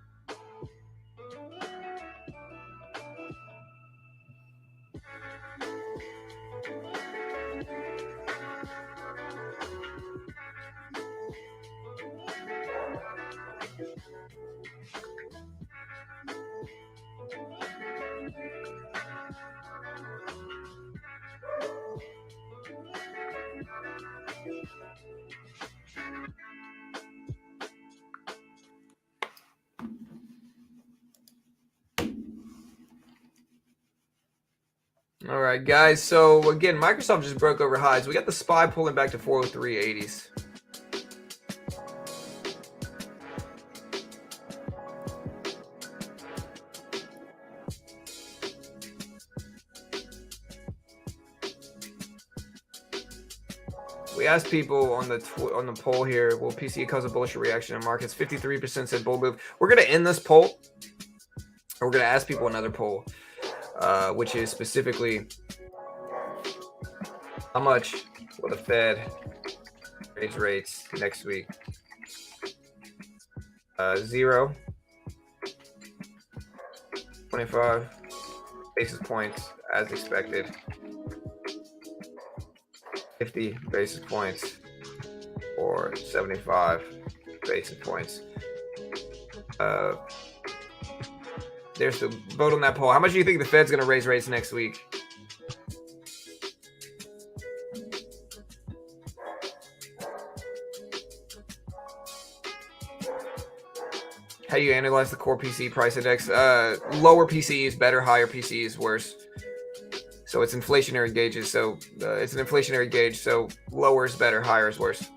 All right, guys. So again, Microsoft just broke over highs. We got the SPY pulling back to 403.80s. We asked people on the poll here, will PCE cause a bullish reaction in markets? 53% said bull move. We're going to end this poll. We're going to ask people another poll, which is specifically, how much will the Fed raise rates next week? 0, 25 basis points as expected, 50 basis points, or 75 basis points. There's the vote on that poll. How much do you think the Fed's going to raise rates next week? How do you analyze the core PCE price index? Lower PCE is better, higher PCE is worse. So it's inflationary gauges. So it's an inflationary gauge. So lower is better, higher is worse.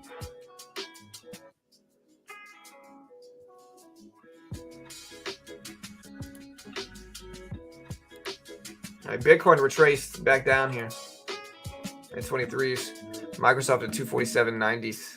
All right, Bitcoin retraced back down here at 23s. Microsoft at 247.90s.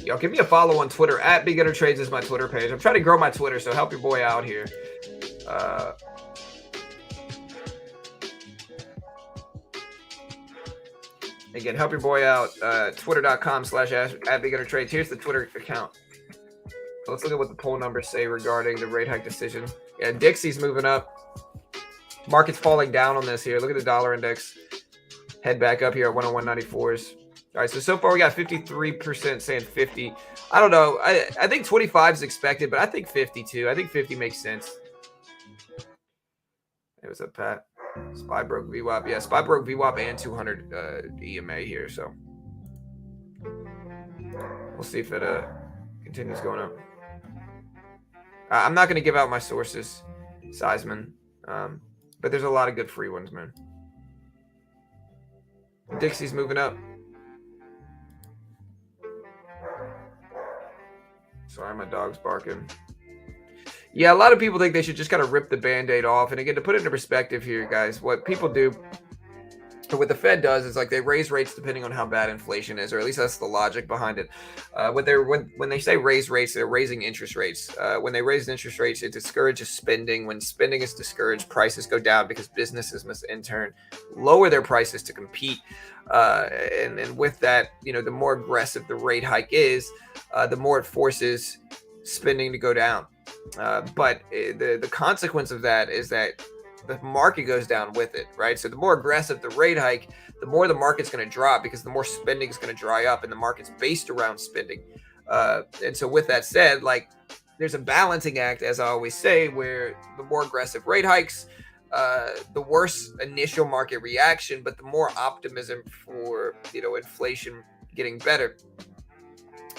Y'all give me a follow on Twitter. At Beginner Trades is my Twitter page. I'm trying to grow my Twitter, so help your boy out here. Again, help your boy out. Twitter.com/@BeginnerTrades. Here's the Twitter account. So let's look at what the poll numbers say regarding the rate hike decision. Yeah, Dixie's moving up. Market's falling down on this here. Look at the dollar index. Head back up here at 101.94s. All right, so far we got 53% saying 50. I don't know. I think 25 is expected, but I think 50 too. I think 50 makes sense. Hey, what's up, Pat? SPY broke VWAP. Yeah, SPY broke VWAP and 200 EMA here, so we'll see if it continues going up. I'm not going to give out my sources, Seisman, but there's a lot of good free ones, man. Dixie's moving up. Sorry, my dog's barking. Yeah, a lot of people think they should just kind of rip the Band-Aid off. And again, to put it into perspective here, guys, what people do, or what the Fed does is like they raise rates depending on how bad inflation is, or at least that's the logic behind it. When they say raise rates, they're raising interest rates. When they raise interest rates, it discourages spending. When spending is discouraged, prices go down because businesses must in turn lower their prices to compete. And with that, you know, the more aggressive the rate hike is, the more it forces spending to go down. But the consequence of that is that the market goes down with it, right? So the more aggressive the rate hike, the more the market's going to drop because the more spending is going to dry up, and the market's based around spending. And so with that said, like there's a balancing act, as I always say, where the more aggressive rate hikes, the worse initial market reaction, but the more optimism for, you know, inflation getting better.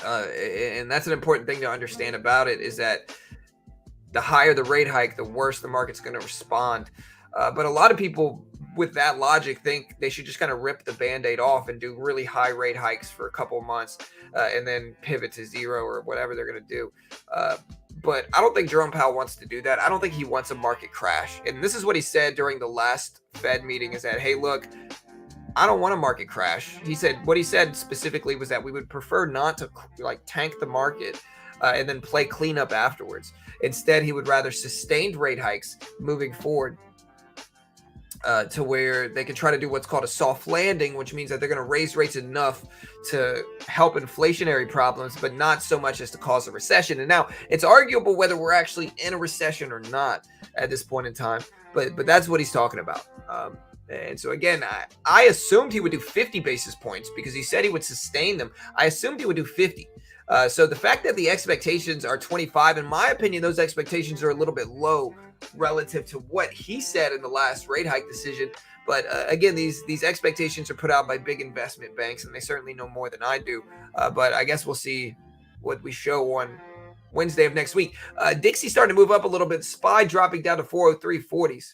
And that's an important thing to understand about it, is that the higher the rate hike, the worse the market's going to respond. But a lot of people with that logic think they should just kind of rip the Band-Aid off and do really high rate hikes for a couple of months and then pivot to zero or whatever they're going to do. But I don't think Jerome Powell wants to do that. I don't think he wants a market crash. And this is what he said during the last Fed meeting, is that, hey, look, I don't want a market crash. What he said specifically was that we would prefer not to like tank the market and then play cleanup afterwards. Instead, he would rather sustained rate hikes moving forward to where they can try to do what's called a soft landing, which means that they're going to raise rates enough to help inflationary problems, but not so much as to cause a recession. And now it's arguable whether we're actually in a recession or not at this point in time, but that's what he's talking about. And so again, I assumed he would do 50 basis points because he said he would sustain them. I assumed he would do 50. So the fact that the expectations are 25, in my opinion, those expectations are a little bit low relative to what he said in the last rate hike decision. But again, these expectations are put out by big investment banks, and they certainly know more than I do. But I guess we'll see what we show on Wednesday of next week. Dixie starting to move up a little bit. SPY dropping down to 403.40s.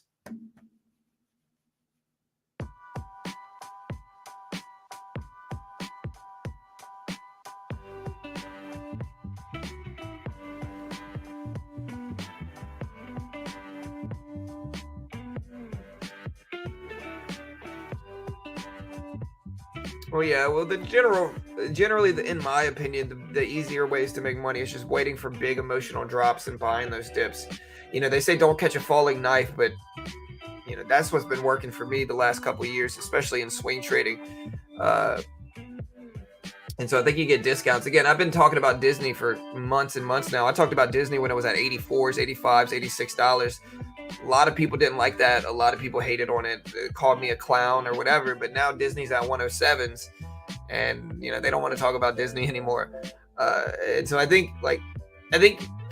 Well, yeah. Well, generally, in my opinion, the easier ways to make money is just waiting for big emotional drops and buying those dips. They say don't catch a falling knife, but that's what's been working for me the last couple of years, especially in swing trading. And so I think you get discounts. Again, I've been talking about Disney for months and months now. I talked about Disney when it was at 84s, 85s, $86. A lot of people didn't like that. A lot of people hated on it, called me a clown or whatever. But now Disney's at 107s, and they don't want to talk about Disney anymore. And so I think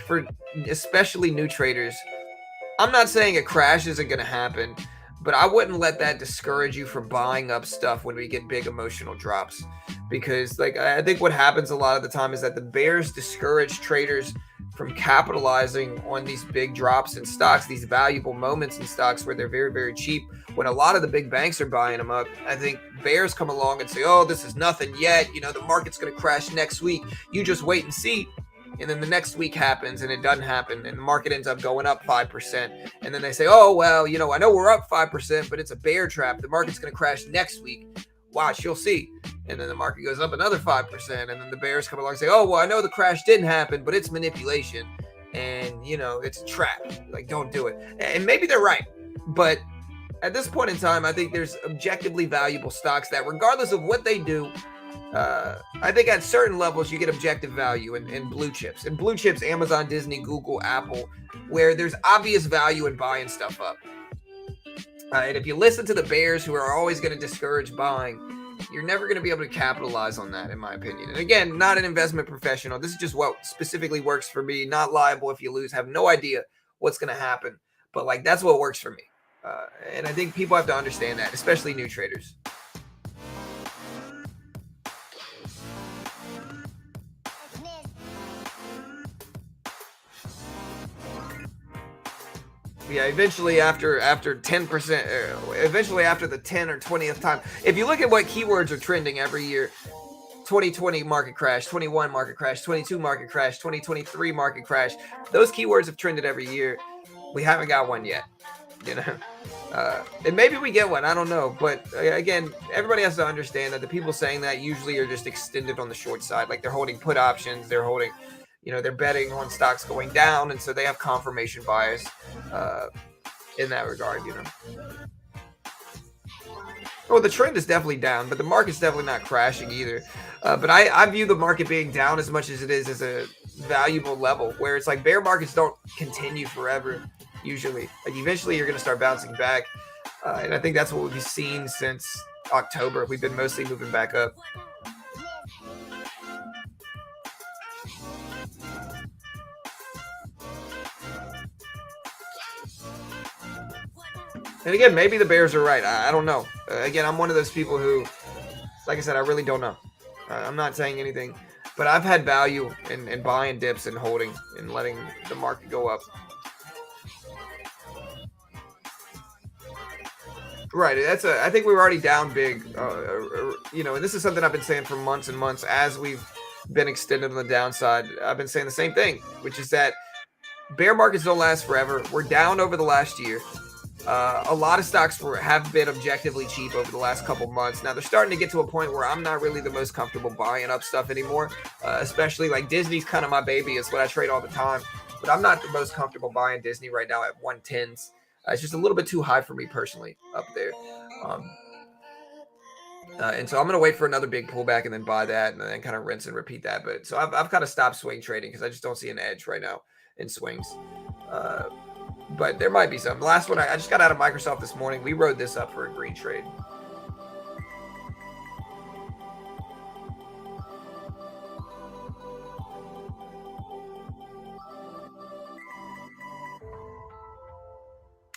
for especially new traders, I'm not saying a crash isn't going to happen, but I wouldn't let that discourage you from buying up stuff when we get big emotional drops. Because I think what happens a lot of the time is that the bears discourage traders from capitalizing on these big drops in stocks, these valuable moments in stocks where they're very, very cheap. When a lot of the big banks are buying them up, I think bears come along and say, oh, this is nothing yet. The market's going to crash next week. You just wait and see. And then the next week happens and it doesn't happen. And the market ends up going up 5%. And then they say, oh, well, I know we're up 5%, but it's a bear trap. The market's going to crash next week. Watch, you'll see. And then the market goes up another 5%. And then the bears come along and say, oh, well, I know the crash didn't happen, but it's manipulation. And, it's a trap. Don't do it. And maybe they're right. But at this point in time, I think there's objectively valuable stocks that regardless of what they do, I think at certain levels you get objective value in blue chips. In blue chips, Amazon, Disney, Google, Apple, where there's obvious value in buying stuff up. And if you listen to the bears who are always going to discourage buying, you're never going to be able to capitalize on that, in my opinion. And again, not an investment professional. This is just what specifically works for me. Not liable if you lose. Have no idea what's going to happen. But that's what works for me. And I think people have to understand that, especially new traders. Yeah, eventually after 10%, eventually after the 10 or 20th time, if you look at what keywords are trending every year, 2020 market crash, 21 market crash, 22 market crash, 2023 market crash, those keywords have trended every year. We haven't got one yet, and maybe we get one, I don't know. But again, everybody has to understand that the people saying that usually are just extended on the short side. They're holding put options, they're holding, they're betting on stocks going down, and so they have confirmation bias in that regard, Well, the trend is definitely down, but the market's definitely not crashing either. But I view the market being down as much as it is as a valuable level, where it's bear markets don't continue forever, usually. Eventually you're going to start bouncing back. And I think that's what we've seen since October. We've been mostly moving back up. And again, maybe the bears are right. I don't know. Again, I'm one of those people who, like I said, I really don't know. I'm not saying anything, but I've had value in buying dips and holding and letting the market go up. Right. I think we were already down big, and this is something I've been saying for months and months as we've been extended on the downside. I've been saying the same thing, which is that bear markets don't last forever. We're down over the last year. A lot of stocks have been objectively cheap over the last couple months. Now they're starting to get to a point where I'm not really the most comfortable buying up stuff anymore, especially Disney's kind of my baby. It's what I trade all the time, but I'm not the most comfortable buying Disney right now at 110s. It's just a little bit too high for me personally up there. And so I'm going to wait for another big pullback and then buy that and then kind of rinse and repeat that. But so I've kind of stopped swing trading because I just don't see an edge right now in swings. But there might be some. The last one, I just got out of Microsoft this morning. We rode this up for a green trade.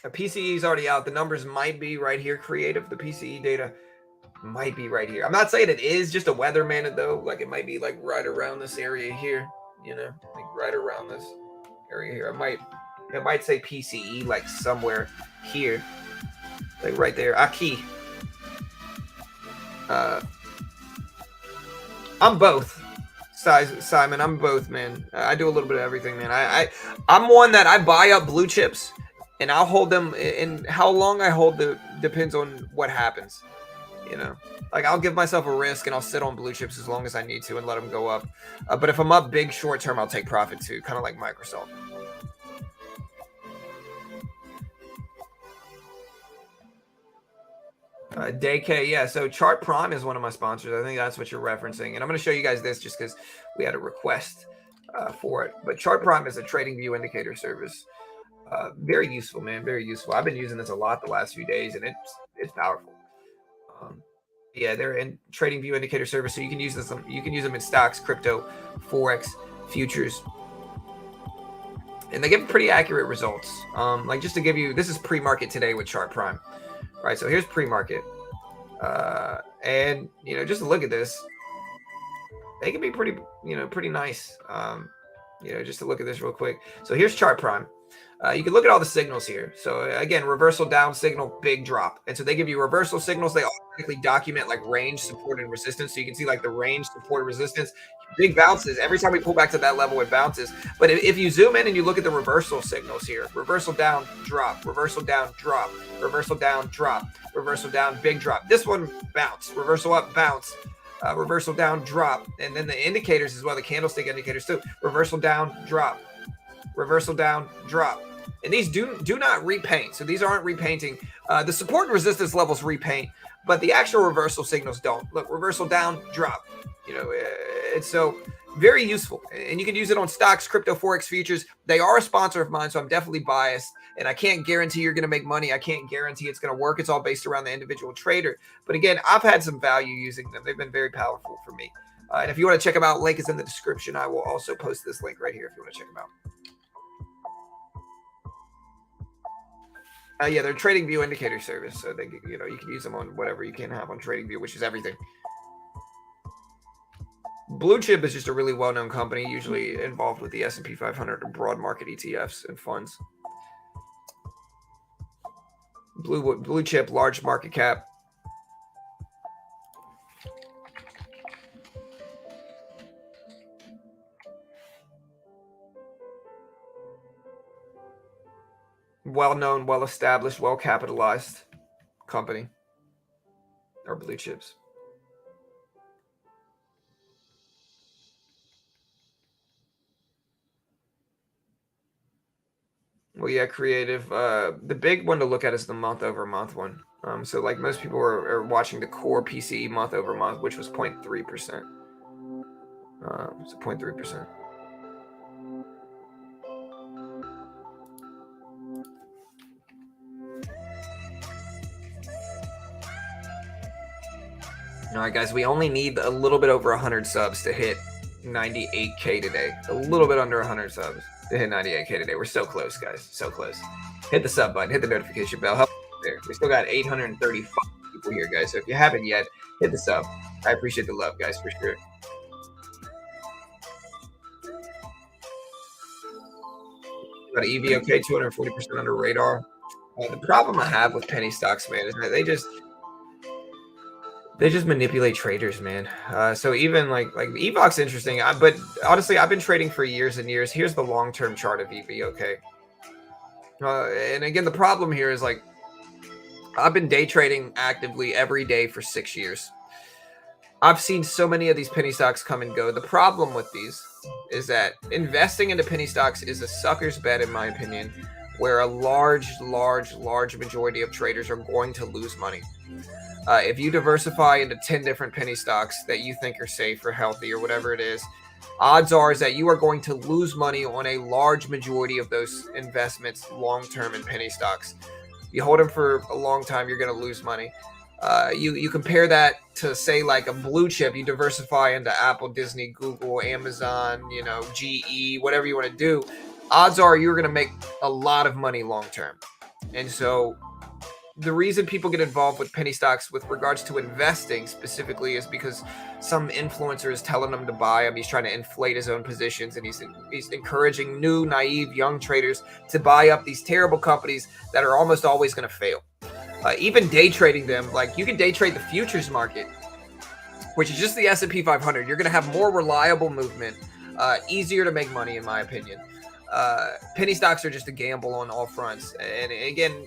A PCE is already out. The numbers might be right here. Creative. The PCE data might be right here. I'm not saying it is just a weatherman though. It might be right around this area here. right around this area here. It might say PCE like somewhere here, like right there. Aki. I'm both. Simon, I'm both, man. I do a little bit of everything, man. I'm one that I buy up blue chips, and I'll hold them. And how long I hold depends on what happens. You know, like I'll give myself a risk, and I'll sit on blue chips as long as I need to, and let them go up. But if I'm up big short term, I'll take profit too, kind of like Microsoft. DK, yeah. So Chart Prime is one of my sponsors. I think that's what you're referencing, and I'm going to show you guys this just because we had a request for it. But Chart Prime is a trading view indicator service. Very useful, man. Very useful. I've been using this a lot the last few days, and it's powerful. Yeah, they're in trading view indicator service, so you can use this. You can use them in stocks, crypto, forex, futures, and they give pretty accurate results. Like just to give you, this is pre-market today with Chart Prime. Right, so here's pre-market, and just to look at this, they can be pretty, pretty nice. Just to look at this real quick. So here's Chart Prime. You can look at all the signals here. So again, reversal down signal, big drop, and so they give you reversal signals. They automatically document like range, support, and resistance. So you can see like the range, support, resistance, big bounces. Every time we pull back to that level, it bounces. But if you zoom in and you look at the reversal signals here, reversal down, drop, reversal down, drop, reversal down, drop, reversal down, big drop. This one bounce, reversal up, bounce, reversal down, drop, and then the indicators as well, the candlestick indicators too. Reversal down, drop, reversal down, drop. And these do not repaint. So these aren't repainting. The support and resistance levels repaint, but the actual reversal signals don't. Look, reversal down, drop. It's so very useful. And you can use it on stocks, crypto, forex, futures. They are a sponsor of mine, so I'm definitely biased. And I can't guarantee you're going to make money. I can't guarantee it's going to work. It's all based around the individual trader. But again, I've had some value using them. They've been very powerful for me. And if you want to check them out, link is in the description. I will also post this link right here if you want to check them out. Yeah, they're trading view indicator service, so they, you can use them on whatever you can have on trading view, which is everything. Blue Chip is just a really well-known company, usually involved with the S&P 500 and broad market ETFs and funds. Blue Chip, large market cap. Well-known, well-established, well-capitalized company or blue chips. Well, yeah, creative. The big one to look at is the month-over-month one. So like most people are watching the core PCE month-over-month, which was 0.3%. So 0.3%. All right, guys, we only need a little bit over 100 subs to hit 98K today. A little bit under 100 subs to hit 98K today. We're so close, guys. So close. Hit the sub button. Hit the notification bell. Help there. We still got 835 people here, guys. So if you haven't yet, hit the sub. I appreciate the love, guys, for sure. Got EVOK, 240% under radar. The problem I have with penny stocks, man, is that they just manipulate traders, man. So even like EVOK's interesting, but honestly, I've been trading for years and years. Here's the long-term chart of EVOK. And again, the problem here is like I've been day trading actively every day for 6 years. I've seen so many of these penny stocks come and go. The problem with these is that investing into penny stocks is a sucker's bet, in my opinion, where a large majority of traders are going to lose money. If you diversify into 10 different penny stocks that you think are safe or healthy or whatever it is, odds are is that you are going to lose money on a large majority of those investments long-term in penny stocks. You hold them for a long time, you're going to lose money. You compare that to, say, like a blue chip. You diversify into Apple, Disney, Google, Amazon, GE, whatever you want to do. Odds are you're going to make a lot of money long-term. And so the reason people get involved with penny stocks with regards to investing specifically is because some influencer is telling them to buy them. He's trying to inflate his own positions, and he's encouraging new, naive, young traders to buy up these terrible companies that are almost always going to fail. Even day trading them, like you can day trade the futures market, which is just the S&P 500. You're going to have more reliable movement, easier to make money, in my opinion. Penny stocks are just a gamble on all fronts. And again,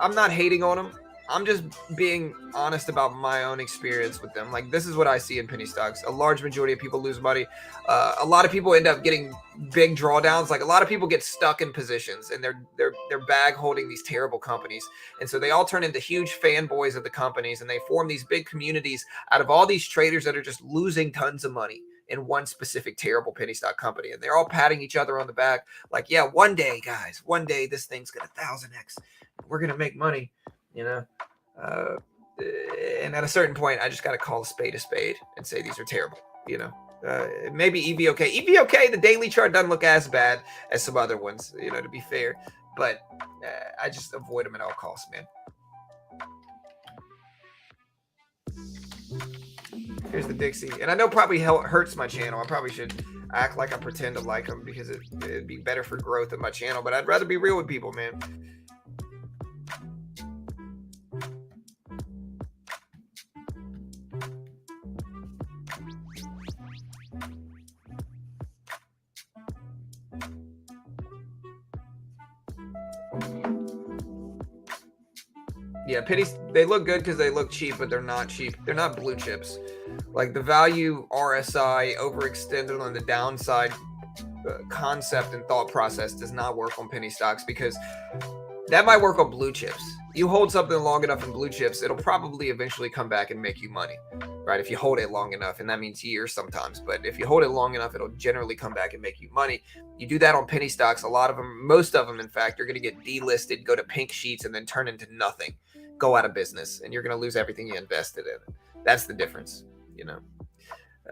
I'm not hating on them. I'm just being honest about my own experience with them. Like, this is what I see in penny stocks. A large majority of people lose money. A lot of people end up getting big drawdowns. Like, a lot of people get stuck in positions and they're bag holding these terrible companies. And so they all turn into huge fanboys of the companies, and they form these big communities out of all these traders that are just losing tons of money in one specific terrible penny stock company. And they're all patting each other on the back. Like, yeah, one day, guys, one day this thing's going to 1,000x. We're going to make money. You know, and at a certain point, I just got to call a spade and say these are terrible. You know, maybe EVOK, the daily chart doesn't look as bad as some other ones, you know, to be fair, but I just avoid them at all costs, man. Here's the Dixie, and I know probably hurts my channel. I probably should act like I pretend to like them because it'd be better for growth of my channel, but I'd rather be real with people, man. Yeah, pennies, they look good because they look cheap, but they're not cheap. They're not blue chips. Like the value RSI overextended on the downside concept and thought process does not work on penny stocks, because that might work on blue chips. You hold something long enough in blue chips, it'll probably eventually come back and make you money, right? If you hold it long enough, and that means years sometimes, but if you hold it long enough, it'll generally come back and make you money. You do that on penny stocks, a lot of them, most of them, in fact, are going to get delisted, go to pink sheets, and then turn into nothing, go out of business, and you're going to lose everything you invested in. That's the difference, you know?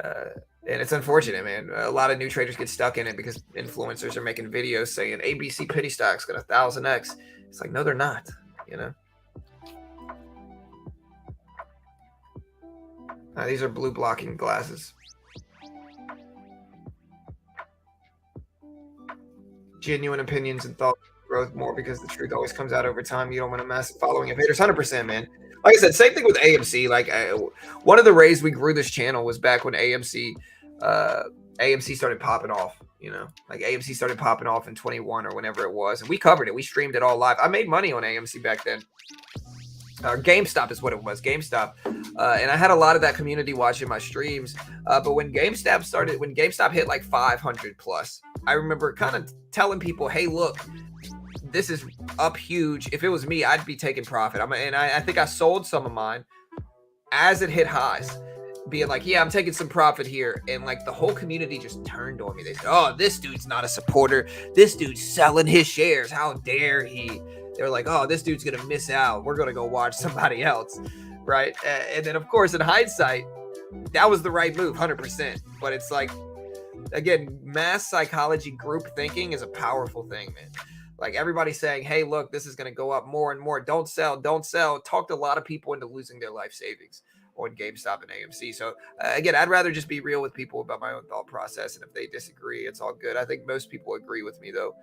And it's unfortunate, man. A lot of new traders get stuck in it because influencers are making videos saying ABC penny stocks got 1,000x. It's like, no, they're not, you know? These are blue blocking glasses. Genuine opinions and thought growth more because the truth always comes out over time. You don't want a massive following of haters. 100%, man. Like I said, same thing with AMC. Like one of the ways we grew this channel was back when AMC started popping off. You know, like AMC started popping off in 21 or whenever it was, and we covered it. We streamed it all live. I made money on AMC back then. GameStop is what it was, GameStop, and I had a lot of that community watching my streams. But when GameStop hit like 500 plus, I remember kind of telling people, "Hey, look, this is up huge. If it was me, I'd be taking profit." I think I sold some of mine as it hit highs, being like, "Yeah, I'm taking some profit here," and like the whole community just turned on me. They said, "Oh, this dude's not a supporter. This dude's selling his shares. How dare he?" They were like, "Oh, this dude's gonna miss out. We're gonna go watch somebody else," right? And then, of course, in hindsight, that was the right move, 100%. But it's like, again, mass psychology, group thinking is a powerful thing, man. Like everybody's saying, "Hey, look, this is gonna go up more and more. Don't sell, don't sell." Talked a lot of people into losing their life savings on GameStop and AMC. So again, I'd rather just be real with people about my own thought process, and if they disagree, it's all good. I think most people agree with me, though.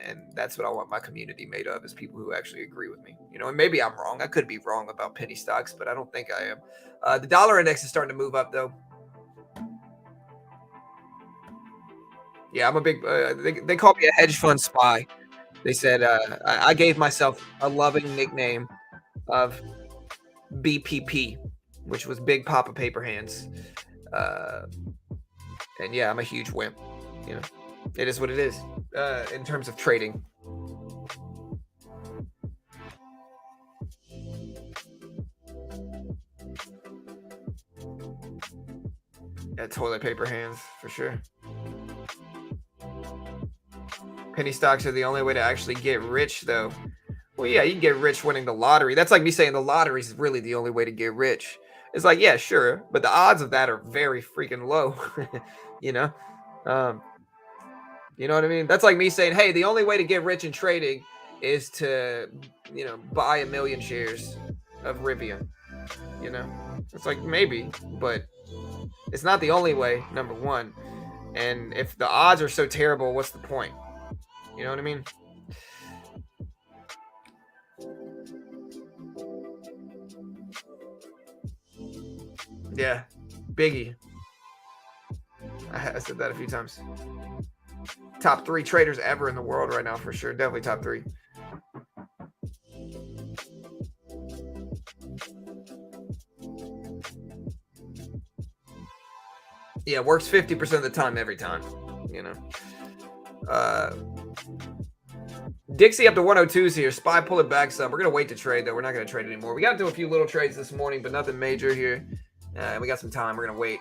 And that's what I want my community made of, is people who actually agree with me, you know, and maybe I'm wrong. I could be wrong about penny stocks, but I don't think I am. The dollar index is starting to move up, though. Yeah, I'm a big, they call me a hedge fund spy. They said, I gave myself a loving nickname of BPP, which was Big Papa Paper Hands. And yeah, I'm a huge wimp, you know. It is what it is in terms of trading. Yeah, toilet paper hands for sure. Penny stocks are the only way to actually get rich, though. Well, yeah, you can get rich winning the lottery. That's like me saying the lottery is really the only way to get rich. It's like, yeah, sure, but the odds of that are very freaking low. You know? You know what I mean? That's like me saying, "Hey, the only way to get rich in trading is to buy 1 million shares of Rivian. It's like maybe, but it's not the only way, number one. And if the odds are so terrible, what's the point? You know what I mean? Yeah, Biggie. I said that a few times. Top 3 traders ever in the world right now, for sure. Definitely top 3. Yeah, works 50% of the time every time. Dixie up to 102s here. Spy pull it back some. We're going to wait to trade, though. We're not going to trade anymore. We got to do a few little trades this morning, but nothing major here. We got some time. We're going to wait.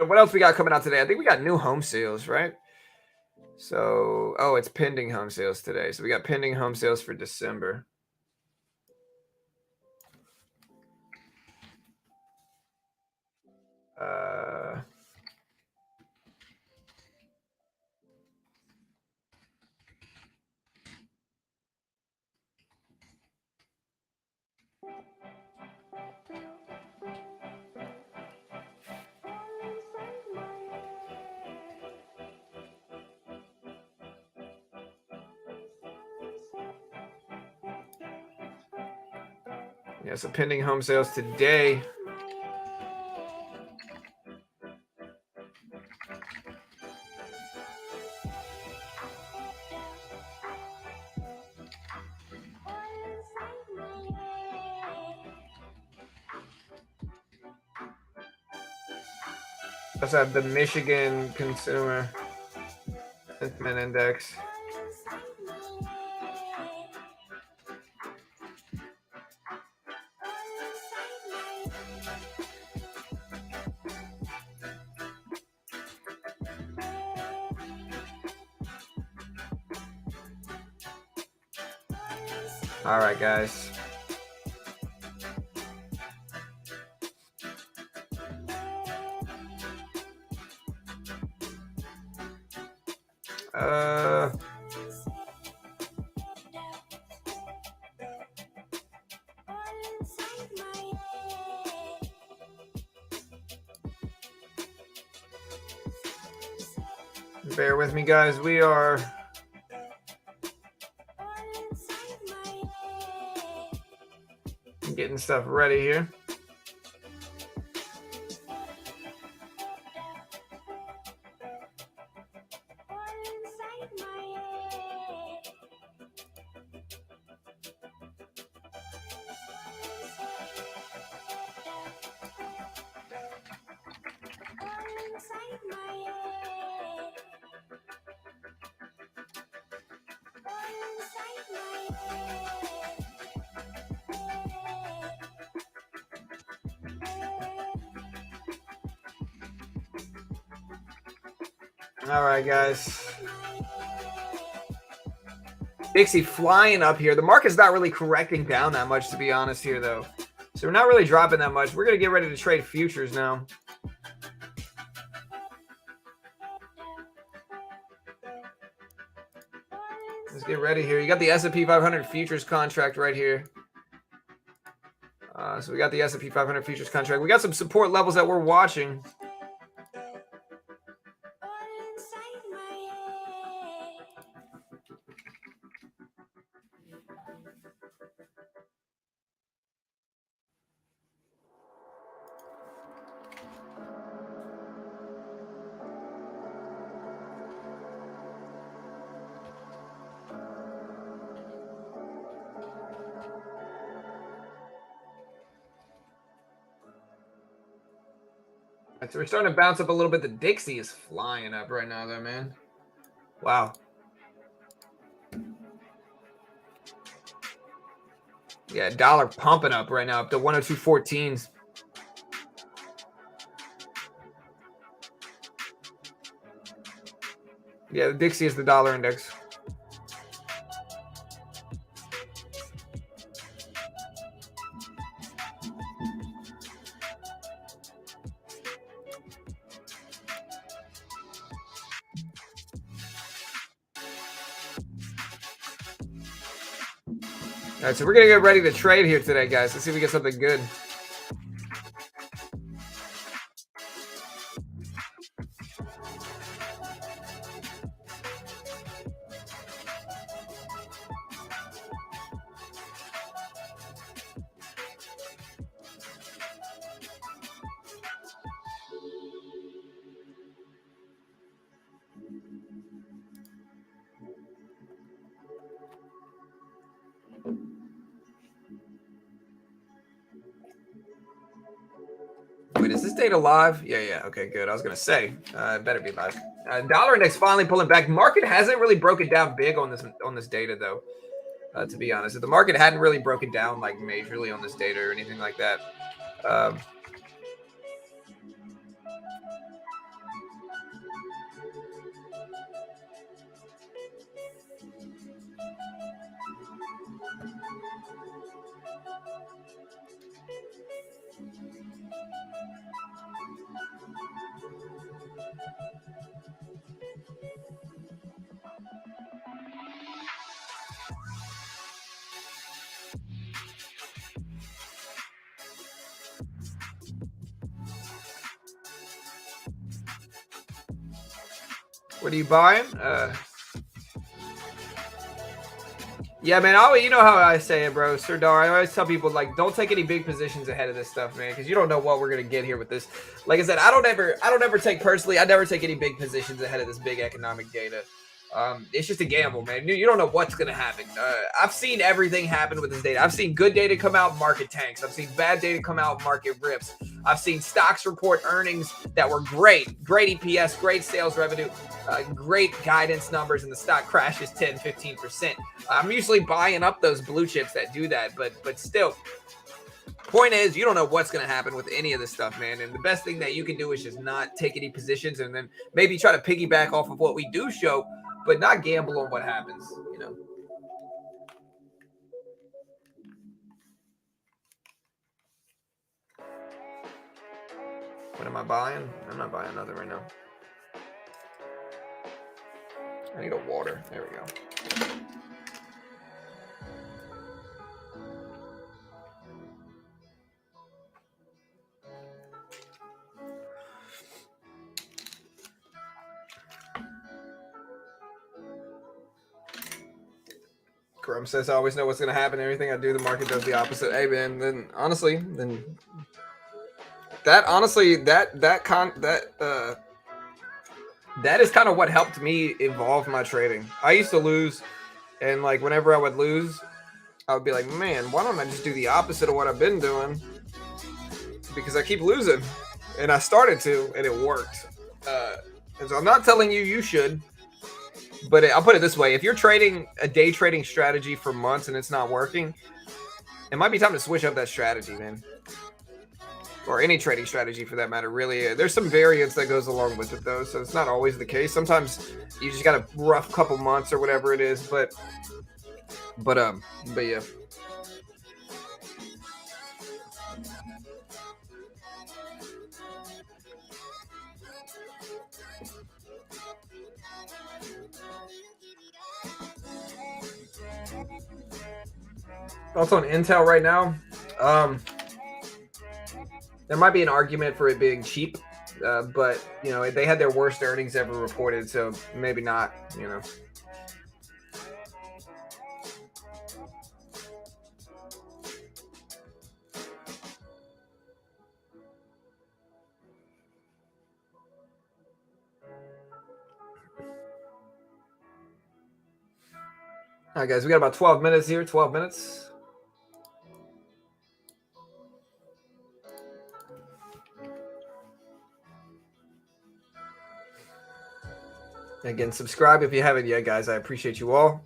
What else we got coming out today? I think we got new home sales, right? So, it's pending home sales today. So we got pending home sales for December. Yeah, so pending home sales today. Let's have the Michigan Consumer Sentiment Index. All right, guys. Bear with me, guys. We are getting stuff ready here. All right, guys. Dixie flying up here. The market's not really correcting down that much, to be honest here, though. So we're not really dropping that much. We're going to get ready to trade futures now. Let's get ready here. You got the S&P 500 futures contract right here. So we got the S&P 500 futures contract. We got some support levels that we're watching. So we're starting to bounce up a little bit. The Dixie is flying up right now, though, man. Wow. Yeah, dollar pumping up right now, up to 102.14s. Yeah, the Dixie is the dollar index. All right, so we're gonna get ready to trade here today, guys. Let's see if we get something good. Wait, is this data live? Yeah. Okay, good. I was gonna say, it better be live. Dollar index finally pulling back. Market hasn't really broken down big on this data though. To be honest, if the market hadn't really broken down like majorly on this data or anything like that. Um, what are you buying? Yeah, man. You know how I say it, bro. Sir Dar, I always tell people like, don't take any big positions ahead of this stuff, man, because you don't know what we're gonna get here with this. Like I said, I don't ever take personally. I never take any big positions ahead of this big economic data. It's just a gamble, man. You don't know what's gonna happen. I've seen everything happen with this data. I've seen good data come out, market tanks. I've seen bad data come out, market rips. I've seen stocks report earnings that were great EPS, great sales revenue, great guidance numbers, and the stock crashes 10-15%. I'm usually buying up those blue chips that do that, but still. Point is, you don't know what's going to happen with any of this stuff, man. And the best thing that you can do is just not take any positions and then maybe try to piggyback off of what we do show, but not gamble on what happens, you know. What am I buying? I'm not buying nothing right now. I need a water. There we go. Crum says I always know what's going to happen. Everything I do, the market does the opposite. Hey, man, then honestly, that is kind of what helped me evolve my trading. I used to lose, and like whenever I would lose, I would be like, man, why don't I just do the opposite of what I've been doing? Because I keep losing, and I started to, and it worked. And so I'm not telling you should, but I'll put it this way: if you're trading a day trading strategy for months and it's not working, it might be time to switch up that strategy, man. Or any trading strategy for that matter. Really, there's some variance that goes along with it, though, so it's not always the case. Sometimes you just got a rough couple months or whatever it is, but yeah. Thoughts on Intel right now? There might be an argument for it being cheap, but you know they had their worst earnings ever reported, so maybe not. You know. All right, guys, we got about 12 minutes here. 12 minutes. Again, subscribe if you haven't yet, guys. I appreciate you all.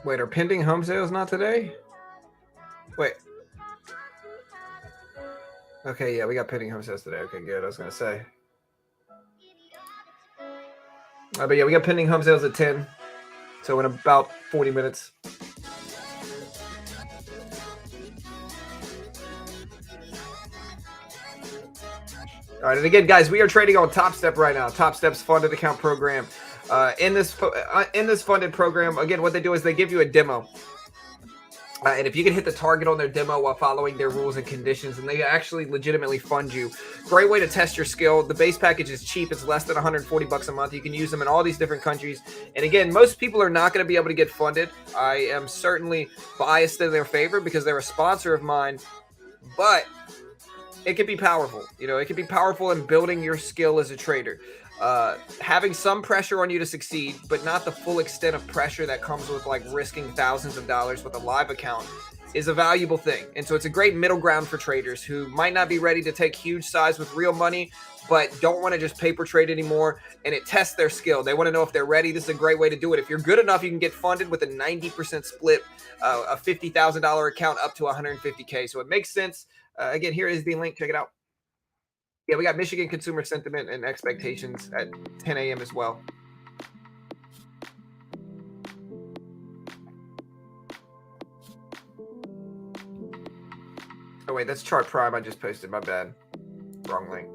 Wait, are pending home sales not today? Wait. Okay, yeah, we got pending home sales today. Okay, good. I was gonna say. But yeah, we got pending home sales at 10. So in about 40 minutes. All right, and again, guys, we are trading on Top Step right now. Top Step's funded account program. In this funded program, again, what they do is they give you a demo. And if you can hit the target on their demo while following their rules and conditions, and they actually legitimately fund you, great way to test your skill. The base package is cheap. It's less than 140 bucks a month. You can use them in all these different countries. And again, most people are not going to be able to get funded. I am certainly biased in their favor because they're a sponsor of mine, but it can be powerful. You know, it can be powerful in building your skill as a trader. Having some pressure on you to succeed, but not the full extent of pressure that comes with like risking thousands of dollars with a live account is a valuable thing. And so it's a great middle ground for traders who might not be ready to take huge size with real money, but don't want to just paper trade anymore. And it tests their skill. They want to know if they're ready. This is a great way to do it. If you're good enough, you can get funded with a 90% split, a $50,000 account up to 150K. So it makes sense. Again, here is the link. Check it out. Yeah, we got Michigan consumer sentiment and expectations at 10 a.m. as well. Oh, wait, that's Chart Prime. I just posted. My bad. Wrong link.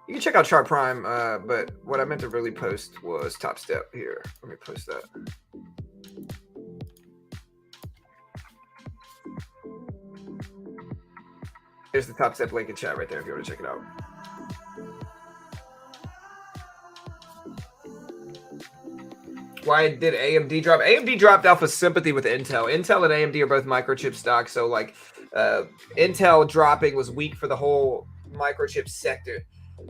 You can check out Chart Prime, but what I meant to really post was Top Step here. Let me post that. Here's the Top Step link in chat right there if you want to check it out. Why did AMD drop? AMD dropped off of sympathy with Intel. Intel and AMD are both microchip stocks, so like Intel dropping was weak for the whole microchip sector.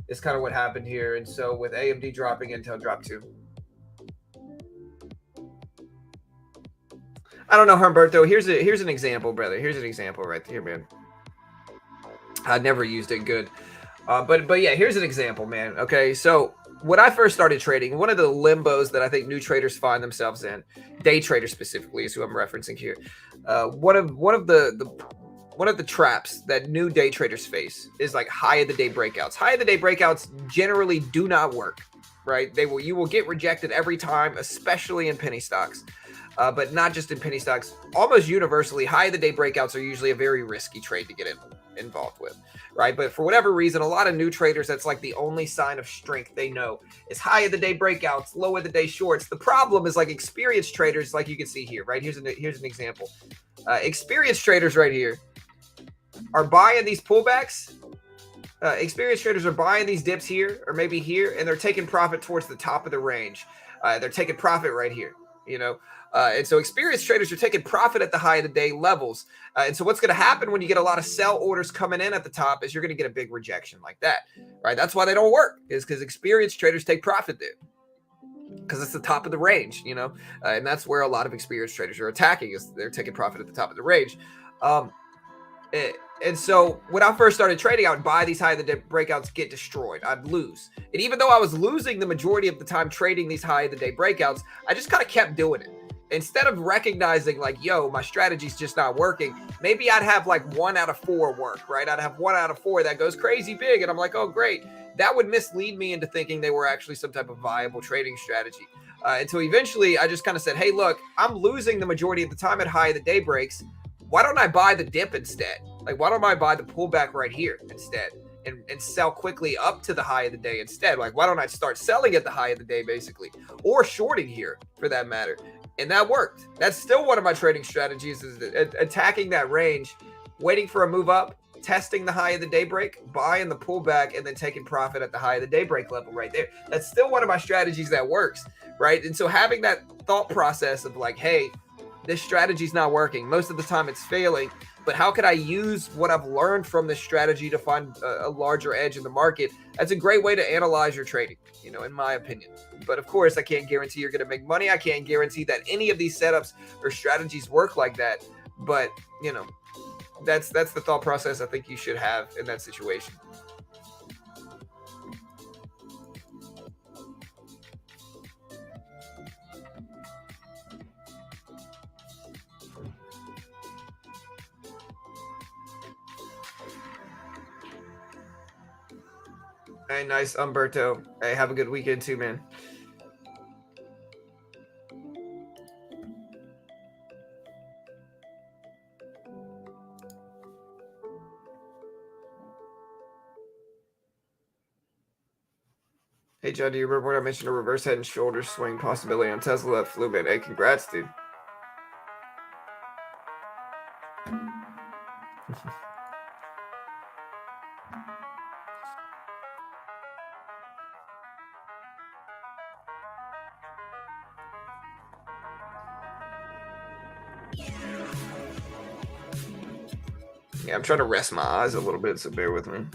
Is kind of what happened here, and so with AMD dropping, Intel dropped too. I don't know, Humberto. Here's an example, brother. Here's an example right here, man. I never used it good. But yeah, here's an example, man. Okay, so when I first started trading, one of the limbos that I think new traders find themselves in, day traders specifically is who I'm referencing here. One of the traps that new day traders face is like high of the day breakouts. High of the day breakouts generally do not work, right? You will get rejected every time, especially in penny stocks. But not just in penny stocks. Almost universally, high of the day breakouts are usually a very risky trade to get involved with, right? But for whatever reason, a lot of new traders, that's like the only sign of strength they know is high of the day breakouts, low of the day shorts. The problem is like experienced traders, like you can see here, right? Here's an example. Experienced traders right here are buying these pullbacks. Experienced traders are buying these dips here or maybe here, and they're taking profit towards the top of the range. They're taking profit right here, you know. And so experienced traders are taking profit at the high of the day levels. And so what's going to happen when you get a lot of sell orders coming in at the top is you're going to get a big rejection like that, right? That's why they don't work, is because experienced traders take profit there because it's the top of the range, you know, and that's where a lot of experienced traders are attacking, is they're taking profit at the top of the range. And so when I first started trading, I would buy these high of the day breakouts, get destroyed. I'd lose. And even though I was losing the majority of the time trading these high of the day breakouts, I just kind of kept doing it. Instead of recognizing like, yo, my strategy's just not working, maybe I'd have like 1 out of 4 work, right? I'd have 1 out of 4 that goes crazy big. And I'm like, oh, great. That would mislead me into thinking they were actually some type of viable trading strategy. Until eventually I just kind of said, hey, look, I'm losing the majority of the time at high of the day breaks. Why don't I buy the dip instead? Like, why don't I buy the pullback right here instead and sell quickly up to the high of the day instead? Like, why don't I start selling at the high of the day basically, or shorting here for that matter? And that worked. That's still one of my trading strategies, is attacking that range, waiting for a move up, testing the high of the day break, buying the pullback, and then taking profit at the high of the day break level right there. That's still one of my strategies that works, right? And so having that thought process of like, hey, this strategy's not working. Most of the time it's failing, but how could I use what I've learned from this strategy to find a larger edge in the market? That's a great way to analyze your trading, you know, in my opinion. But of course, I can't guarantee you're going to make money. I can't guarantee that any of these setups or strategies work like that. But, you know, that's the thought process I think you should have in that situation. Hey, nice, Umberto. Hey, have a good weekend too, man. Hey, John, do you remember when I mentioned a reverse head and shoulders swing possibility on Tesla that flew, man? Hey, congrats, dude. Yeah, I'm trying to rest my eyes a little bit, so bear with me.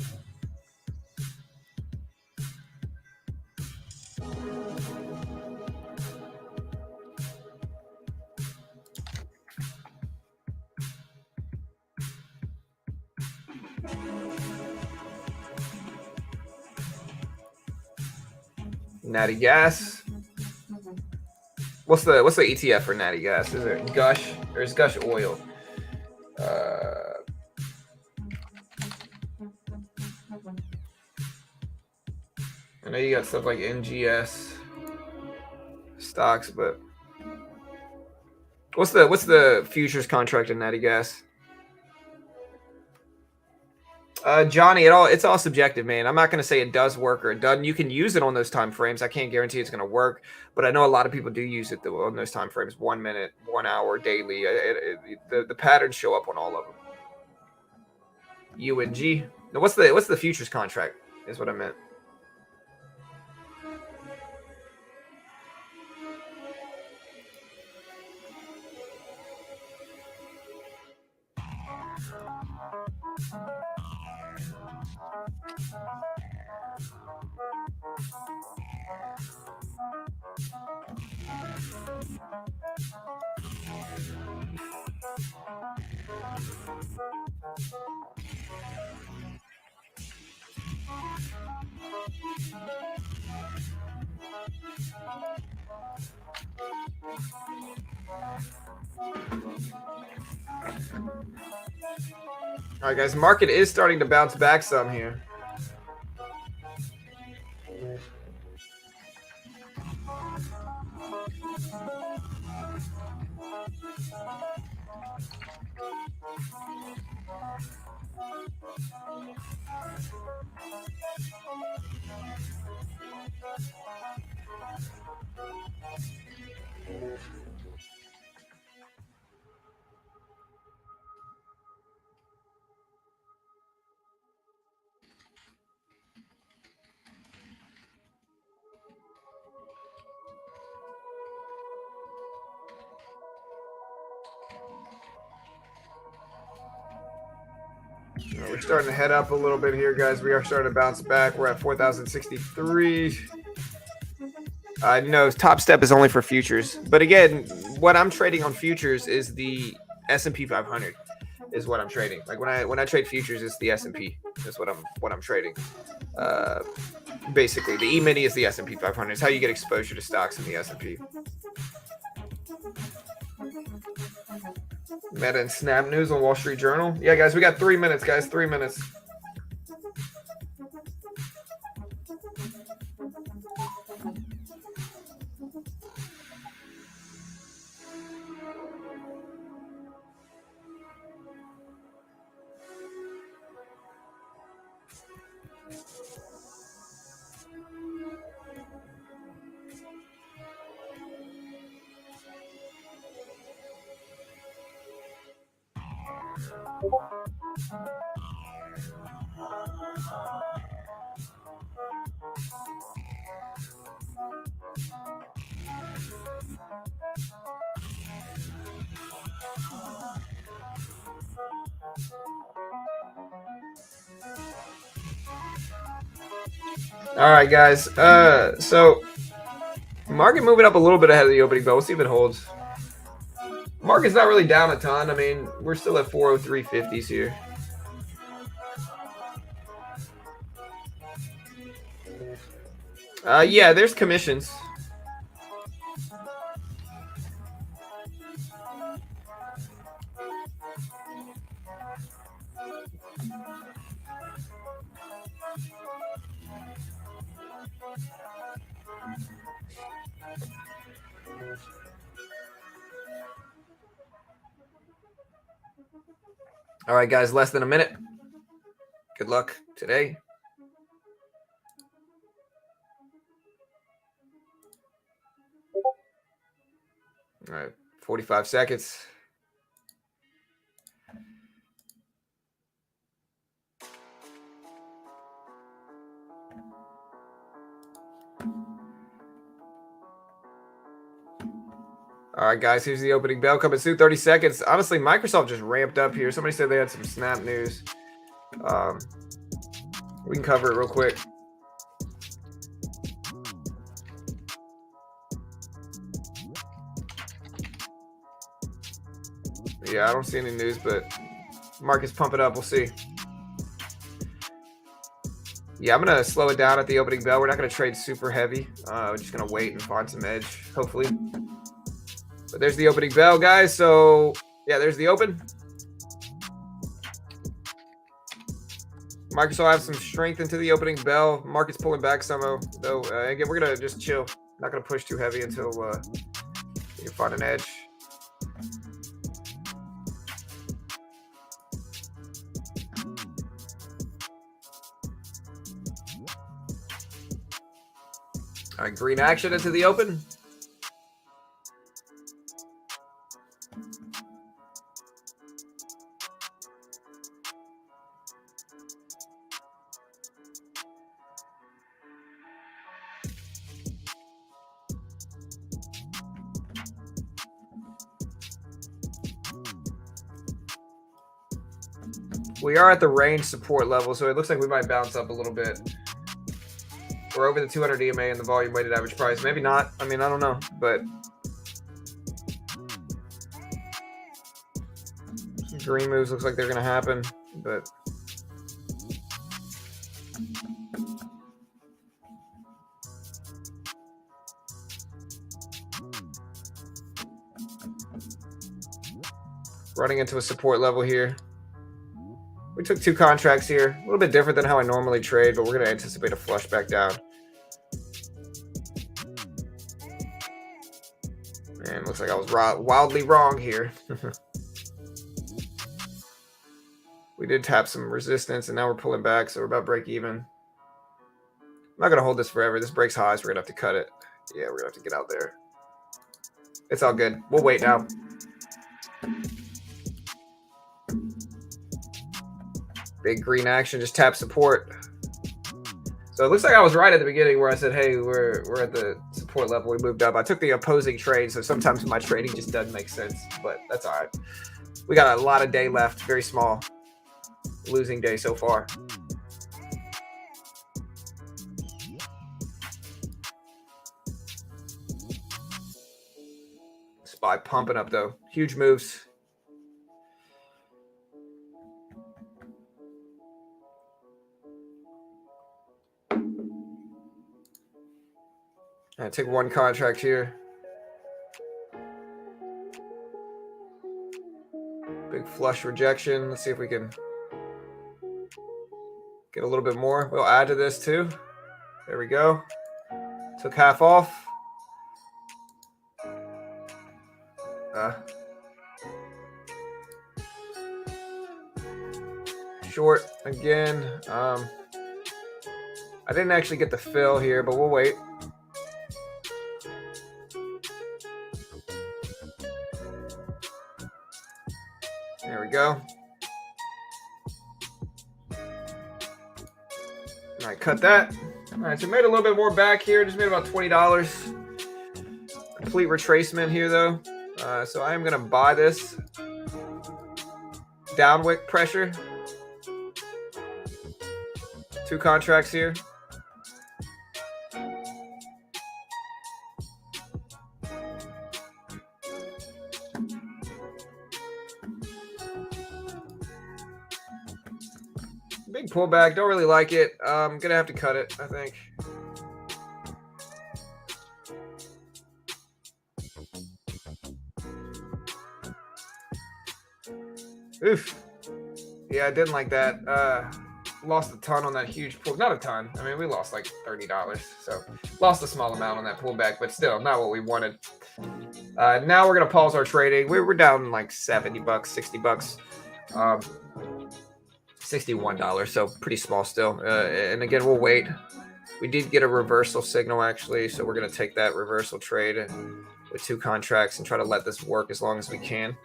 Natty Gas. What's the ETF for Natty Gas? Is it Gush or is Gush Oil? I know you got stuff like NGS stocks, but what's the futures contract in Natty Gas? Johnny, it's all subjective, man. I'm not going to say it does work or it doesn't. You can use it on those time frames. I can't guarantee it's going to work, but I know a lot of people do use it on those time frames. 1 minute, 1 hour, daily. The patterns show up on all of them. UNG. Now, what's the futures contract? Is what I meant. All right, guys. Market is starting to bounce back some here. We're starting to head up a little bit here, guys. We are starting to bounce back. We're at 4,063. I know Top Step is only for futures, but again, what I'm trading on futures is the S&P 500. Is what I'm trading. Like when I trade futures, it's the S&P. That's what I'm trading. Basically, the E-mini is the S&P 500. It's how you get exposure to stocks in the S&P. Meta and Snap News on Wall Street Journal. Yeah, guys, we got 3 minutes, guys. 3 minutes. All right, guys. So market moving up a little bit ahead of the opening bell. We'll see if it holds. Market's not really down a ton. I mean, we're still at 403.50s here. Yeah, there's commissions. All right, guys, less than a minute. Good luck today. All right, 45 seconds. All right, guys, here's the opening bell coming soon. 30 seconds. Honestly, Microsoft just ramped up here. Somebody said they had some snap news. We can cover it real quick. Yeah, I don't see any news, but market's pumping up. We'll see. Yeah, I'm going to slow it down at the opening bell. We're not going to trade super heavy. We're just going to wait and find some edge, hopefully. But there's the opening bell, guys. So, yeah, there's the open. Microsoft have some strength into the opening bell. Market's pulling back somehow, though. Again, we're going to just chill. Not going to push too heavy until we can find an edge. All right, green action into the open. We are at the range support level, so it looks like we might bounce up a little bit. We're over the 200 EMA and the volume weighted average price. Maybe not. I mean, I don't know, but some green moves looks like they're going to happen, but running into a support level here. We took 2 contracts here. A little bit different than how I normally trade, but we're going to anticipate a flush back down. And looks like I was wildly wrong here. We did tap some resistance, and now we're pulling back, so we're about break even. I'm not going to hold this forever. This breaks highs. We're going to have to cut it. Yeah, we're going to have to get out there. It's all good. We'll wait now. Big green action, just tap support. So it looks like I was right at the beginning where I said, hey, we're at the support level. We moved up. I took the opposing trade, so sometimes my trading just doesn't make sense, but that's all right. We got a lot of day left, very small. Losing day so far. SPY pumping up, though. Huge moves. I take 1 contract here. Big flush rejection. Let's see if we can get a little bit more. We'll add to this too. There we go. Took half off. Short again. I didn't actually get the fill here, but we'll wait. There we go. All right, cut that. All right, so made a little bit more back here. Just made about $20. Complete retracement here, though. So I am going to buy this. Downwick pressure. 2 contracts here. Big pullback. Don't really like it. I'm going to have to cut it, I think. Oof. Yeah, I didn't like that. lost a ton on that huge pull. Not a ton. I mean, we lost like $30. So lost a small amount on that pullback, but still not what we wanted. Now we're going to pause our trading. We're down like $70, $60. $61, so pretty small still. And again, we'll wait. We did get a reversal signal actually, so we're going to take that reversal trade with 2 contracts and try to let this work as long as we can.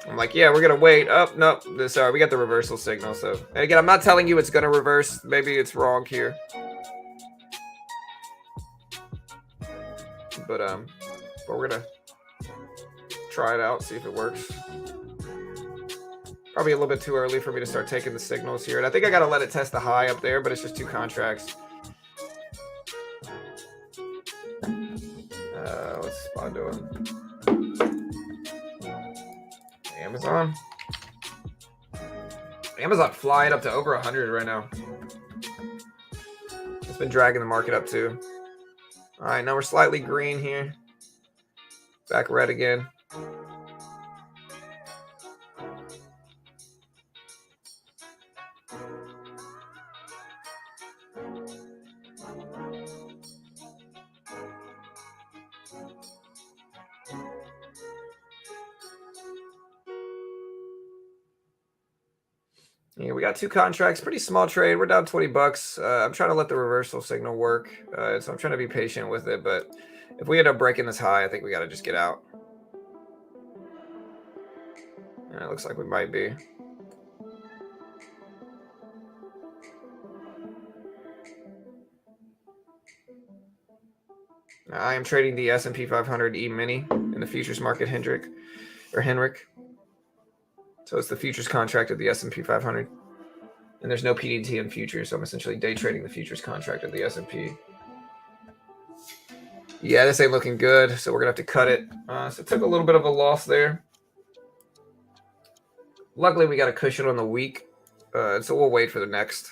I'm like, yeah, we're going to wait. Oh, no, sorry, we got the reversal signal. So, and again, I'm not telling you it's going to reverse. Maybe it's wrong here. But we're going to try it out, see if it works. Probably a little bit too early for me to start taking the signals here. And I think I got to let it test the high up there, but it's just 2 contracts. What's Spot doing? Amazon flying up to over 100 right now. It's been dragging the market up too. All right, now we're slightly green here. Back red again. Yeah, we got 2 contracts, pretty small trade. We're down $20. I'm trying to let the reversal signal work, so I'm trying to be patient with it. But if we end up breaking this high, I think we got to just get out. And it looks like we might be. Now, I am trading the S&P 500 E-mini in the futures market, Henrik. So it's the futures contract of the S&P 500. And there's no PDT in futures, so I'm essentially day trading the futures contract of the S&P. Yeah, this ain't looking good, so we're going to have to cut it. So it took a little bit of a loss there. Luckily, we got a cushion on the week, so we'll wait for the next.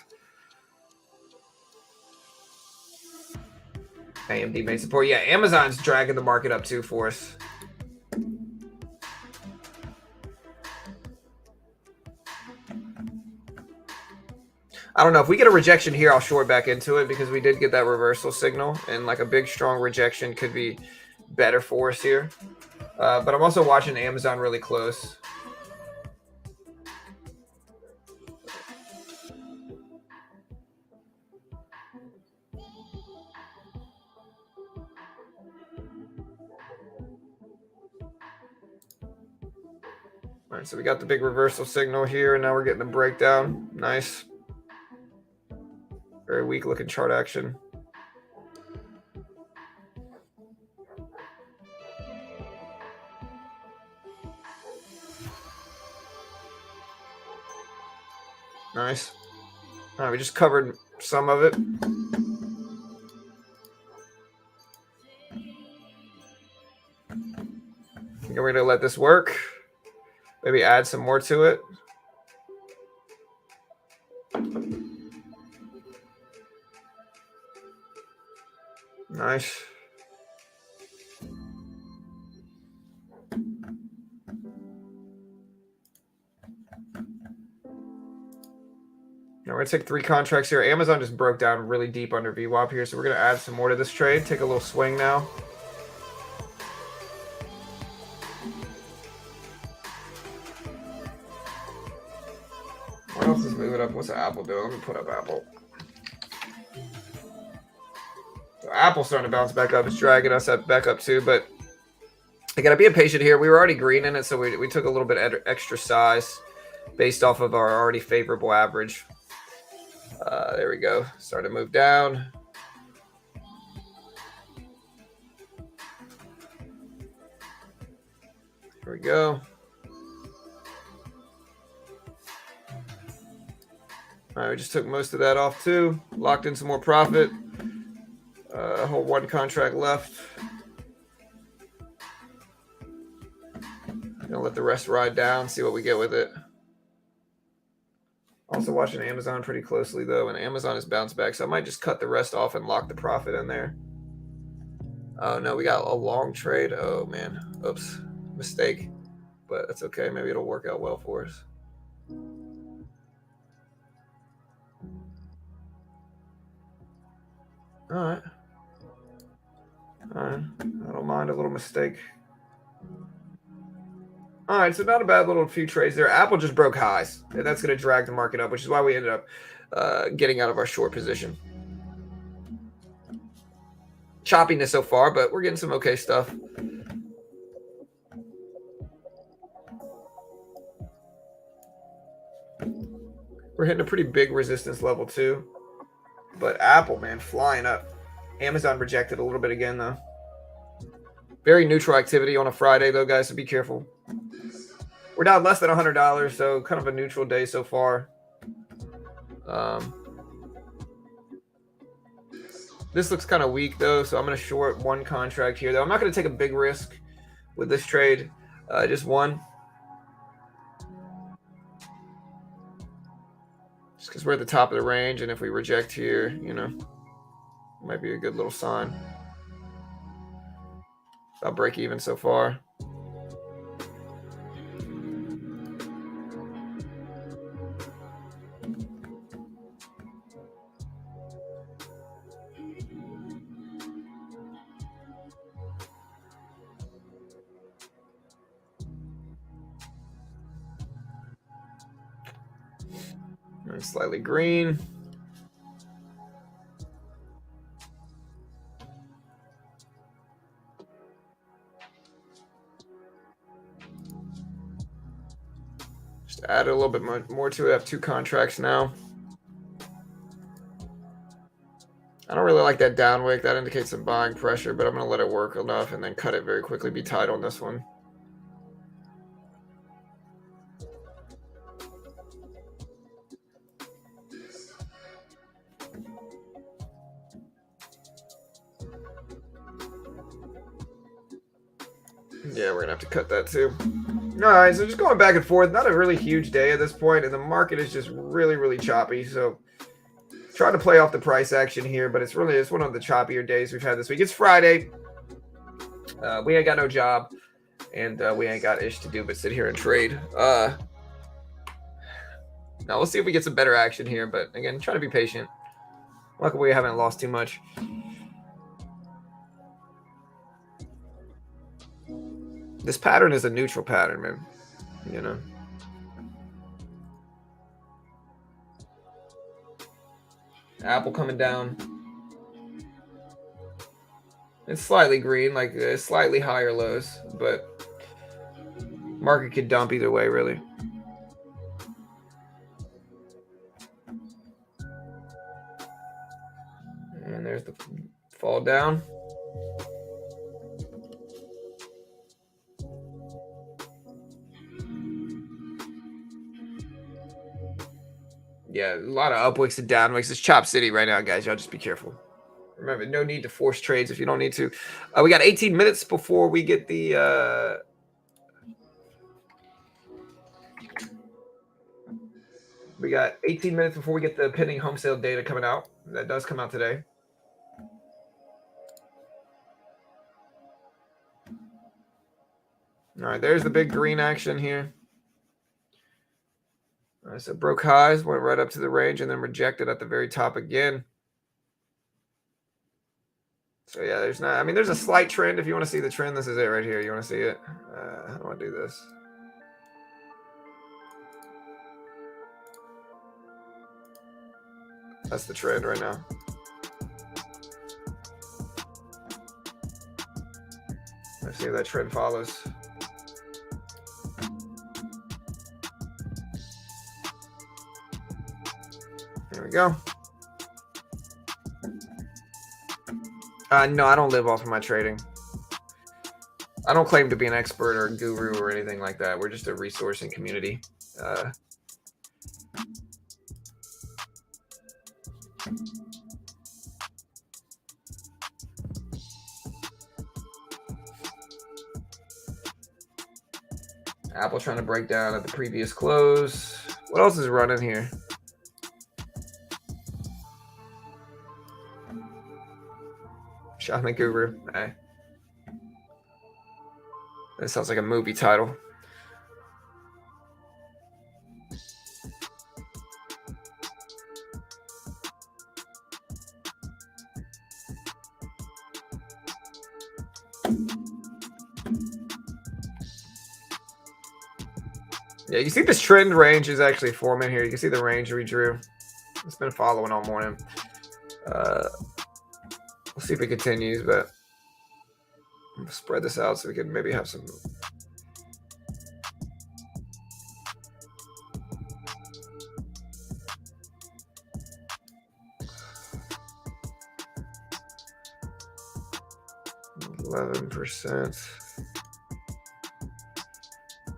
AMD made support. Yeah, Amazon's dragging the market up too for us. I don't know. If we get a rejection here, I'll short back into it because we did get that reversal signal. And like a big, strong rejection could be better for us here. But I'm also watching Amazon really close. All right, so we got the big reversal signal here, and now we're getting the breakdown. Nice. Very weak looking chart action. Nice. All right, we just covered some of it. We're going to let this work. Maybe add some more to it. Nice. Now we're going to take 3 contracts here. Amazon just broke down really deep under VWAP here, so we're going to add some more to this trade. Take a little swing now. What else is moving up? What's Apple doing? Let me put up Apple. So Apple's starting to bounce back up. It's dragging us back up too, but I got to be impatient here. We were already green in it, so we took a little bit extra size based off of our already favorable average. There we go. Start to move down. Here we go. All right, we just took most of that off too. Locked in some more profit. Whole 1 contract left. Gonna let the rest ride down, see what we get with it. Also watching Amazon pretty closely though, and Amazon has bounced back, so I might just cut the rest off and lock the profit in there. Oh no, we got a long trade. Oh man, oops, mistake. But that's okay. Maybe it'll work out well for us. All right. All right. I don't mind a little mistake. All right, so not a bad little few trades there. Apple just broke highs, and that's going to drag the market up, which is why we ended up getting out of our short position. Choppiness so far, but we're getting some okay stuff. We're hitting a pretty big resistance level too. But Apple, man, flying up. Amazon rejected a little bit again, though. Very neutral activity on a Friday, though, guys, so be careful. We're down less than $100, so kind of a neutral day so far. This looks kind of weak, though, so I'm going to short one contract here, though. I'm not going to take a big risk with this trade, just one. Just because we're at the top of the range, and if we reject here, you know, might be a good little sign. I'll break even so far. And slightly green. Just add a little bit more to it. I have two contracts now. I don't really like that down wick. That indicates some buying pressure, but I'm going to let it work enough and then cut it very quickly. Be tight on this one. Yeah, we're going to have to cut that too. All right, so just going back and forth. Not a really huge day at this point, and the market is just really, really choppy. So trying to play off the price action here, but it's one of the choppier days we've had this week. It's Friday. We ain't got no job, and we ain't got ish to do but sit here and trade. Now we'll see if we get some better action here, but again, try to be patient. Luckily, we haven't lost too much. This pattern is a neutral pattern, man. You know. Apple coming down. It's slightly green, like slightly higher lows, but market could dump either way, really. And there's the fall down. Yeah, a lot of up wicks and down wicks. It's Chop City right now, guys. Y'all just be careful. Remember, no need to force trades if you don't need to. We got 18 minutes before we get the we got 18 minutes before we get the pending home sale data coming out. That does come out today. All right, there's the big green action here. All right, so broke highs, went right up to the range, and then rejected at the very top again. So yeah, there's a slight trend. If you want to see the trend, this is it right here. You want to see it? How do I do this? That's the trend right now. Let's see if that trend follows. There we go. No, I don't live off of my trading. I don't claim to be an expert or a guru or anything like that. We're just a resourcing community. Apple trying to break down at the previous close. What else is running here? Shaman Guru. Hey. That sounds like a movie title. Yeah, you see this trend range is actually forming here. You can see the range we drew. It's been following all morning. We'll see if it continues, but we'll spread this out so we can maybe have some. %.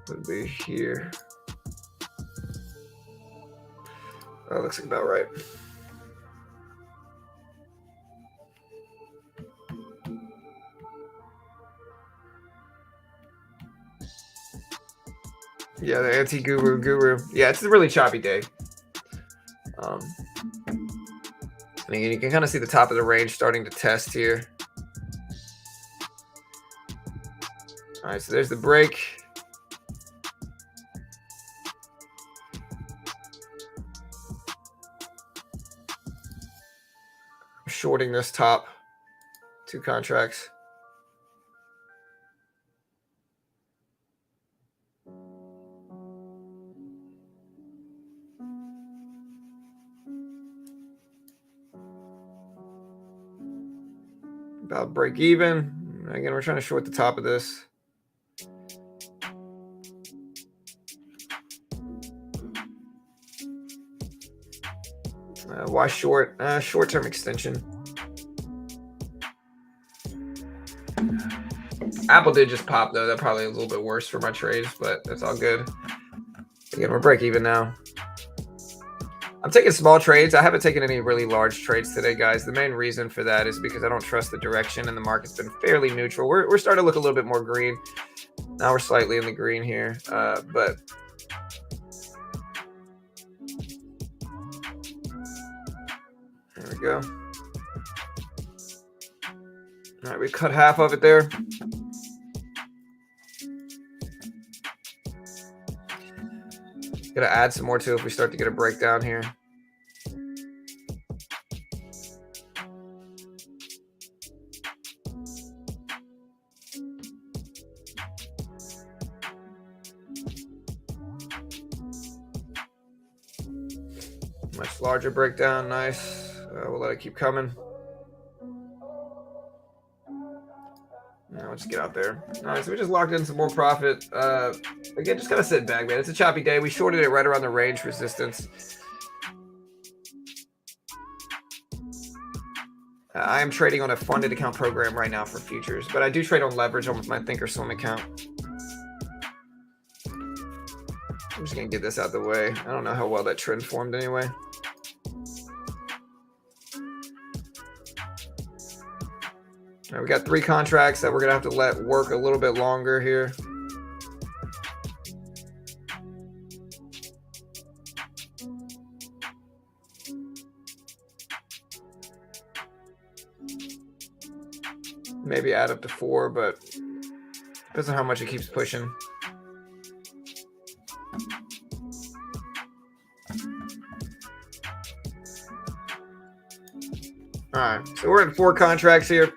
Would be here. That looks like about right. Yeah, the anti-guru. Yeah, it's a really choppy day. And again, you can kind of see the top of the range starting to test here. All right, so there's the break. Shorting this top 2 contracts. About break even. Again, we're trying to short the top of this. Why short? Short-term extension. Apple did just pop, though. That probably a little bit worse for my trades, but that's all good. Again, we're break even now. I'm taking small trades. I haven't taken any really large trades today, guys. The main reason for that is because I don't trust the direction, and the market's been fairly neutral. We're starting to look a little bit more green. Now we're slightly in the green here, but there we go. All right, we cut half of it there. Gonna add some more to if we start to get a breakdown here. Much larger breakdown, nice. We'll let it keep coming. Now we'll just get out there. All right, so we just locked in some more profit. Again, just kind of sit back, man. It's a choppy day. We shorted it right around the range resistance. I am trading on a funded account program right now for futures, but I do trade on leverage on my Thinkorswim account. I'm just going to get this out the way. I don't know how well that trend formed anyway. All right, we got 3 contracts that we're going to have to let work a little bit longer here. Maybe add up to 4, but depends on how much it keeps pushing. All right, so we're at 4 contracts here.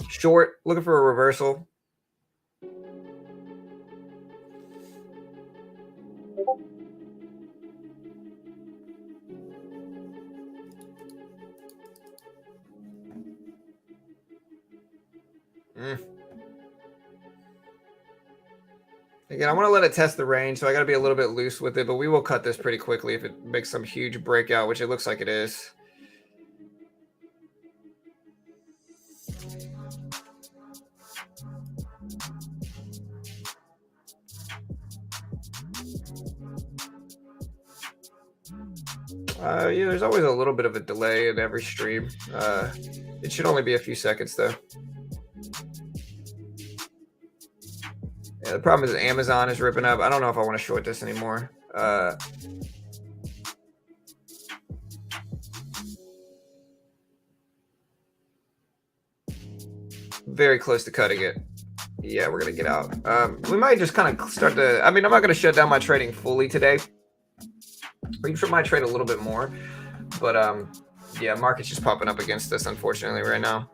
Short, looking for a reversal. Again, I want to let it test the range, so I got to be a little bit loose with it, but we will cut this pretty quickly if it makes some huge breakout, which it looks like it is. Yeah, there's always a little bit of a delay in every stream. It should only be a few seconds, though. Yeah, the problem is Amazon is ripping up. I don't know if I want to short this anymore. Very close to cutting it. Yeah, we're gonna get out. We might just kind of start to. I mean, I'm not gonna shut down my trading fully today. We might trade a little bit more, but yeah, market's just popping up against us, unfortunately, right now.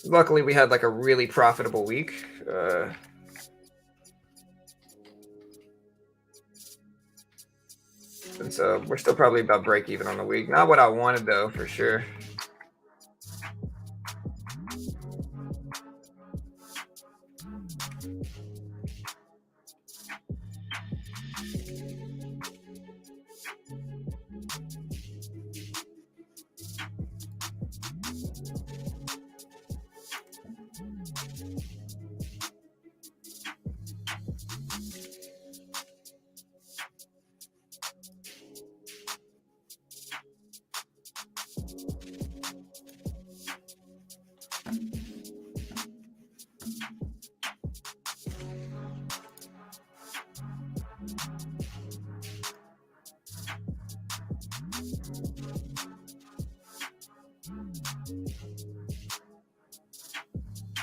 Luckily, we had like a really profitable week. And so we're still probably about break even on the week. Not what I wanted though, for sure.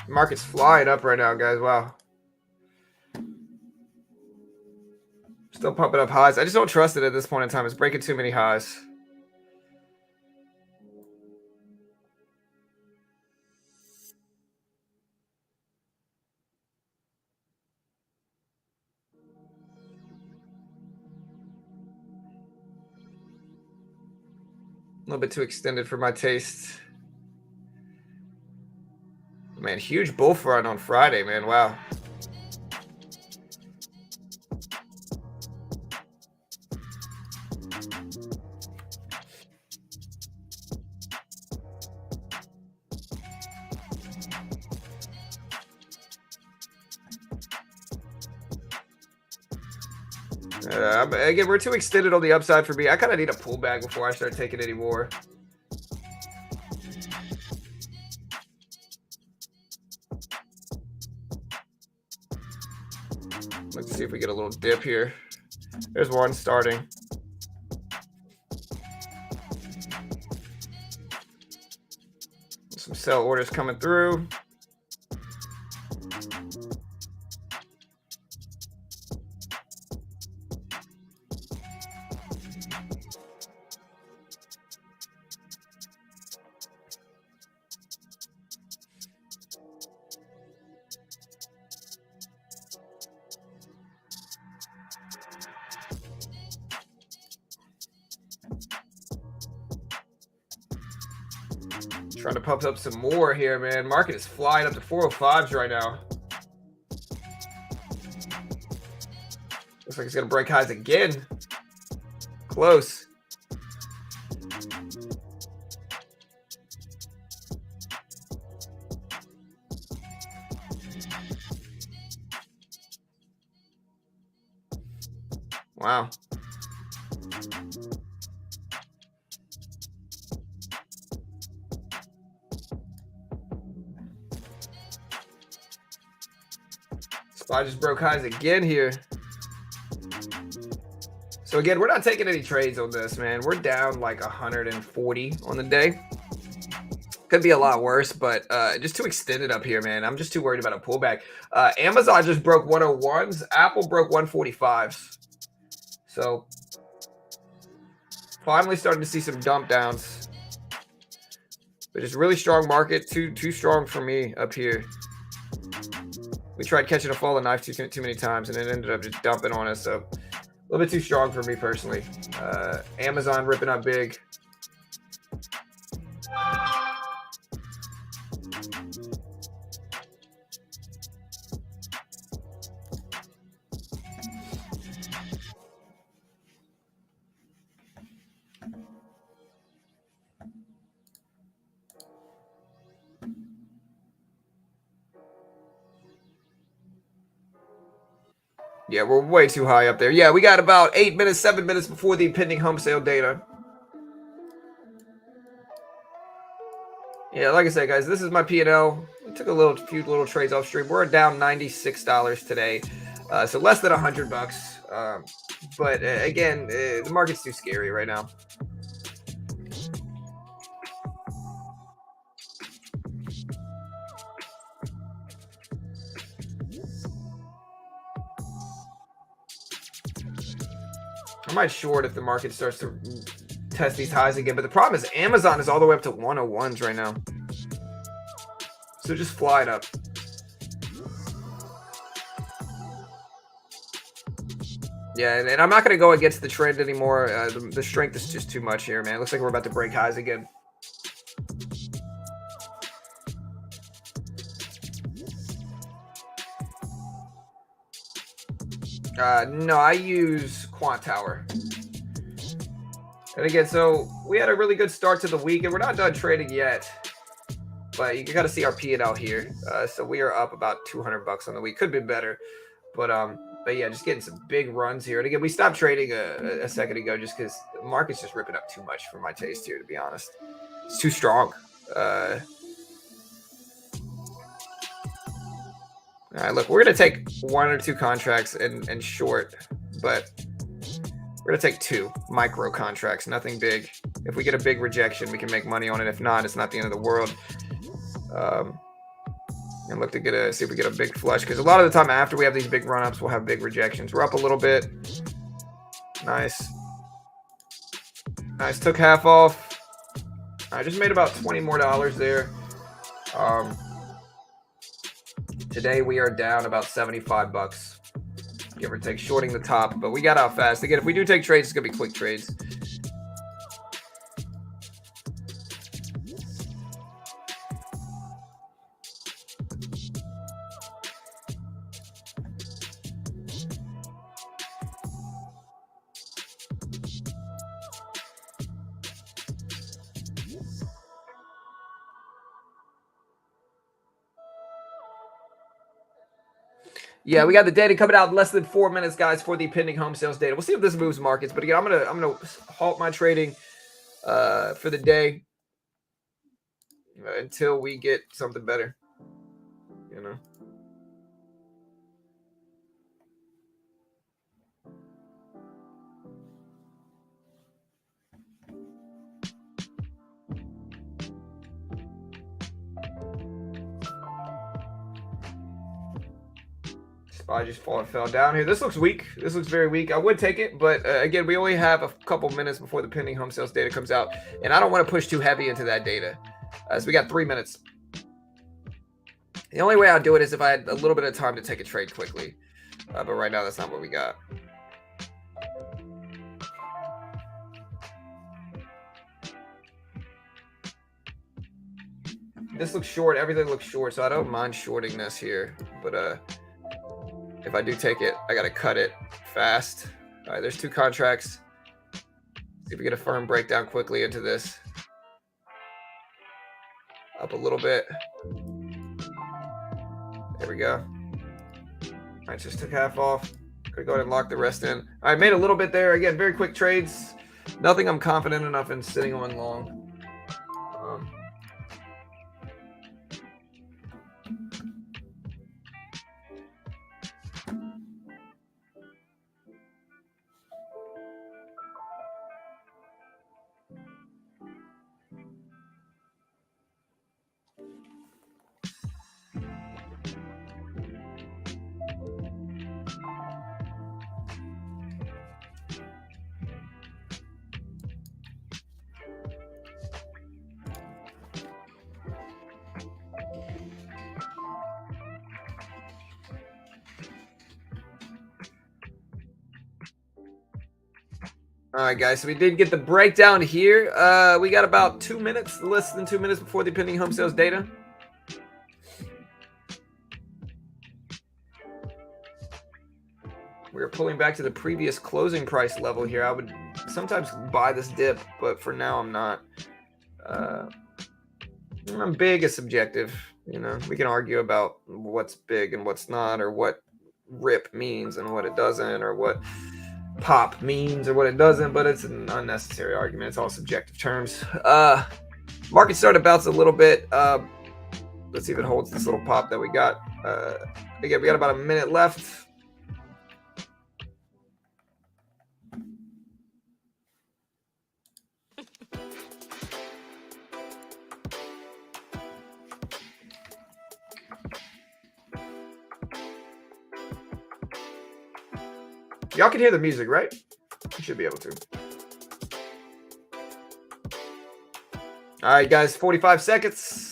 Market's flying up right now, guys. Wow. Still pumping up highs. I just don't trust it at this point in time. It's breaking too many highs. A little bit too extended for my taste. Man, huge bull run on Friday, man. Wow. Again, we're too extended on the upside for me. I kind of need a pullback before I start taking any more. Let's see if we get a little dip here. There's one starting. Some sell orders coming through. Trying to pump up some more here, man. Market is flying up to 405s right now. Looks like it's going to break highs again. Close. Wow. SPY just broke highs again here. So again, we're not taking any trades on this, man. We're down like 140 on the day. Could be a lot worse, but just too extended up here, man. I'm just too worried about a pullback. Amazon just broke 101s. Apple broke 145s. So finally starting to see some dump downs. But it's really strong market. Too strong for me up here. We tried catching a falling knife too many times, and it ended up just dumping on us. So a little bit too strong for me personally. Amazon ripping up big. Yeah, we're way too high up there. Yeah, we got about 8 minutes, 7 minutes before the pending home sale data. Yeah, like I said, guys, this is my P&L. We took a few little trades off stream. We're down $96 today. So less than $100. But again, the market's too scary right now. I might short if the market starts to test these highs again. But the problem is Amazon is all the way up to 101s right now. So just fly it up. Yeah, and I'm not going to go against the trend anymore. The strength is just too much here, man. It looks like we're about to break highs again. No, I use Quant Tower. And again, so we had a really good start to the week, and we're not done trading yet. But you got to see our P&L here. So we are up about $200 on the week. Could be better, but yeah, just getting some big runs here. And again, we stopped trading a second ago just because the market's just ripping up too much for my taste here, to be honest. It's too strong. All right, look, we're going to take 1 or 2 contracts and short, but we're going to take 2 micro contracts, nothing big. If we get a big rejection, we can make money on it. If not, it's not the end of the world. And look to see if we get a big flush, because a lot of the time after we have these big run-ups, we'll have big rejections. We're up a little bit. Nice. Nice, took half off. I just made about $20 more there. Today we are down about $75, give or take, shorting the top, but we got out fast. Again, if we do take trades, it's gonna be quick trades. Yeah, we got the data coming out in less than 4 minutes, guys, for the pending home sales data. We'll see if this moves markets. But again, I'm gonna halt my trading for the day until we get something better. You know. I just fell down here. This looks weak. This looks very weak. I would take it, but again, we only have a couple minutes before the pending home sales data comes out, and I don't want to push too heavy into that data. So we got 3 minutes. The only way I'd do it is if I had a little bit of time to take a trade quickly, but right now that's not what we got. This looks short. Everything looks short, so I don't mind shorting this here, but if I do take it, I got to cut it fast. All right, there's 2 contracts. See if we get a firm breakdown quickly into this. Up a little bit. There we go. I just took half off. Gonna go ahead and lock the rest in. I made a little bit there. Again, very quick trades. Nothing I'm confident enough in sitting on long. All right, guys, so we did get the breakdown here. We got about 2 minutes, less than 2 minutes before the pending home sales data. We're pulling back to the previous closing price level here. I would sometimes buy this dip, but for now I'm not. Big is subjective. You know, we can argue about what's big and what's not, or what rip means and what it doesn't, or what pop means or what it doesn't, but it's an unnecessary argument. It's all subjective terms. Market started to bounce a little bit. Let's see if it holds this little pop that we got. Again, we got about a minute left. Y'all can hear the music, right? You should be able to. All right, guys, 45 seconds.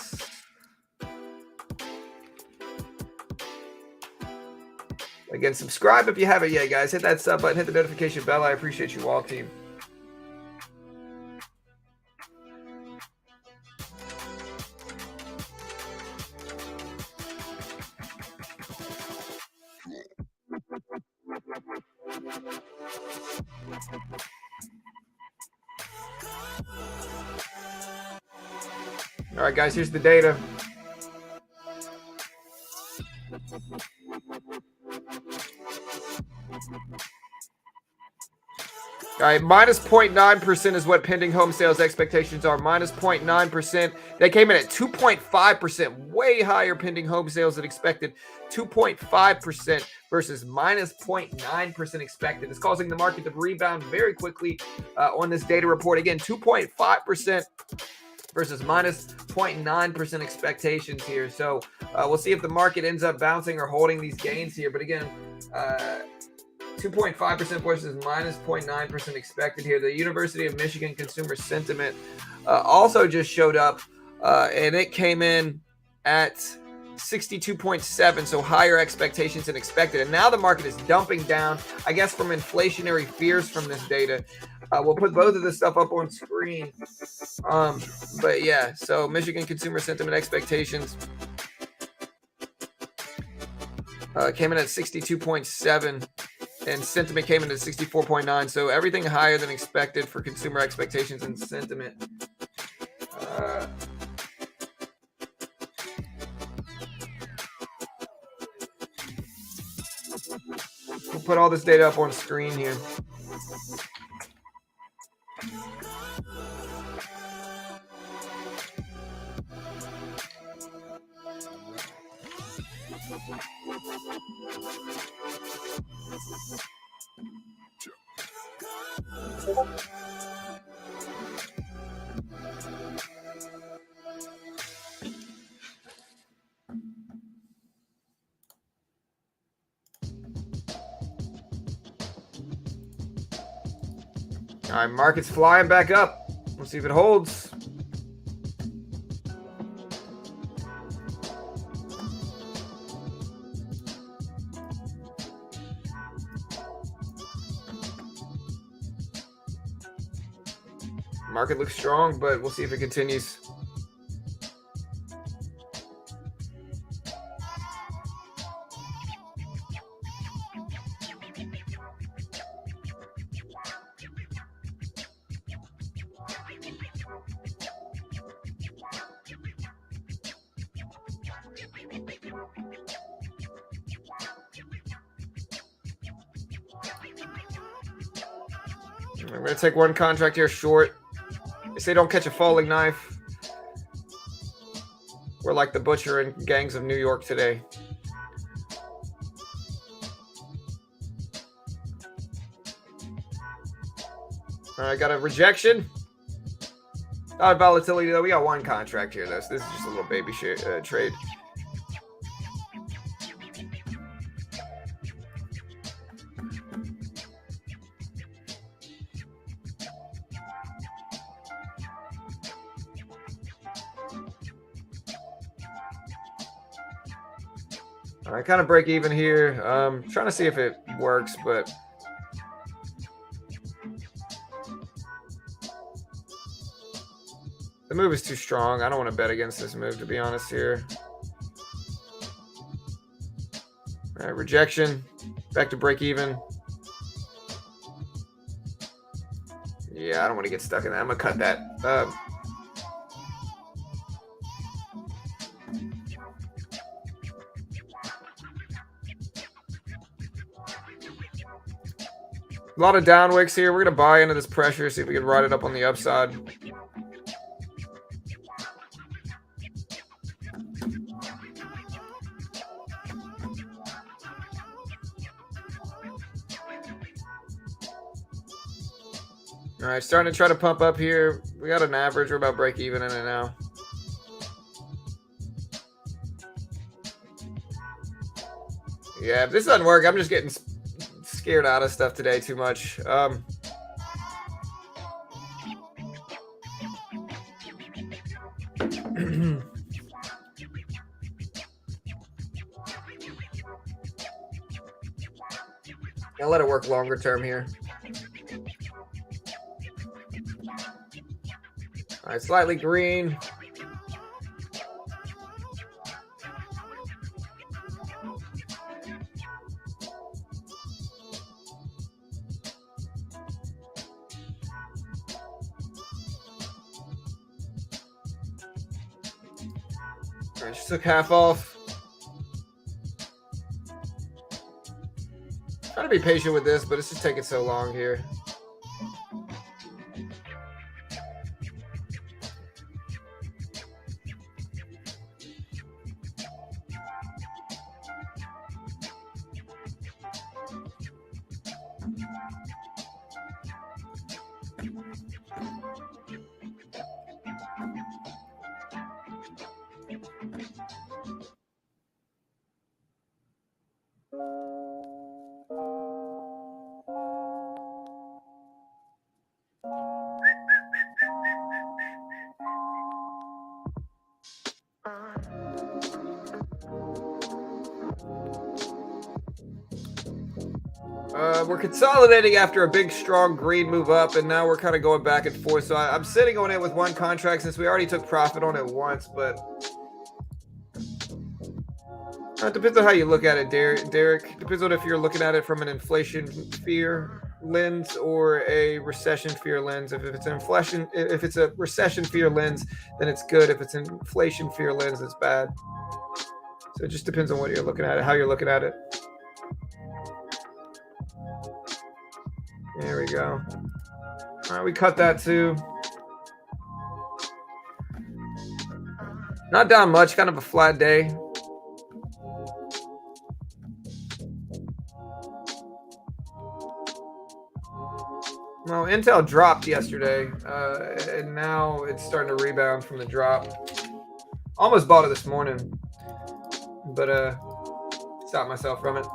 Again, subscribe if you haven't yet, guys. Hit that sub button, hit the notification bell. I appreciate you all, team. All right, guys, here's the data. All right, minus 0.9% is what pending home sales expectations are. Minus 0.9%. They came in at 2.5%, way higher pending home sales than expected. 2.5% versus minus 0.9% expected. It's causing the market to rebound very quickly on this data report. Again, 2.5% versus minus 0.9% expectations here. So we'll see if the market ends up bouncing or holding these gains here. But again, 2.5% versus minus 0.9% expected here. The University of Michigan Consumer Sentiment also just showed up, and it came in at 62.7, so higher expectations than expected. And now the market is dumping down, I guess, from inflationary fears from this data. We'll put both of this stuff up on screen. But yeah, so Michigan Consumer Sentiment expectations came in at 62.7. And sentiment came in at 64.9. So everything higher than expected for consumer expectations and sentiment. We'll put all this data up on screen here. All right, market's flying back up. We'll see if it holds. Market looks strong, but we'll see if it continues. I'm going to take one contract here short. They say don't catch a falling knife. We're like the butcher and gangs of New York today. All right, got a rejection. Not volatility, though. We got one contract here, though. So this is just a little baby trade. All right, kind of break even here. Trying to see if it works, but the move is too strong. I don't want to bet against this move, to be honest here. All right, rejection. Back to break even. Yeah, I don't want to get stuck in that. I'm going to cut that. A lot of down wicks here. We're going to buy into this pressure, see if we can ride it up on the upside. All right, starting to try to pump up here. We got an average. We're about break even in it now. Yeah, if this doesn't work, I'm just getting scared out of stuff today too much. I'll let it work longer term here. All right, slightly green. All right, just took half off. Trying to be patient with this, but it's just taking so long here. We're consolidating after a big, strong green move up, and now we're kind of going back and forth. So I'm sitting on it with one contract since we already took profit on it once, but it depends on how you look at it, Derek. Depends on if you're looking at it from an inflation fear lens or a recession fear lens. If it's a recession fear lens, then it's good. If it's an inflation fear lens, it's bad. So it just depends on what you're looking at it, how you're looking at it. There we go. All right, we cut that too. Not down much, kind of a flat day. Well, Intel dropped yesterday, and now it's starting to rebound from the drop. Almost bought it this morning, but stopped myself from it.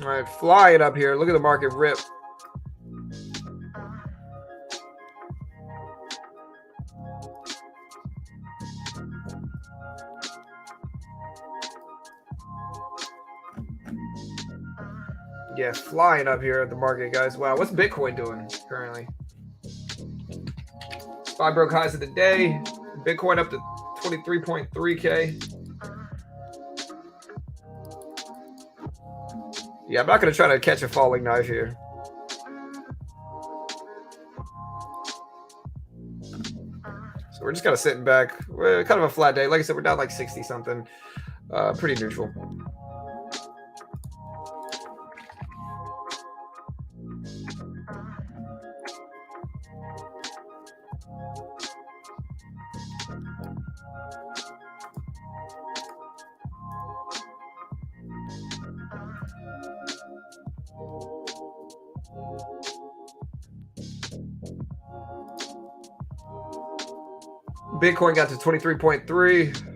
All right, flying up here. Look at the market rip. Yeah, flying up here at the market, guys. Wow, what's Bitcoin doing currently? SPY broke highs of the day. Bitcoin up to 23.3K. Yeah, I'm not going to try to catch a falling knife here. So we're just kind of sitting back. We're kind of a flat day. Like I said, we're down like 60 something. Pretty neutral. Bitcoin got to 23.3.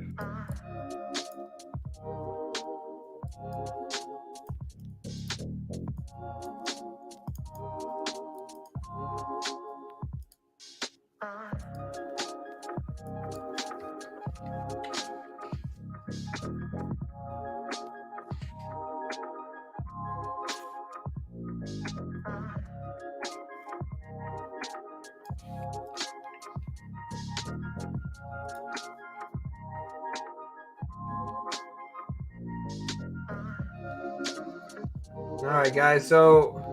All right, guys. So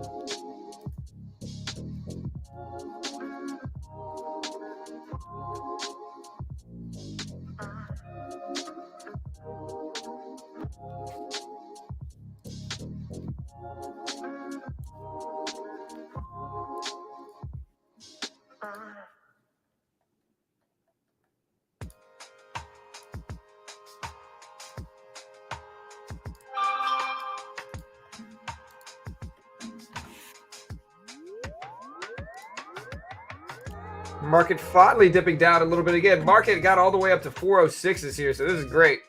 Market finally dipping down a little bit again. Market got all the way up to 406s here, so this is great.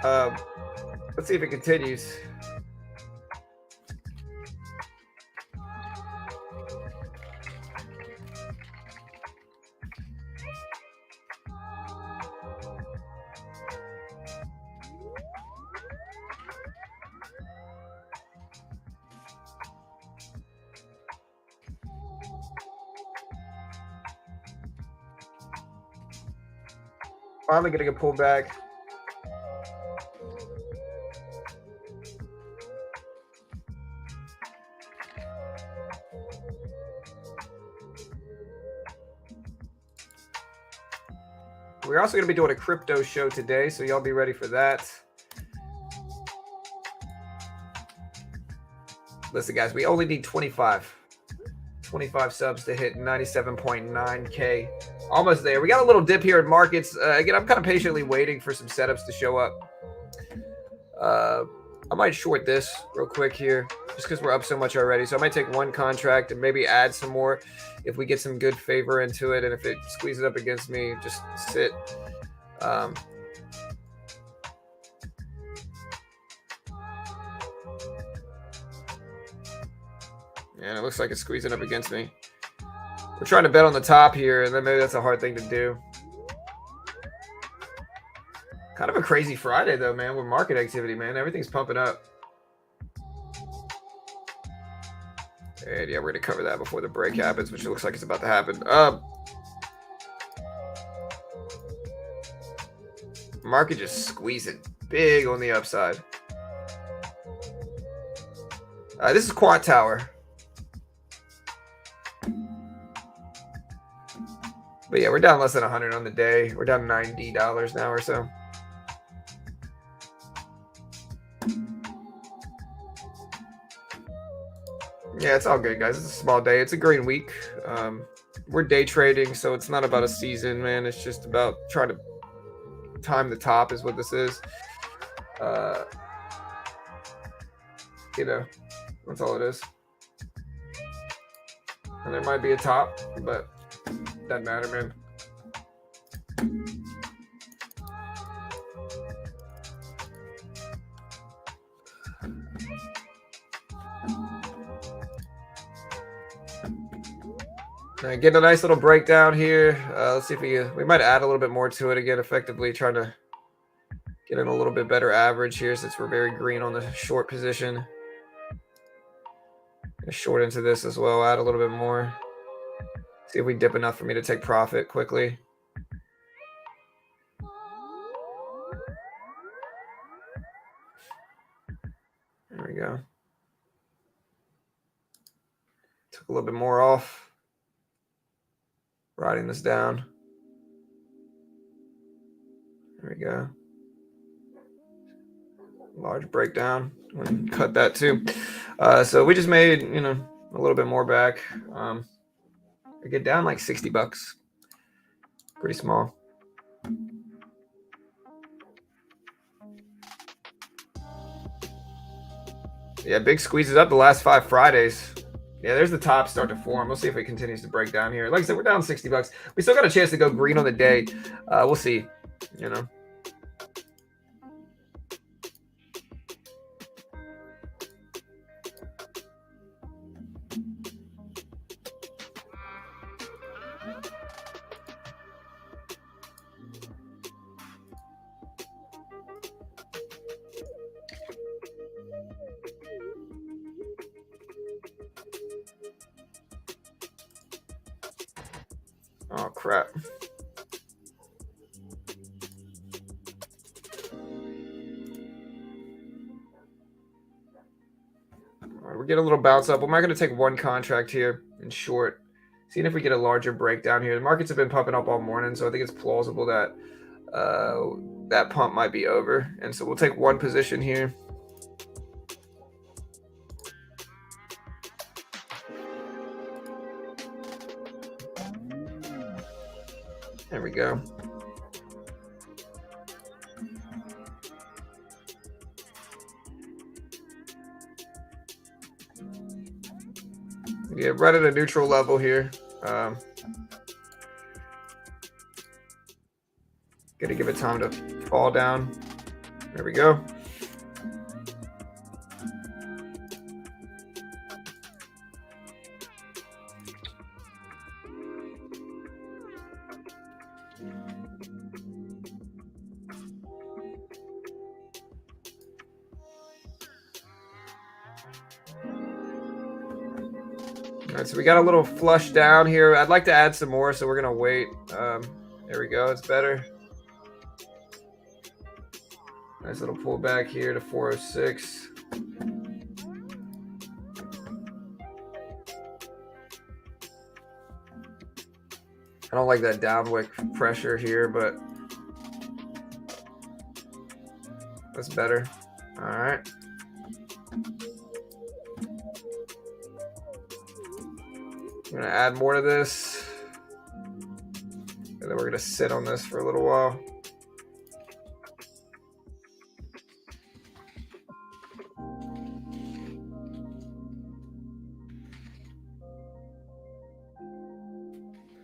Let's see if it continues. Finally getting a pullback. We're also going to be doing a crypto show today, so y'all be ready for that. Listen, guys, we only need 25 subs to hit 97.9K. Almost there. We got a little dip here in markets. Again, I'm kind of patiently waiting for some setups to show up. I might short this real quick here just because we're up so much already. So I might take one contract and maybe add some more if we get some good favor into it. And if it squeezes up against me, just sit. Yeah, it looks like it's squeezing up against me. We're trying to bet on the top here, and then maybe that's a hard thing to do. Kind of a crazy Friday, though, man, with market activity, man. Everything's pumping up. And, yeah, we're going to cover that before the break happens, which looks like it's about to happen. Market just squeezing big on the upside. This is Quant Tower. But yeah, we're down less than 100 on the day. We're down $90 now or so. Yeah, it's all good, guys. It's a small day. It's a green week. We're day trading, so it's not about a season, man. It's just about trying to time the top is what this is. You know, that's all it is. And there might be a top, but doesn't matter, man. Getting a nice little breakdown here. Let's see if we might add a little bit more to it again, effectively trying to get in a little bit better average here since we're very green on the short position. Gonna short into this as well, add a little bit more. See if we dip enough for me to take profit quickly. There we go. Took a little bit more off. Writing this down. There we go. Large breakdown. I'm gonna cut that too. So we just made, you know, a little bit more back. We get down like $60. Pretty small. Yeah, big squeezes up the last 5 Fridays. Yeah, there's the top start to form. We'll see if it continues to break down here. Like I said, we're down $60. We still got a chance to go green on the day. We'll see, you know. Oh, crap. All right, we're getting a little bounce up. I'm not going to take one contract here in short. Seeing if we get a larger breakdown here. The markets have been pumping up all morning, so I think it's plausible that that pump might be over. And so we'll take one position here. There we go. Yeah, right at a neutral level here. Gonna give it time to fall down. There we go. All right, so we got a little flush down here. I'd like to add some more, so we're gonna wait. There we go, it's better. Nice little pullback here to 406. I don't like that downwick pressure here, but that's better. All right. I'm gonna add more to this, and then we're gonna sit on this for a little while.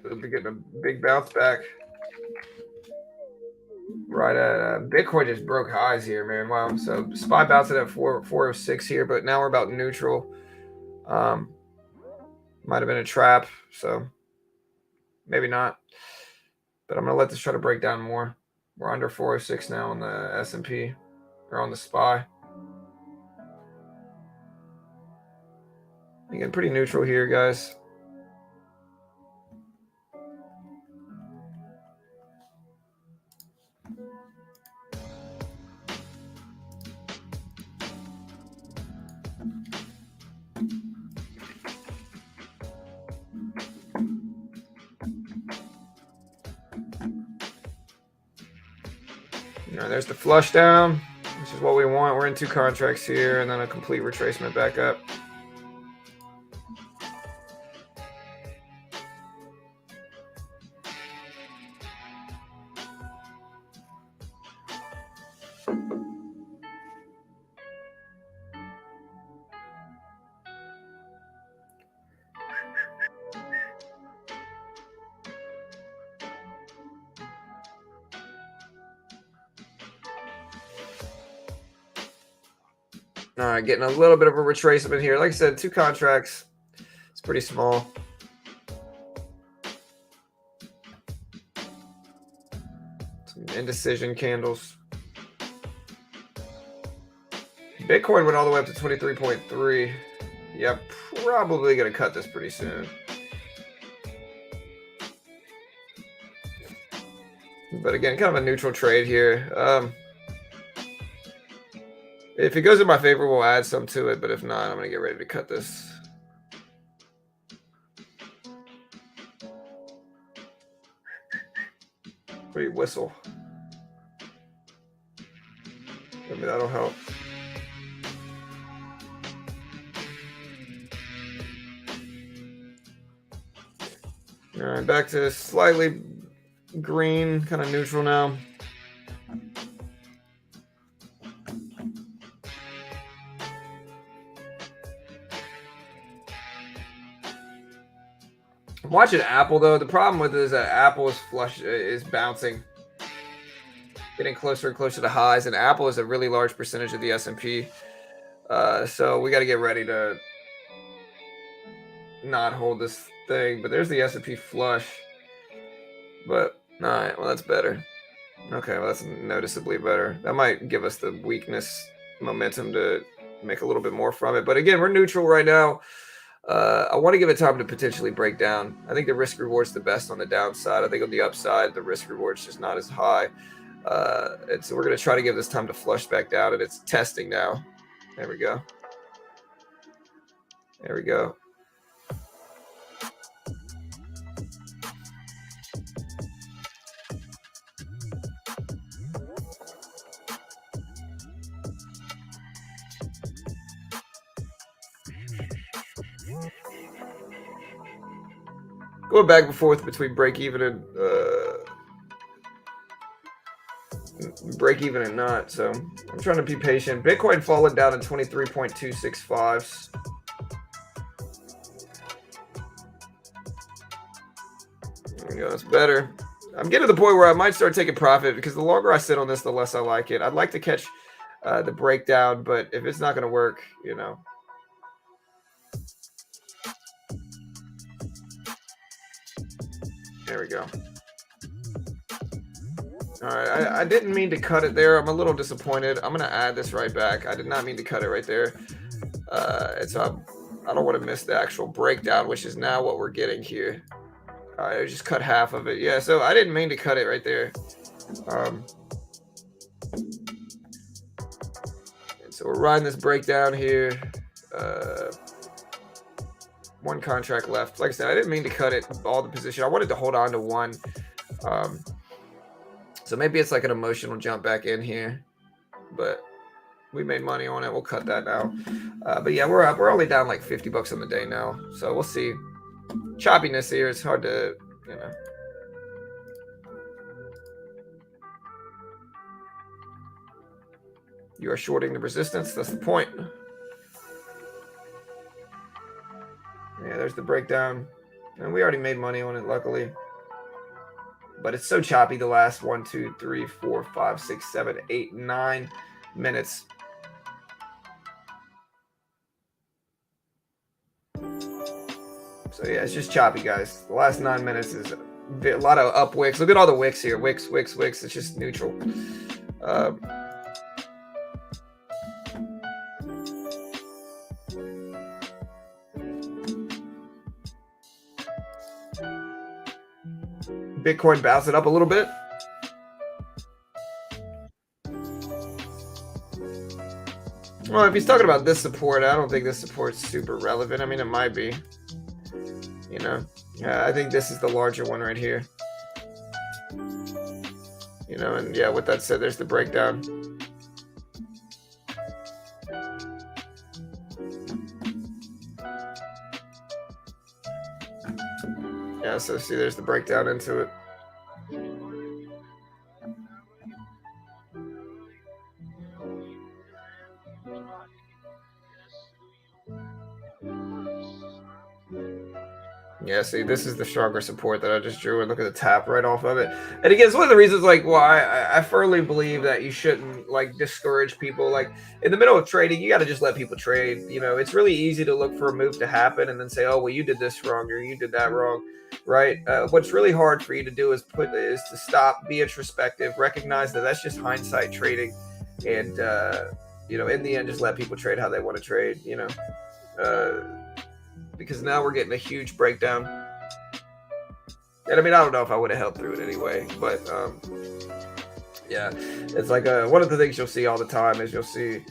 We'll be getting a big bounce back. Right at Bitcoin just broke highs here, man. Wow. So SPY bouncing at 406 here, but now we're about neutral. Might have been a trap, so maybe not. But I'm gonna let this try to break down more. We're under 406 now on the S&P or on the SPY. Again, pretty neutral here, guys. There's the flush down, which is what we want. We're in 2 contracts here, and then a complete retracement back up. All right, getting a little bit of a retracement here. Like I said, 2 contracts. It's pretty small. Some indecision candles. Bitcoin went all the way up to 23.3. Yeah, probably going to cut this pretty soon. But again, kind of a neutral trade here. If it goes in my favor, we'll add some to it. But if not, I'm going to get ready to cut this. What do you whistle? Maybe that'll help. All right, back to slightly green, kind of neutral now. I'm watching Apple though. The problem with it is that Apple is bouncing, getting closer and closer to highs, and Apple is a really large percentage of the S&P. So we got to get ready to not hold this thing. But there's the S&P flush. But all right, well that's better. Okay, well that's noticeably better. That might give us the weakness momentum to make a little bit more from it. But again, we're neutral right now. I want to give it time to potentially break down. I think the risk reward's the best on the downside. I think on the upside, the risk reward's just not as high. And so we're going to try to give this time to flush back down, and it's testing now. There we go. There we go. Going back and forth between break even and not. So I'm trying to be patient. Bitcoin falling down to 23.265s. There we go. That's better. I'm getting to the point where I might start taking profit because the longer I sit on this, the less I like it. I'd like to catch the breakdown, but if it's not going to work, you know. There we go. All right, I didn't mean to cut it there. I'm a little disappointed. I'm going to add this right back. I did not mean to cut it right there. And so I don't want to miss the actual breakdown, which is now what we're getting here. All right, I just cut half of it. Yeah, so I didn't mean to cut it right there. So we're riding this breakdown here. One contract left. Like I said, I didn't mean to cut it all the position. I wanted to hold on to one. So maybe it's like an emotional jump back in here, but we made money on it. We'll cut that now. But yeah, we're up. We're only down like 50 bucks on the day now. So we'll see. Choppiness here. It's hard to, you know. You are shorting the resistance. That's the point. Yeah, there's the breakdown. And we already made money on it, luckily. But it's so choppy the last 1, 2, 3, 4, 5, 6, 7, 8, 9 minutes. So yeah, it's just choppy, guys. The last 9 minutes is a lot of up wicks. Look at all the wicks here. Wicks, wicks, wicks. It's just neutral. Bitcoin bounced it up a little bit. Well, if he's talking about this support, I don't think this support's super relevant. I mean, it might be. You know, I think this is the larger one right here. You know, and yeah, with that said, there's the breakdown. Yeah, so see, there's the breakdown into it. Yeah, see, this is the stronger support that I just drew, and look at the tap right off of it. And again, it's one of the reasons, like, why I firmly believe that you shouldn't, like, discourage people. Like, in the middle of trading, you got to just let people trade. You know, it's really easy to look for a move to happen and then say, oh, well, you did this wrong or you did that wrong, right? What's really hard for you to do is to stop, be introspective, recognize that that's just hindsight trading, and, you know, in the end, just let people trade how they want to trade, you know. Because now we're getting a huge breakdown. And I mean, I don't know if I would have held through it anyway, but yeah, it's like one of the things you'll see all the time is you'll see,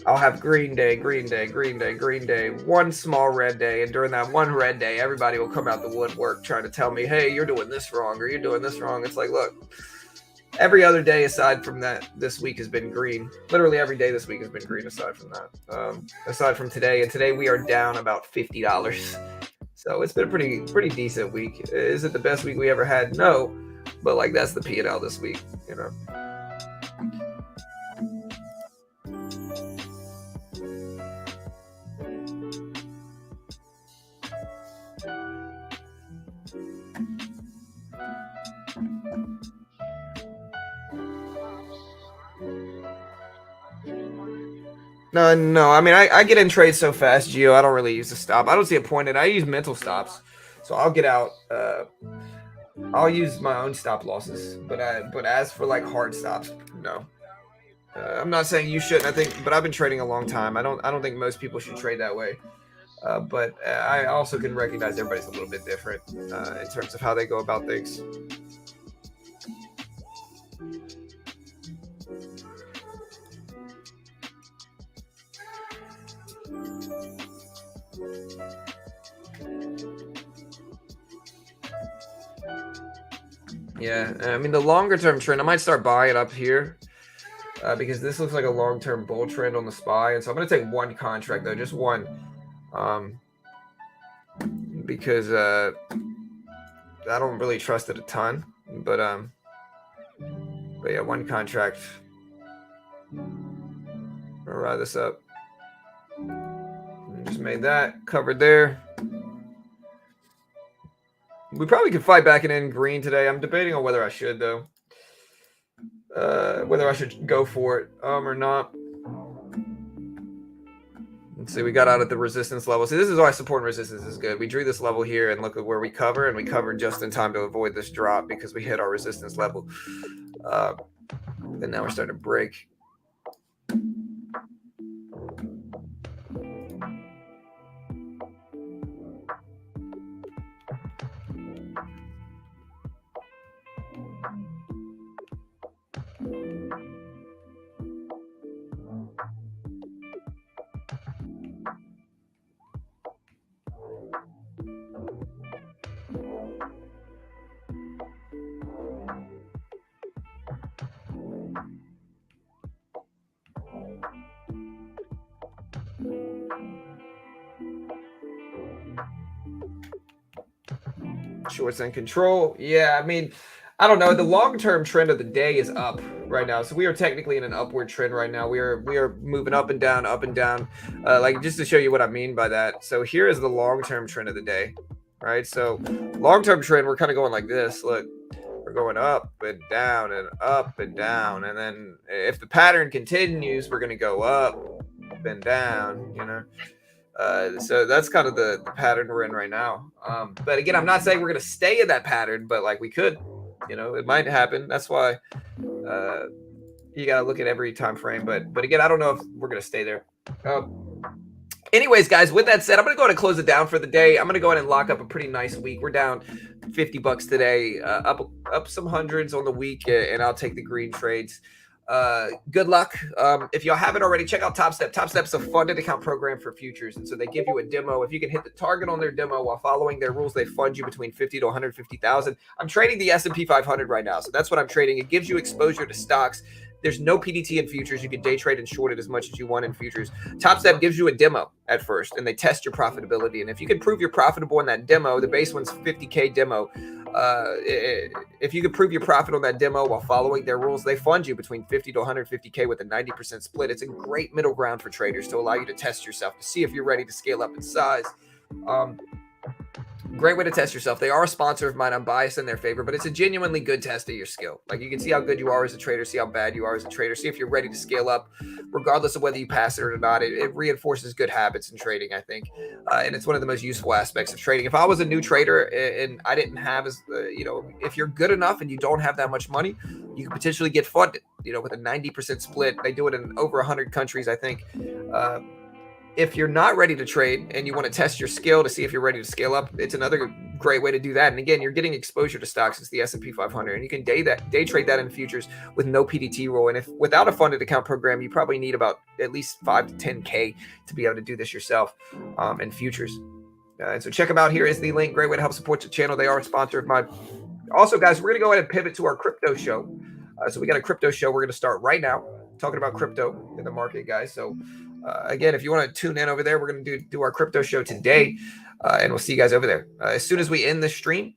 I'll have green day, green day, green day, green day, one small red day. And during that one red day, everybody will come out the woodwork trying to tell me, hey, you're doing this wrong, or you're doing this wrong. It's like, look, every other day aside from that, this week has been green. Literally every day this week has been green aside from that. Aside from today, and today we are down about $50. So it's been a pretty decent week. Is it the best week we ever had? No, but like that's the P&L this week, you know. No. I mean, I get in trades so fast, Gio. I don't really use the stop. I don't see a point in it. I use mental stops, so I'll get out. I'll use my own stop losses, but as for like hard stops, no. I'm not saying you shouldn't. But I've been trading a long time. I don't think most people should trade that way. But I also can recognize everybody's a little bit different in terms of how they go about things. Yeah, I mean, the longer term trend, I might start buying up here because this looks like a long-term bull trend on the SPY. And so I'm going to take one contract, though, just one, because I don't really trust it a ton. But yeah, one contract. I'll ride this up. Just made that, covered there. We probably could fight back and in green today. I'm debating on whether I should, though. Whether I should go for it or not. Let's see, we got out at the resistance level. See, this is why support and resistance is good. We drew this level here and look at where we cover, and we covered just in time to avoid this drop because we hit our resistance level. And now we're starting to break. Shorts and control. Yeah, I mean, I don't know. The long-term trend of the day is up right now. So we are technically in an upward trend right now. We are moving up and down, up and down. Like just to show you what I mean by that. So here is the long-term trend of the day, right? So long-term trend, we're kind of going like this. Look, we're going up and down and up and down. And then if the pattern continues, we're going to go up and down, you know. So that's kind of the pattern we're in right now. But again, I'm not saying we're going to stay in that pattern, but like we could, you know, it might happen. That's why you got to look at every time frame. But again, I don't know if we're going to stay there. Anyways, guys, with that said, I'm going to go ahead and close it down for the day. I'm going to go ahead and lock up a pretty nice week. We're down $50 today, up some hundreds on the week, and I'll take the green trades. Good luck. If y'all haven't already, check out TopStep. TopStep's a funded account program for futures. And so they give you a demo. If you can hit the target on their demo while following their rules, they fund you between 50 to 150,000. I'm trading the S&P 500 right now. So that's what I'm trading. It gives you exposure to stocks. There's no PDT in futures. You can day trade and short it as much as you want in futures. TopStep gives you a demo at first, and they test your profitability. And if you can prove you're profitable in that demo, the base one's 50K demo. If you can prove your profit on that demo while following their rules, they fund you between 50 to 150K with a 90% split. It's a great middle ground for traders to allow you to test yourself, to see if you're ready to scale up in size. Great way to test yourself. They are a sponsor of mine. I'm biased in their favor, but it's a genuinely good test of your skill. Like you can see how good you are as a trader, see how bad you are as a trader, see if you're ready to scale up, regardless of whether you pass it or not. It reinforces good habits in trading, I think. And it's one of the most useful aspects of trading. If I was a new trader and I didn't have if you're good enough and you don't have that much money, you can potentially get funded, with a 90% split. They do it in over 100 countries, I think. If you're not ready to trade and you want to test your skill to see if you're ready to scale up, it's another great way to do that. And again, you're getting exposure to stocks. It's the S&P 500, and you can day trade that in futures with no PDT rule. And if without a funded account program, you probably need about at least 5 to 10K to be able to do this yourself in futures. And so check them out. Here is the link. Great way to help support the channel. They are a sponsor of mine. Also, guys, we're going to go ahead and pivot to our crypto show. So we got a crypto show. We're going to start right now talking about crypto in the market, guys. So again, if you want to tune in over there, we're going to do our crypto show today, and we'll see you guys over there. As soon as we end the stream,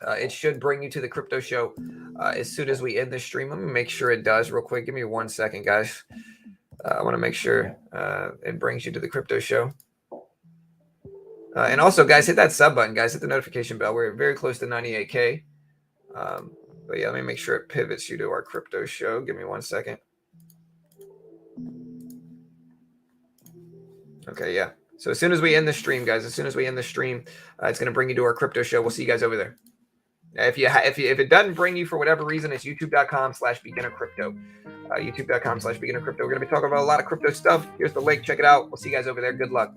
it should bring you to the crypto show. As soon as we end the stream, let me make sure it does real quick. Give me 1 second, guys. I want to make sure it brings you to the crypto show. And also, guys, hit that sub button, guys. Hit the notification bell. We're very close to 98K. But yeah, let me make sure it pivots you to our crypto show. Give me 1 second. Okay, yeah. So as soon as we end the stream, guys, it's going to bring you to our crypto show. We'll see you guys over there. If it doesn't bring you for whatever reason, it's youtube.com/beginnercrypto. youtube.com/beginnercrypto. We're going to be talking about a lot of crypto stuff. Here's the link. Check it out. We'll see you guys over there. Good luck.